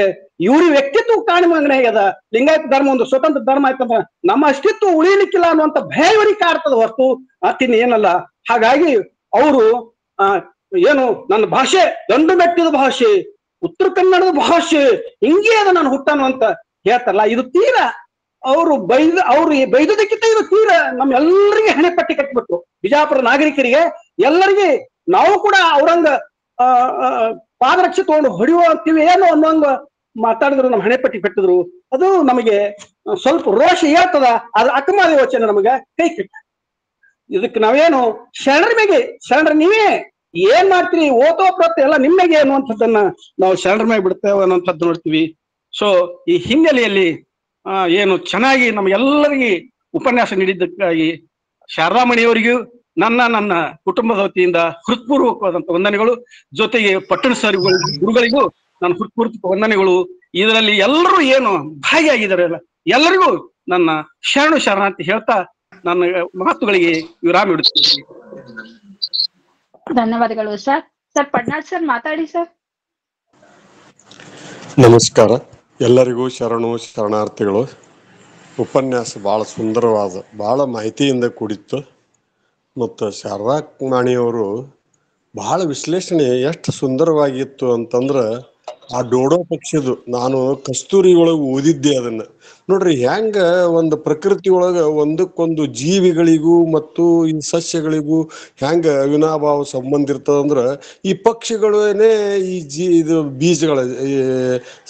[SPEAKER 10] ಇವ್ರ ವ್ಯಕ್ತಿತ್ವ ಕಾಮನೆ ಆಗ್ಯದ. ಲಿಂಗಾಯತ ಧರ್ಮ ಒಂದು ಸ್ವತಂತ್ರ ಧರ್ಮ ಆಯ್ತಂದ್ರ ನಮ್ಮ ಅಸ್ತಿತ್ವ ಉಳಿಲಿಕ್ಕಿಲ್ಲ ಅನ್ನುವಂತ ಭಯ ಇವರಿಗೆ ಕಾಡ್ತದ ಹೊರತು ಮತ್ತಿನ್ ಏನಲ್ಲ. ಹಾಗಾಗಿ ಅವರು ನನ್ನ ಭಾಷೆ ಗಂಡು ಮೆಟ್ಟಿದ ಭಾಷೆ, ಉತ್ತರ ಕನ್ನಡದ ಭಾಷೆ, ಹಿಂಗೆ ಅದ ನಾನು ಹುಟ್ಟಾನು ಅಂತ ಹೇಳ್ತಾರಲ್ಲ, ಇದು ತೀರಾ ಅವ್ರು ಬೈದಕ್ಕಿಂತ ಇದು ತೀರಾ ನಮ್ಮೆಲ್ಲರಿಗೆ ಹಣೆ ಪಟ್ಟಿ ಕಟ್ಟಿಬಿಟ್ರು. ಬಿಜಾಪುರ ನಾಗರಿಕರಿಗೆ ಎಲ್ಲರಿಗೆ ನಾವು ಕೂಡ ಅವ್ರಂಗ ಪಾದರಕ್ಷೆ ತಗೊಂಡು ಹೊಡೆಯುವ ಅಂತೀವಿ ಏನು ಅನ್ನೋಂಗ ಮಾತಾಡಿದ್ರು, ನಮ್ಮ ಹಣೆ ಪಟ್ಟಿ ಕಟ್ಟಿದ್ರು. ಅದು ನಮಗೆ ಸ್ವಲ್ಪ ರೋಷ ಹೇಳ್ತದ. ಆದ್ರೆ ಅಕ್ಕಮಾದೇವಿ ವಚನ ನಮಗೆ ಕೈ ಕಟ್ಟ. ಇದಕ್ಕೆ ನಾವೇನು ಶರಣರ ನೀವೇ ಏನ್ ಮಾಡ್ತೀರಿ, ಓದೋ ಪ್ರತಿ ಎಲ್ಲ ನಿಮ್ಮೆಗೆ ಅನ್ನುವಂಥದ್ದನ್ನ ನಾವು ಶರಣರ ಮೇಲೆ ಬಿಡ್ತೇವೆ ಅನ್ನುವಂಥದ್ದು ನೋಡ್ತೀವಿ. ಸೊ ಈ ಹಿನ್ನೆಲೆಯಲ್ಲಿ ಏನು ಚೆನ್ನಾಗಿ ನಮ್ಗೆಲ್ಲರಿಗೆ ಉಪನ್ಯಾಸ ನೀಡಿದ್ದಕ್ಕಾಗಿ ಶಾರದಾಮಣಿಯವರಿಗೂ ನನ್ನ ಕುಟುಂಬದ ವತಿಯಿಂದ ಹೃತ್ಪೂರ್ವಕವಾದಂತ ವಂದನೆಗಳು. ಜೊತೆಗೆ ಪಟ್ಟಣ ಗುರುಗಳಿಗೂ ನನ್ನ ಹೃತ್ಪೂರ್ವಕ ವಂದನೆಗಳು. ಇದರಲ್ಲಿ ಎಲ್ಲರೂ ಏನು ಭಾಗಿಯಾಗಿದ್ದಾರಲ್ಲ ಎಲ್ಲರಿಗೂ ನನ್ನ ಶರಣ ಅಂತ ಹೇಳ್ತಾ ನನ್ನ ಮಾತುಗಳಿಗೆ ವಿರಾಮ ಇಡುತ್ತೇನೆ.
[SPEAKER 1] ಧನ್ಯವಾದಗಳು ಸರ್. ಪಡ್ನಾಳ್ ಸರ್ ಮಾತಾಡಿ ಸರ್.
[SPEAKER 11] ನಮಸ್ಕಾರ ಎಲ್ಲರಿಗೂ ಶರಣಾರ್ಥಿಗಳು. ಉಪನ್ಯಾಸ ಬಹಳ ಸುಂದರವಾದ, ಬಹಳ ಮಾಹಿತಿಯಿಂದ ಕೂಡಿತ್ತು. ಮತ್ತು ಶಾರದಾಮಣಿಯವರು ಬಹಳ ವಿಶ್ಲೇಷಣೆ ಎಷ್ಟು ಸುಂದರವಾಗಿತ್ತು ಅಂತಂದ್ರೆ, ಆ ಡೋಡೋ ಪಕ್ಷಿದು ನಾನು ಕಸ್ತೂರಿ ಒಳಗೆ ಓದಿದ್ದೆ. ಅದನ್ನ ನೋಡ್ರಿ ಹೆಂಗ ಒಂದು ಪ್ರಕೃತಿ ಒಳಗ ಒಂದಕ್ಕೊಂದು ಜೀವಿಗಳಿಗೂ ಮತ್ತು ಈ ಸಸ್ಯಗಳಿಗೂ ಹೆಂಗ ಅವಿನಾಭಾವ ಸಂಬಂಧ ಇರ್ತದಂದ್ರ ಈ ಪಕ್ಷಿಗಳೇನೆ ಇದು ಬೀಜಗಳ ಈ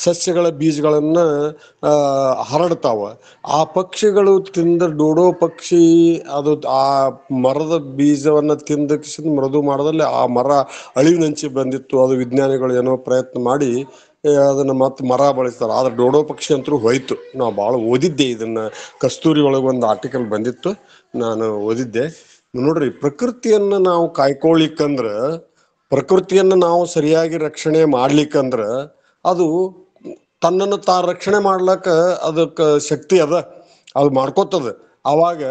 [SPEAKER 11] ಸಸ್ಯಗಳ ಬೀಜಗಳನ್ನ ಹರಡ್ತಾವ. ಆ ಪಕ್ಷಿಗಳು ತಿಂದ ಡೋಡೋ ಪಕ್ಷಿ ಅದು ಆ ಮರದ ಬೀಜವನ್ನ ತಿಂದ ಮೃದು ಮಾಡದಲ್ಲಿ ಆ ಮರ ಅಳಿವಿನಂಚಿ ಬಂದಿತ್ತು. ಅದು ವಿಜ್ಞಾನಿಗಳು ಏನೋ ಪ್ರಯತ್ನ ಮಾಡಿ ಅದನ್ನ ಮತ್ತೆ ಮರ ಬಳಸ್ತಾರೆ. ಆದ್ರೆ ಡೋಡೋ ಪಕ್ಷಿ ಅಂತೂ ಹೋಯ್ತು. ನಾವು ಭಾಳ ಓದಿದ್ದೆ ಇದನ್ನ, ಕಸ್ತೂರಿ ಒಳಗೆ ಒಂದು ಆರ್ಟಿಕಲ್ ಬಂದಿತ್ತು, ನಾನು ಓದಿದ್ದೆ. ನೋಡ್ರಿ, ಪ್ರಕೃತಿಯನ್ನ ನಾವು ಕಾಯ್ಕೊಳ್ಳಿಕ್ಕಂದ್ರ, ಪ್ರಕೃತಿಯನ್ನ ನಾವು ಸರಿಯಾಗಿ ರಕ್ಷಣೆ ಮಾಡ್ಲಿಕ್ಕಂದ್ರ ಅದು ತನ್ನನ್ನು ರಕ್ಷಣೆ ಮಾಡ್ಲಕ್ಕ ಅದಕ್ಕೆ ಶಕ್ತಿ ಅದ, ಅದು ಮಾಡ್ಕೋತದ. ಅವಾಗ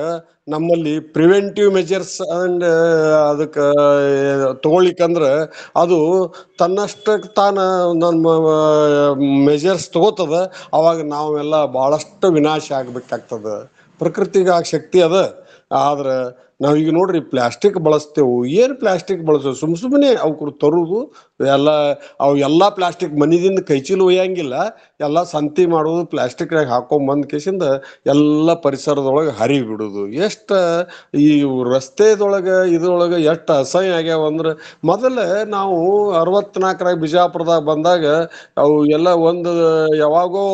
[SPEAKER 11] ನಮ್ಮಲ್ಲಿ ಪ್ರಿವೆಂಟಿವ್ ಮೆಜರ್ಸ್ ಅಂಡ್ ಅದಕ್ಕೆ ತಗೊಳ್ಲಿಕ್ಕಂದ್ರ ಅದು ತನ್ನಷ್ಟಕ್ಕೆ ತಾನು ನಮ್ಮ ಮೆಜರ್ಸ್ ತಗೋತದ. ಅವಾಗ ನಾವೆಲ್ಲ ಬಹಳಷ್ಟು ವಿನಾಶ ಆಗ್ಬೇಕಾಗ್ತದ. ಪ್ರಕೃತಿಗೆ ಆ ಶಕ್ತಿ ಅದ. ಆದ್ರೆ ನಾವೀಗ ನೋಡ್ರಿ ಪ್ಲಾಸ್ಟಿಕ್ ಬಳಸ್ತೇವು. ಏನು ಪ್ಲಾಸ್ಟಿಕ್ ಬಳಸೋದು? ಸುಮ್ಮನೆ ಅವ್ರು ತರುವುದು ಅವೆಲ್ಲ ಪ್ಲಾಸ್ಟಿಕ್ ಮನಿದಿಂದ ಕೈಚೀಲು ಒಯ್ಯಂಗಿಲ್ಲ, ಎಲ್ಲ ಸಂತಿ ಮಾಡೋದು, ಪ್ಲಾಸ್ಟಿಕ್ನಾಗ ಹಾಕೊಂಬಂದ್ ಕೇಸಿಂದ ಎಲ್ಲ ಪರಿಸರದೊಳಗೆ ಹರಿ ಬಿಡುದು. ಎಷ್ಟು ಈ ರಸ್ತೆದೊಳಗೆ ಇದ್ರೊಳಗೆ ಎಷ್ಟು ಅಸಹ್ಯ ಆಗ್ಯಾವ ಅಂದ್ರೆ, ಮೊದಲ ನಾವು 64ರಾಗ ಬಿಜಾಪುರದಾಗ ಬಂದಾಗ ಅವು ಎಲ್ಲ ಒಂದು ಯಾವಾಗೋ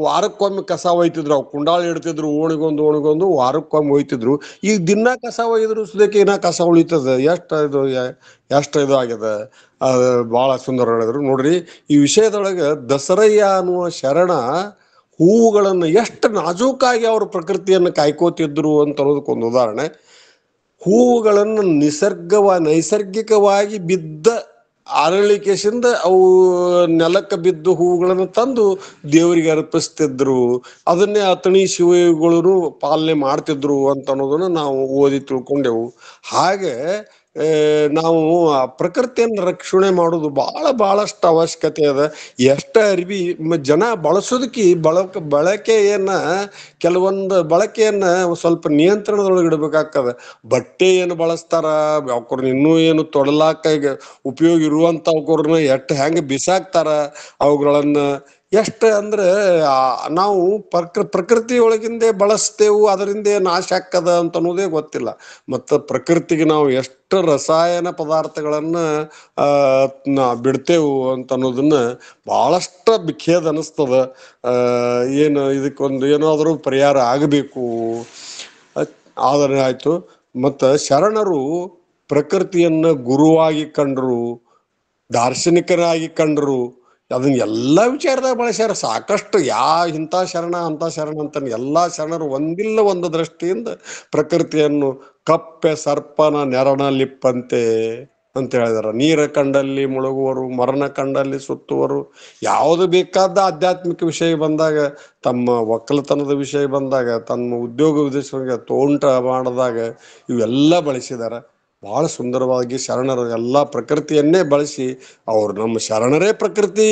[SPEAKER 11] ವಾರಕ್ಕೊಮ್ಮೆ ಕಸ ಒಯ್ತಿದ್ರು. ಅವು ಕುಂಡಾಳಿ ಇಡ್ತಿದ್ರು, ಓಣಿಗೊಂದು ವಾರಕ್ಕೊಮ್ಮೆ ಒಯ್ತಿದ್ರು. ಈಗ ದಿನ ಕಸ ಒಯ್ದ್ರು ಸುದಕ್ಕೆ ಇನ್ನ ಕಸ ಉಳಿತದ. ಎಷ್ಟು ಇದು ಆಗ್ಯದ. ಬಹಳ ಸುಂದರ ಹೇಳಿದ್ರು. ನೋಡ್ರಿ, ಈ ವಿಷಯದೊಳಗೆ ದಸರಯ್ಯ ಅನ್ನುವ ಶರಣ ಹೂವುಗಳನ್ನು ಎಷ್ಟು ನಾಜೂಕಾಗಿ ಅವರು ಪ್ರಕೃತಿಯನ್ನು ಕಾಯ್ಕೋತಿದ್ರು ಅಂತ ಅನ್ನೋದಕ್ಕೊಂದು ಉದಾಹರಣೆ. ಹೂವುಗಳನ್ನು ನೈಸರ್ಗಿಕವಾಗಿ ಬಿದ್ದ ಅರಳಿಕೆಸಿಂದ ಅವು ನೆಲಕ್ಕೆ ಬಿದ್ದು ಹೂವುಗಳನ್ನು ತಂದು ದೇವರಿಗೆ ಅರ್ಪಿಸ್ತಿದ್ರು. ಅದನ್ನೇ ಅತಣಿ ಶಿವಗಳು ಪಾಲನೆ ಮಾಡ್ತಿದ್ರು ಅಂತ ಅನ್ನೋದನ್ನ ನಾವು ಓದಿ ತಿಳ್ಕೊಂಡೆವು. ಹಾಗೆ ನಾವು ಆ ಪ್ರಕೃತಿಯನ್ನು ರಕ್ಷಣೆ ಮಾಡೋದು ಬಹಳಷ್ಟು ಅವಶ್ಯಕತೆ ಅದ. ಎಷ್ಟ ಅರಿವಿ ಜನ ಬಳಸೋದಕ್ಕೆ ಕೆಲವೊಂದು ಬಳಕೆಯನ್ನ ಸ್ವಲ್ಪ ನಿಯಂತ್ರಣದೊಳಗೆ ಇಡಬೇಕಾಗ್ತದ. ಬಟ್ಟೆ ಏನು ಬಳಸ್ತಾರ ಅವ್ರನ್ನ ಇನ್ನೂ ಏನು ತೊಡಲಾಕ ಉಪಯೋಗ ಇರುವಂತ ಅವ್ರನ್ನ ಹೆಂಗೆ ಬಿಸಾಕ್ತಾರ, ಅವುಗಳನ್ನ ಎಷ್ಟು ಅಂದ್ರೆ ನಾವು ಪ್ರಕೃತಿ ಒಳಗಿಂದೇ ಬಳಸ್ತೇವು, ಅದರಿಂದ ನಾಶ ಆಗ್ತದ ಅಂತ ಅನ್ನೋದೇ ಗೊತ್ತಿಲ್ಲ. ಮತ್ತು ಪ್ರಕೃತಿಗೆ ನಾವು ಎಷ್ಟು ರಸಾಯನ ಪದಾರ್ಥಗಳನ್ನ ಬಿಡ್ತೇವು ಅಂತ ಅನ್ನೋದನ್ನ ಬಹಳಷ್ಟು ಖೇದ ಅನಿಸ್ತದ. ಇದಕ್ಕೊಂದು ಏನಾದರೂ ಪರಿಹಾರ ಆಗಬೇಕು. ಆದರೆ ಆಯ್ತು. ಮತ್ತು ಶರಣರು ಪ್ರಕೃತಿಯನ್ನ ಗುರುವಾಗಿ ಕಂಡರು, ದಾರ್ಶನಿಕರಾಗಿ ಕಂಡರು. ಅದನ್ನ ಎಲ್ಲ ವಿಚಾರದಾಗ ಬಳಸ್ಯಾರ. ಸಾಕಷ್ಟು ಇಂಥ ಶರಣ ಅಂತ ಎಲ್ಲ ಶರಣರು ಒಂದಿಲ್ಲ ಒಂದು ದೃಷ್ಟಿಯಿಂದ ಪ್ರಕೃತಿಯನ್ನು ಕಪ್ಪೆ ಸರ್ಪನ ನೆರಳಲಿಪ್ಪಂತೆ ಅಂತ ಹೇಳಿದಾರ. ನೀರ ಕಂಡಲ್ಲಿ ಮುಳುಗುವರು, ಮರಣ ಕಂಡಲ್ಲಿ ಸುತ್ತುವರು. ಯಾವುದು ಬೇಕಾದ ಆಧ್ಯಾತ್ಮಿಕ ವಿಷಯ ಬಂದಾಗ, ತಮ್ಮ ಒಕ್ಕಲತನದ ವಿಷಯ ಬಂದಾಗ, ತಮ್ಮ ಉದ್ಯೋಗ ವಿದೇಶ ತೋಂಟ ಮಾಡಿದಾಗ ಇವೆಲ್ಲ ಬಳಸಿದಾರ. ಬಹಳ ಸುಂದರವಾಗಿ ಶರಣರು ಎಲ್ಲ ಪ್ರಕೃತಿಯನ್ನೇ ಬಳಸಿ, ಅವರು ನಮ್ಮ ಶರಣರೇ ಪ್ರಕೃತಿ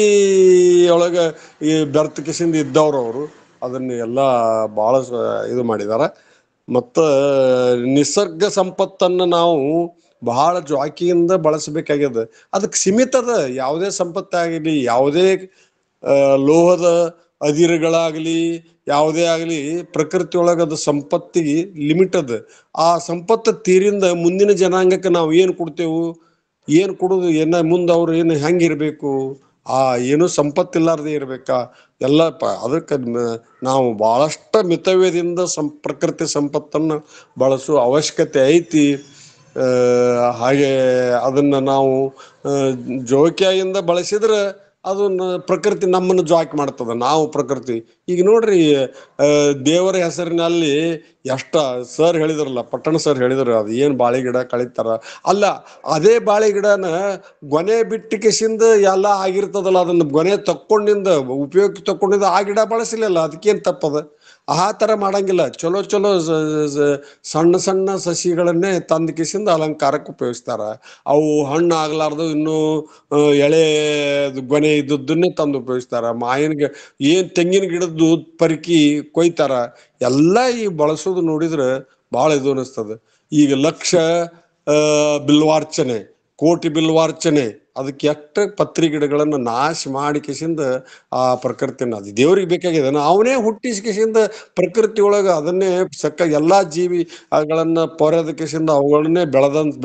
[SPEAKER 11] ಒಳಗೆ ಈ ಬೆರ್ತಕಿಸಿಂದ ಇದ್ದವ್ರು. ಅವರು ಅದನ್ನು ಎಲ್ಲ ಬಹಳ ಇದು ಮಾಡಿದಾರ. ಮತ್ತು ನಿಸರ್ಗ ಸಂಪತ್ತನ್ನು ನಾವು ಬಹಳ ಜಾಕಿಯಿಂದ ಬಳಸಬೇಕಾಗ್ಯದ. ಅದಕ್ಕೆ ಸೀಮಿತದ. ಯಾವುದೇ ಸಂಪತ್ತಾಗಲಿ, ಯಾವುದೇ ಲೋಹದ ಅದಿರುಗಳಾಗಲಿ, ಯಾವುದೇ ಆಗಲಿ ಪ್ರಕೃತಿ ಒಳಗದ ಸಂಪತ್ತಿಗೆ ಲಿಮಿಟ್ ಅದ. ಆ ಸಂಪತ್ತು ತೀರಿಂದ ಮುಂದಿನ ಜನಾಂಗಕ್ಕೆ ನಾವು ಏನು ಕೊಡ್ತೇವು, ಏನು ಕೊಡೋದು, ಮುಂದೆ ಅವ್ರು ಏನು ಹೆಂಗಿರ್ಬೇಕು, ಏನು ಸಂಪತ್ತಿಲ್ಲಾರ್ದೇ ಇರ್ಬೇಕಾ ಎಲ್ಲ ಅದಕ್ಕೆ ನಾವು ಬಹಳಷ್ಟು ಮಿತವ್ಯದಿಂದ ಪ್ರಕೃತಿ ಸಂಪತ್ತನ್ನು ಬಳಸುವ ಅವಶ್ಯಕತೆ ಐತಿ. ಹಾಗೆ ಅದನ್ನ ನಾವು ಜೋಕಿಯಿಂದ ಬಳಸಿದ್ರೆ ಅದನ್ನ ಪ್ರಕೃತಿ ನಮ್ಮನ್ನು ಜಾಕ್ ಮಾಡ್ತದ. ನಾವು ಪ್ರಕೃತಿ ಈಗ ನೋಡ್ರಿ, ದೇವರ ಹೆಸರಿನಲ್ಲಿ ಸರ್ ಹೇಳಿದ್ರಲ್ಲ, ಪಟ್ಟಣ ಸರ್ ಹೇಳಿದ್ರು, ಅದು ಏನು ಬಾಳೆ ಗಿಡ ಕಳಿತಾರ ಅಲ್ಲ, ಅದೇ ಬಾಳೆ ಗಿಡನ ಗೊನೆ ಬಿಟ್ಟಿಕೆಸಿಂದ ಎಲ್ಲ ಆಗಿರ್ತದಲ್ಲ, ಅದನ್ನ ಗೊನೆ ಉಪಯೋಗಕ್ಕೆ ತಕ್ಕೊಂಡಿಂದ ಆ ಗಿಡ ಬಳಸಲಿಲ್ಲ, ಅದಕ್ಕೇನು ತಪ್ಪದ? ಆ ಥರ ಮಾಡಂಗಿಲ್ಲ. ಚಲೋ ಸಣ್ಣ ಸಣ್ಣ ಸಸಿಗಳನ್ನೇ ತಂದು ಕಿಸಿಂದ ಅಲಂಕಾರಕ್ಕೆ ಉಪಯೋಗಿಸ್ತಾರ. ಅವು ಹಣ್ಣು ಆಗ್ಲಾರ್ದು ಇನ್ನೂ ಎಳೆ ಗೊನೆ ಇದ್ದದ್ದನ್ನೇ ತಂದು ಉಪಯೋಗಿಸ್ತಾರ. ತೆಂಗಿನ ಗಿಡದ್ದು ಪರಿಕಿ ಕೊಯ್ತಾರ. ಎಲ್ಲ ಈ ಬಳಸೋದು ನೋಡಿದ್ರೆ ಭಾಳ ಅನಿಸ್ತದೆ. ಈಗ ಲಕ್ಷ ಬಿಲ್ವಾರ್ಚನೆ, ಕೋಟಿ ಬಿಲ್ವಾರ್ಚನೆ ಅದಕ್ಕೆ ಎಷ್ಟು ಪತ್ರಿ ಗಿಡಗಳನ್ನ ನಾಶ ಮಾಡಿ ಕಿಸಿಂದ ಆ ಪ್ರಕೃತಿನ ಅದು ದೇವ್ರಿಗೆ ಬೇಕಾಗಿದೆ ಅವನೇ ಹುಟ್ಟಿಸಿ ಕಿಸಿಂದ ಪ್ರಕೃತಿ ಒಳಗ ಅದನ್ನೇ ಎಲ್ಲಾ ಜೀವಿಗಳನ್ನ ಪೊರೆದ ಕಿಸಿಂದ ಅವುಗಳನ್ನೇ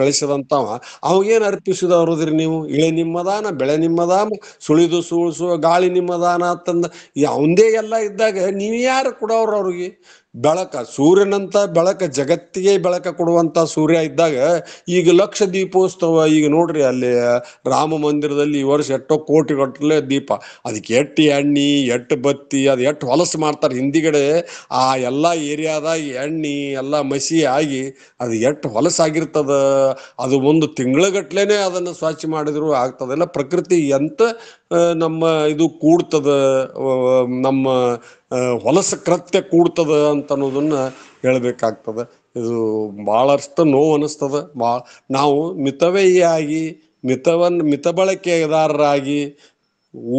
[SPEAKER 11] ಬೆಳೆಸಿದಂತವ ಅವಾಗೇನ್ ಅರ್ಪಿಸುದ ಅವ್ರದ್ರಿ ನೀವು ಇಳೆ ನಿಮ್ಮದಾನ ಬೆಳೆ ನಿಮ್ಮದಾನ ಸುಳಿದು ಸುಳಿಸುವ ಗಾಳಿ ನಿಮ್ಮದಾನ ಅಂತಂದ ಅವಂದೇ ಎಲ್ಲ ಇದ್ದಾಗ ನೀವ್ ಯಾರು ಕೊಡೋರು ಅವ್ರಿಗೆ ಬೆಳಕ ಸೂರ್ಯನಂತ ಬೆಳಕ ಜಗತ್ತಿಗೆ ಬೆಳಕ ಕೊಡುವಂತ ಸೂರ್ಯ ಇದ್ದಾಗ ಈಗ ಲಕ್ಷ ದೀಪೋತ್ಸವ ಈಗ ನೋಡ್ರಿ ಅಲ್ಲಿ ರಾಮ ಮಂದಿರದಲ್ಲಿ ಈ ವರ್ಷ ಎಷ್ಟೋ ಕೋಟಿ ಗಟ್ಟಲೆ ದೀಪ ಅದಕ್ಕೆ ಎಟ್ಟು ಎಣ್ಣಿ ಎಟ್ಟು ಬತ್ತಿ ಅದು ಎಟ್ಟು ಹೊಲಸು ಮಾಡ್ತಾರೆ ಹಿಂದಿಗಡೆ ಆ ಎಲ್ಲಾ ಏರಿಯಾದಾಗ ಎಣ್ಣಿ ಎಲ್ಲ ಮಸಿ ಆಗಿ ಅದು ಎಟ್ಟು ಹೊಲಸಾಗಿರ್ತದ ಅದು ಒಂದು ತಿಂಗಳಗಟ್ಲೆನೆ ಅದನ್ನು ಸ್ವಚ್ಛ ಮಾಡಿದ್ರು ಆಗ್ತದೆಲ್ಲ ಪ್ರಕೃತಿ ಎಂತ ನಮ್ಮ ಇದು ಕೂಡ್ತದ ನಮ್ಮ ಹೊಲಸ ಕೃತ್ಯ ಕೂಡ್ತದ ಅಂತ ಅನ್ನೋದನ್ನ ಹೇಳ್ಬೇಕಾಗ್ತದ ಇದು ಬಹಳಷ್ಟು ನೋವು ಅನಿಸ್ತದ ನಾವು ಮಿತವ್ಯಯಿಯಾಗಿ ಮಿತಬಳಕೆದಾರರಾಗಿ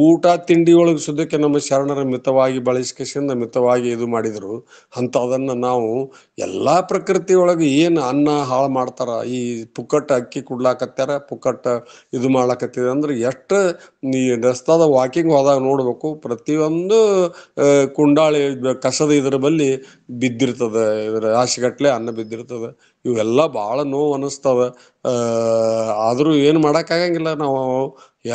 [SPEAKER 11] ಊಟ ತಿಂಡಿ ಒಳಗೆ ಸುದ್ದಕ್ಕೆ ನಮ್ಮ ಶರಣರ ಮಿತವಾಗಿ ಬಳಸ್ಕಿಸಿಂದ ಮಿತವಾಗಿ ಇದು ಮಾಡಿದ್ರು ಅಂಥದನ್ನ ನಾವು ಎಲ್ಲಾ ಪ್ರಕೃತಿ ಒಳಗೆ ಏನು ಅನ್ನ ಹಾಳು ಮಾಡ್ತಾರ ಈ ಪುಕ್ಕಟ್ಟ ಅಕ್ಕಿ ಕುಡ್ಲಾಕತ್ಯಾರ ಪುಕ್ಕಟ್ಟ ಇದು ಮಾಡ್ಲಾಕತ್ತಿದೆ ಅಂದ್ರೆ ಎಷ್ಟು ಈ ರಸ್ತಾದ ವಾಕಿಂಗ್ ಹೋದಾಗ ನೋಡ್ಬೇಕು ಪ್ರತಿಯೊಂದು ಕುಂಡಾಳಿ ಕಸದ ಇದ್ರ ಬಲ್ಲಿ ಬಿದ್ದಿರ್ತದ ಇದ್ರ ರಾಶಿಗಟ್ಲೆ ಅನ್ನ ಬಿದ್ದಿರ್ತದ ಇವೆಲ್ಲ ಬಹಳ ನೋವು ಅನಿಸ್ತವ ಆದ್ರೂ ಏನು ಮಾಡಕ್ಕಾಗಂಗಿಲ್ಲ ನಾವು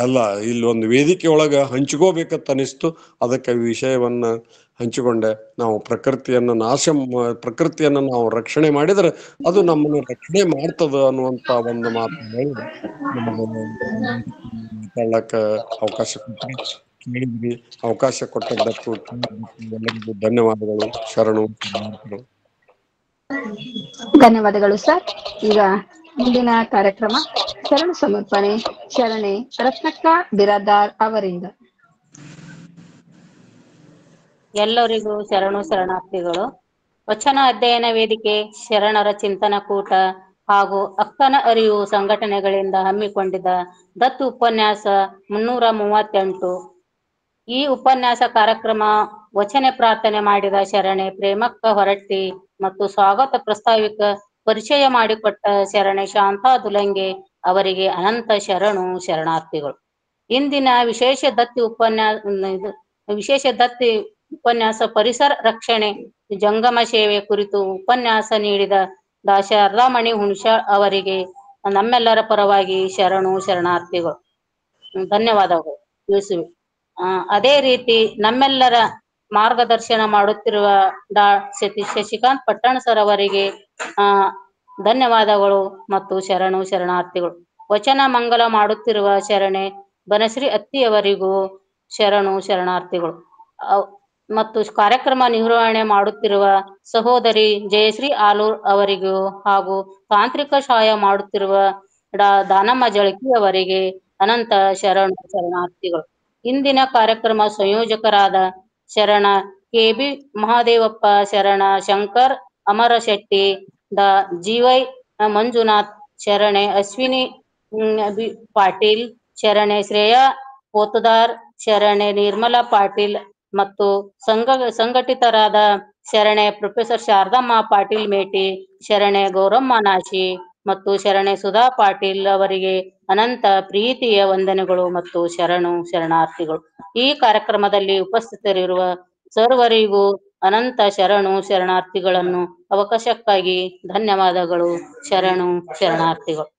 [SPEAKER 11] ಎಲ್ಲ ಇಲ್ಲಿ ಒಂದು ವೇದಿಕೆ ಒಳಗ ಹಂಚ್ಕೋಬೇಕಂತ ಅನಿಸ್ತು ಅದಕ್ಕೆ ವಿಷಯವನ್ನ ಹಂಚಿಕೊಂಡೆ ನಾವು ಪ್ರಕೃತಿಯನ್ನ ನಾವು ರಕ್ಷಣೆ ಮಾಡಿದ್ರೆ ಅದು ನಮ್ಮನ್ನು ರಕ್ಷಣೆ ಮಾಡ್ತದ ಅನ್ನುವಂತ ಒಂದು ಮಾತು ಮಾತಾಡಕ ಅವಕಾಶ ಕೇಳಿದ್ವಿ ಅವಕಾಶ ಕೊಟ್ಟದ್ದಕ್ಕೂ ಎಲ್ಲರಿಗೂ ಧನ್ಯವಾದಗಳು ಶರಣು.
[SPEAKER 1] ಧನ್ಯವಾದಗಳು ಸರ್. ಈಗ ಮುಂದಿನ ಕಾರ್ಯಕ್ರಮ ಶರಣ ಸಮರ್ಪಣೆ ಶರಣೆ ರತ್ನಕ್ಕ ಬಿರಾದಾರ್ ಅವರಿಂದ.
[SPEAKER 12] ಎಲ್ಲರಿಗೂ ಶರಣಾರ್ಥಿಗಳು. ವಚನ ಅಧ್ಯಯನ ವೇದಿಕೆ ಶರಣರ ಚಿಂತನ ಕೂಟ ಹಾಗೂ ಅಕ್ಕನ ಅರಿವು ಸಂಘಟನೆಗಳಿಂದ ಹಮ್ಮಿಕೊಂಡಿದ್ದ ದತ್ತು ಉಪನ್ಯಾಸ 338. ಈ ಉಪನ್ಯಾಸ ಕಾರ್ಯಕ್ರಮ ವಚನ ಪ್ರಾರ್ಥನೆ ಮಾಡಿದ ಶರಣೆ ಪ್ರೇಮಕ್ಕ ಹೊರಟ್ಟಿ ಮತ್ತು ಸ್ವಾಗತ ಪ್ರಸ್ತಾವಿಕ ಪರಿಚಯ ಮಾಡಿಕೊಟ್ಟ ಶರಣೆ ಶಾಂತಾ ದುಲಂಗೆ ಅವರಿಗೆ ಅನಂತ ಶರಣಾರ್ಥಿಗಳು. ಇಂದಿನ ವಿಶೇಷ ದತ್ತಿ ಉಪನ್ಯಾಸ ಪರಿಸರ ರಕ್ಷಣೆ ಜಂಗಮ ಸೇವೆ ಕುರಿತು ಉಪನ್ಯಾಸ ನೀಡಿದ ಡಾ ಶಾರದಾಮಣಿ ಹುಣಸಾಳ್ ಅವರಿಗೆ ನಮ್ಮೆಲ್ಲರ ಪರವಾಗಿ ಶರಣಾರ್ಥಿಗಳು, ಧನ್ಯವಾದಗಳು ತಿಳಿಸುವೆ. ಅದೇ ರೀತಿ ನಮ್ಮೆಲ್ಲರ ಮಾರ್ಗದರ್ಶನ ಮಾಡುತ್ತಿರುವ ಡಾ ಶಶಿಕಾಂತ್ ಪಟ್ಟಣ ಸರ್ ಅವರಿಗೆ ಧನ್ಯವಾದಗಳು ಮತ್ತು ಶರಣಾರ್ಥಿಗಳು. ವಚನ ಮಂಗಲ ಮಾಡುತ್ತಿರುವ ಶರಣೆ ಬನಶ್ರೀ ಅತ್ತಿಯವರಿಗೂ ಶರಣಾರ್ಥಿಗಳು ಮತ್ತು ಕಾರ್ಯಕ್ರಮ ನಿರ್ವಹಣೆ ಮಾಡುತ್ತಿರುವ ಸಹೋದರಿ ಜಯಶ್ರೀ ಆಲೂರ್ ಅವರಿಗೂ ಹಾಗೂ ತಾಂತ್ರಿಕ ಸಹಾಯ ಮಾಡುತ್ತಿರುವ ದಾನಮ್ಮ ಜಳಕಿ ಅವರಿಗೆ ಅನಂತ ಶರಣಾರ್ಥಿಗಳು. ಇಂದಿನ ಕಾರ್ಯಕ್ರಮ ಸಂಯೋಜಕರಾದ ಶರಣ KB ಮಹಾದೇವಪ್ಪ, ಶರಣ ಶಂಕರ್ ಅಮರಶೆಟ್ಟಿ, GY ಮಂಜುನಾಥ್, ಶರಣೆ ಅಶ್ವಿನಿ ಪಾಟೀಲ್, ಶರಣೆ ಶ್ರೇಯಾ ಪೋತದಾರ್, ಶರಣೆ ನಿರ್ಮಲಾ ಪಾಟೀಲ್ ಮತ್ತು ಸಂಘಟಿತರಾದ ಶರಣೆ ಪ್ರೊಫೆಸರ್ ಶಾರದಮ್ಮ ಪಾಟೀಲ್ ಮೇಟಿ, ಶರಣೆ ಗೌರಮ್ಮ ನಾಶಿ ಮತ್ತು ಶರಣೆ ಸುಧಾ ಪಾಟೀಲ್ ಅವರಿಗೆ ಅನಂತ ಪ್ರೀತಿಯ ವಂದನೆಗಳು ಮತ್ತು ಶರಣಾರ್ಥಿಗಳು. ಈ ಕಾರ್ಯಕ್ರಮದಲ್ಲಿ ಉಪಸ್ಥಿತರಿರುವ ಸರ್ವರಿಗೂ ಅನಂತ ಶರಣಾರ್ಥಿಗಳನ್ನು ಅವಕಾಶಕ್ಕಾಗಿ ಧನ್ಯವಾದಗಳು. ಶರಣಾರ್ಥಿಗಳು.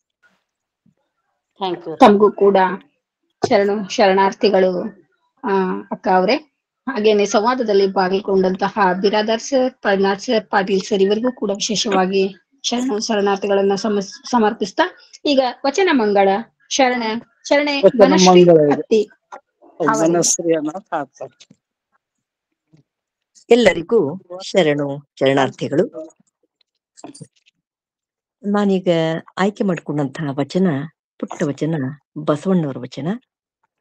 [SPEAKER 12] Thank you.
[SPEAKER 1] ತಮಗೂ ಕೂಡ ಶರಣಾರ್ಥಿಗಳು ಅಕ್ಕ ಅವರೇ. ಹಾಗೇನೆ ಸಂವಾದದಲ್ಲಿ ಭಾಗಿಗೊಂಡಂತಹ Biradar sir, Prahlad sir, Patil sir ಇವರಿಗೂ ಕೂಡ ವಿಶೇಷವಾಗಿ ಶರಣಾರ್ಥಿಗಳನ್ನ ಸಮರ್ಪಿಸ್ತಾ ಈಗ ವಚನ ಮಂಗಳ ಶರಣೆ ಬನಶ್ರೀ ಅತ್ತಿ
[SPEAKER 13] ಎಲ್ಲರಿಗೂ ಶರಣಾರ್ಥಿಗಳು. ನಾನೀಗ ಆಯ್ಕೆ ಮಾಡಿಕೊಂಡಂತಹ ವಚನ ಪುಟ್ಟ ವಚನ ಬಸವಣ್ಣವರ ವಚನ.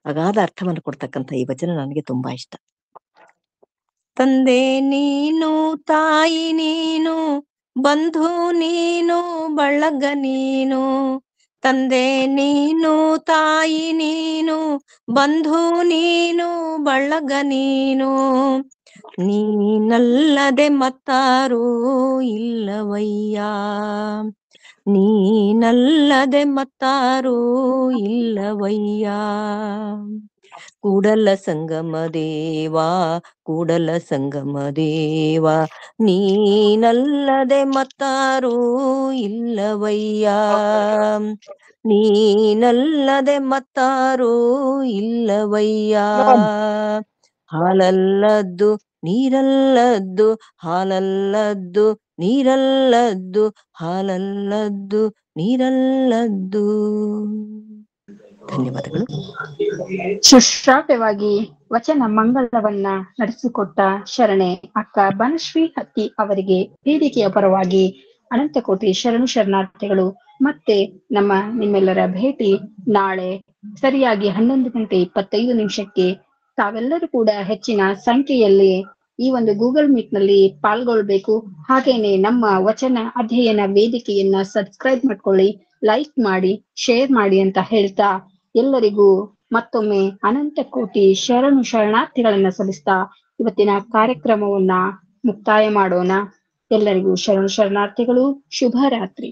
[SPEAKER 13] ಅಗಾಧ ಅರ್ಥವನ್ನು ಕೊಡ್ತಕ್ಕಂಥ ಈ ವಚನ ನನಗೆ ತುಂಬಾ ಇಷ್ಟ. ತಂದೆ ನೀನು, ತಾಯಿ ನೀನು, ಬಂಧು ನೀನು, ಬಳಗ ನೀನು. ತಂದೆ ನೀನು, ತಾಯಿ ನೀನು, ಬಂಧು ನೀನು, ಬಳಗ ನೀನು. ನೀನಲ್ಲದೆ ಮತ್ತಾರೂ ಇಲ್ಲವಯ್ಯ. ನೀನಲ್ಲದೆ ಮತ್ತಾರೂ ಇಲ್ಲವಯ್ಯ. ಕೂಡಲ ಸಂಗಮ ದೇವಾ ಕೂಡಲ ಸಂಗಮ ದೇವಾ ನೀನಲ್ಲದೆ ಮತ್ತಾರೂ ಇಲ್ಲವಯ್ಯ. ನೀನಲ್ಲದೆ ಮತ್ತಾರೂ ಇಲ್ಲವಯ್ಯ. ಹಾಲಲ್ಲದ್ದು ನೀರಲ್ಲದ್ದು ಹಾಲಲ್ಲದ್ದು ನೀರಲ್ಲದ್ದು ಹಾಲಲ್ಲದ್ದು ನೀರಲ್ಲದ್ದು. ಧನ್ಯವಾದಗಳು.
[SPEAKER 1] ಸುಶ್ರಾವ್ಯವಾಗಿ ವಚನ ಮಂಗಳವನ್ನ ನಡೆಸಿಕೊಟ್ಟ ಶರಣೆ ಅಕ್ಕ ಬನಶ್ರೀ ಹತ್ತಿ ಅವರಿಗೆ ವೇದಿಕೆಯ ಪರವಾಗಿ ಅನಂತ ಕೋಟಿ ಶರಣು ಶರಣಾರ್ಥಿಗಳು. ಮತ್ತೆ ನಿಮ್ಮೆಲ್ಲರ ಭೇಟಿ ನಾಳೆ ಸರಿಯಾಗಿ 11:25 ತಾವೆಲ್ಲರೂ ಕೂಡ ಹೆಚ್ಚಿನ ಸಂಖ್ಯೆಯಲ್ಲಿ ಈ ಒಂದು ಗೂಗಲ್ ಮೀಟ್ ನಲ್ಲಿ ಪಾಲ್ಗೊಳ್ಬೇಕು. ಹಾಗೇನೆ ನಮ್ಮ ವಚನ ಅಧ್ಯಯನ ವೇದಿಕೆಯನ್ನ ಸಬ್ಸ್ಕ್ರೈಬ್ ಮಾಡ್ಕೊಳ್ಳಿ, ಲೈಕ್ ಮಾಡಿ, ಶೇರ್ ಮಾಡಿ ಅಂತ ಹೇಳ್ತಾ ಎಲ್ಲರಿಗೂ ಮತ್ತೊಮ್ಮೆ ಅನಂತ ಕೋಟಿ ಶರಣು ಶರಣಾರ್ಥಿಗಳನ್ನ ಸಲ್ಲಿಸ್ತಾ ಇವತ್ತಿನ ಕಾರ್ಯಕ್ರಮವನ್ನ ಮುಕ್ತಾಯ ಮಾಡೋಣ. ಎಲ್ಲರಿಗೂ ಶರಣು ಶರಣಾರ್ಥಿಗಳು. ಶುಭ ರಾತ್ರಿ.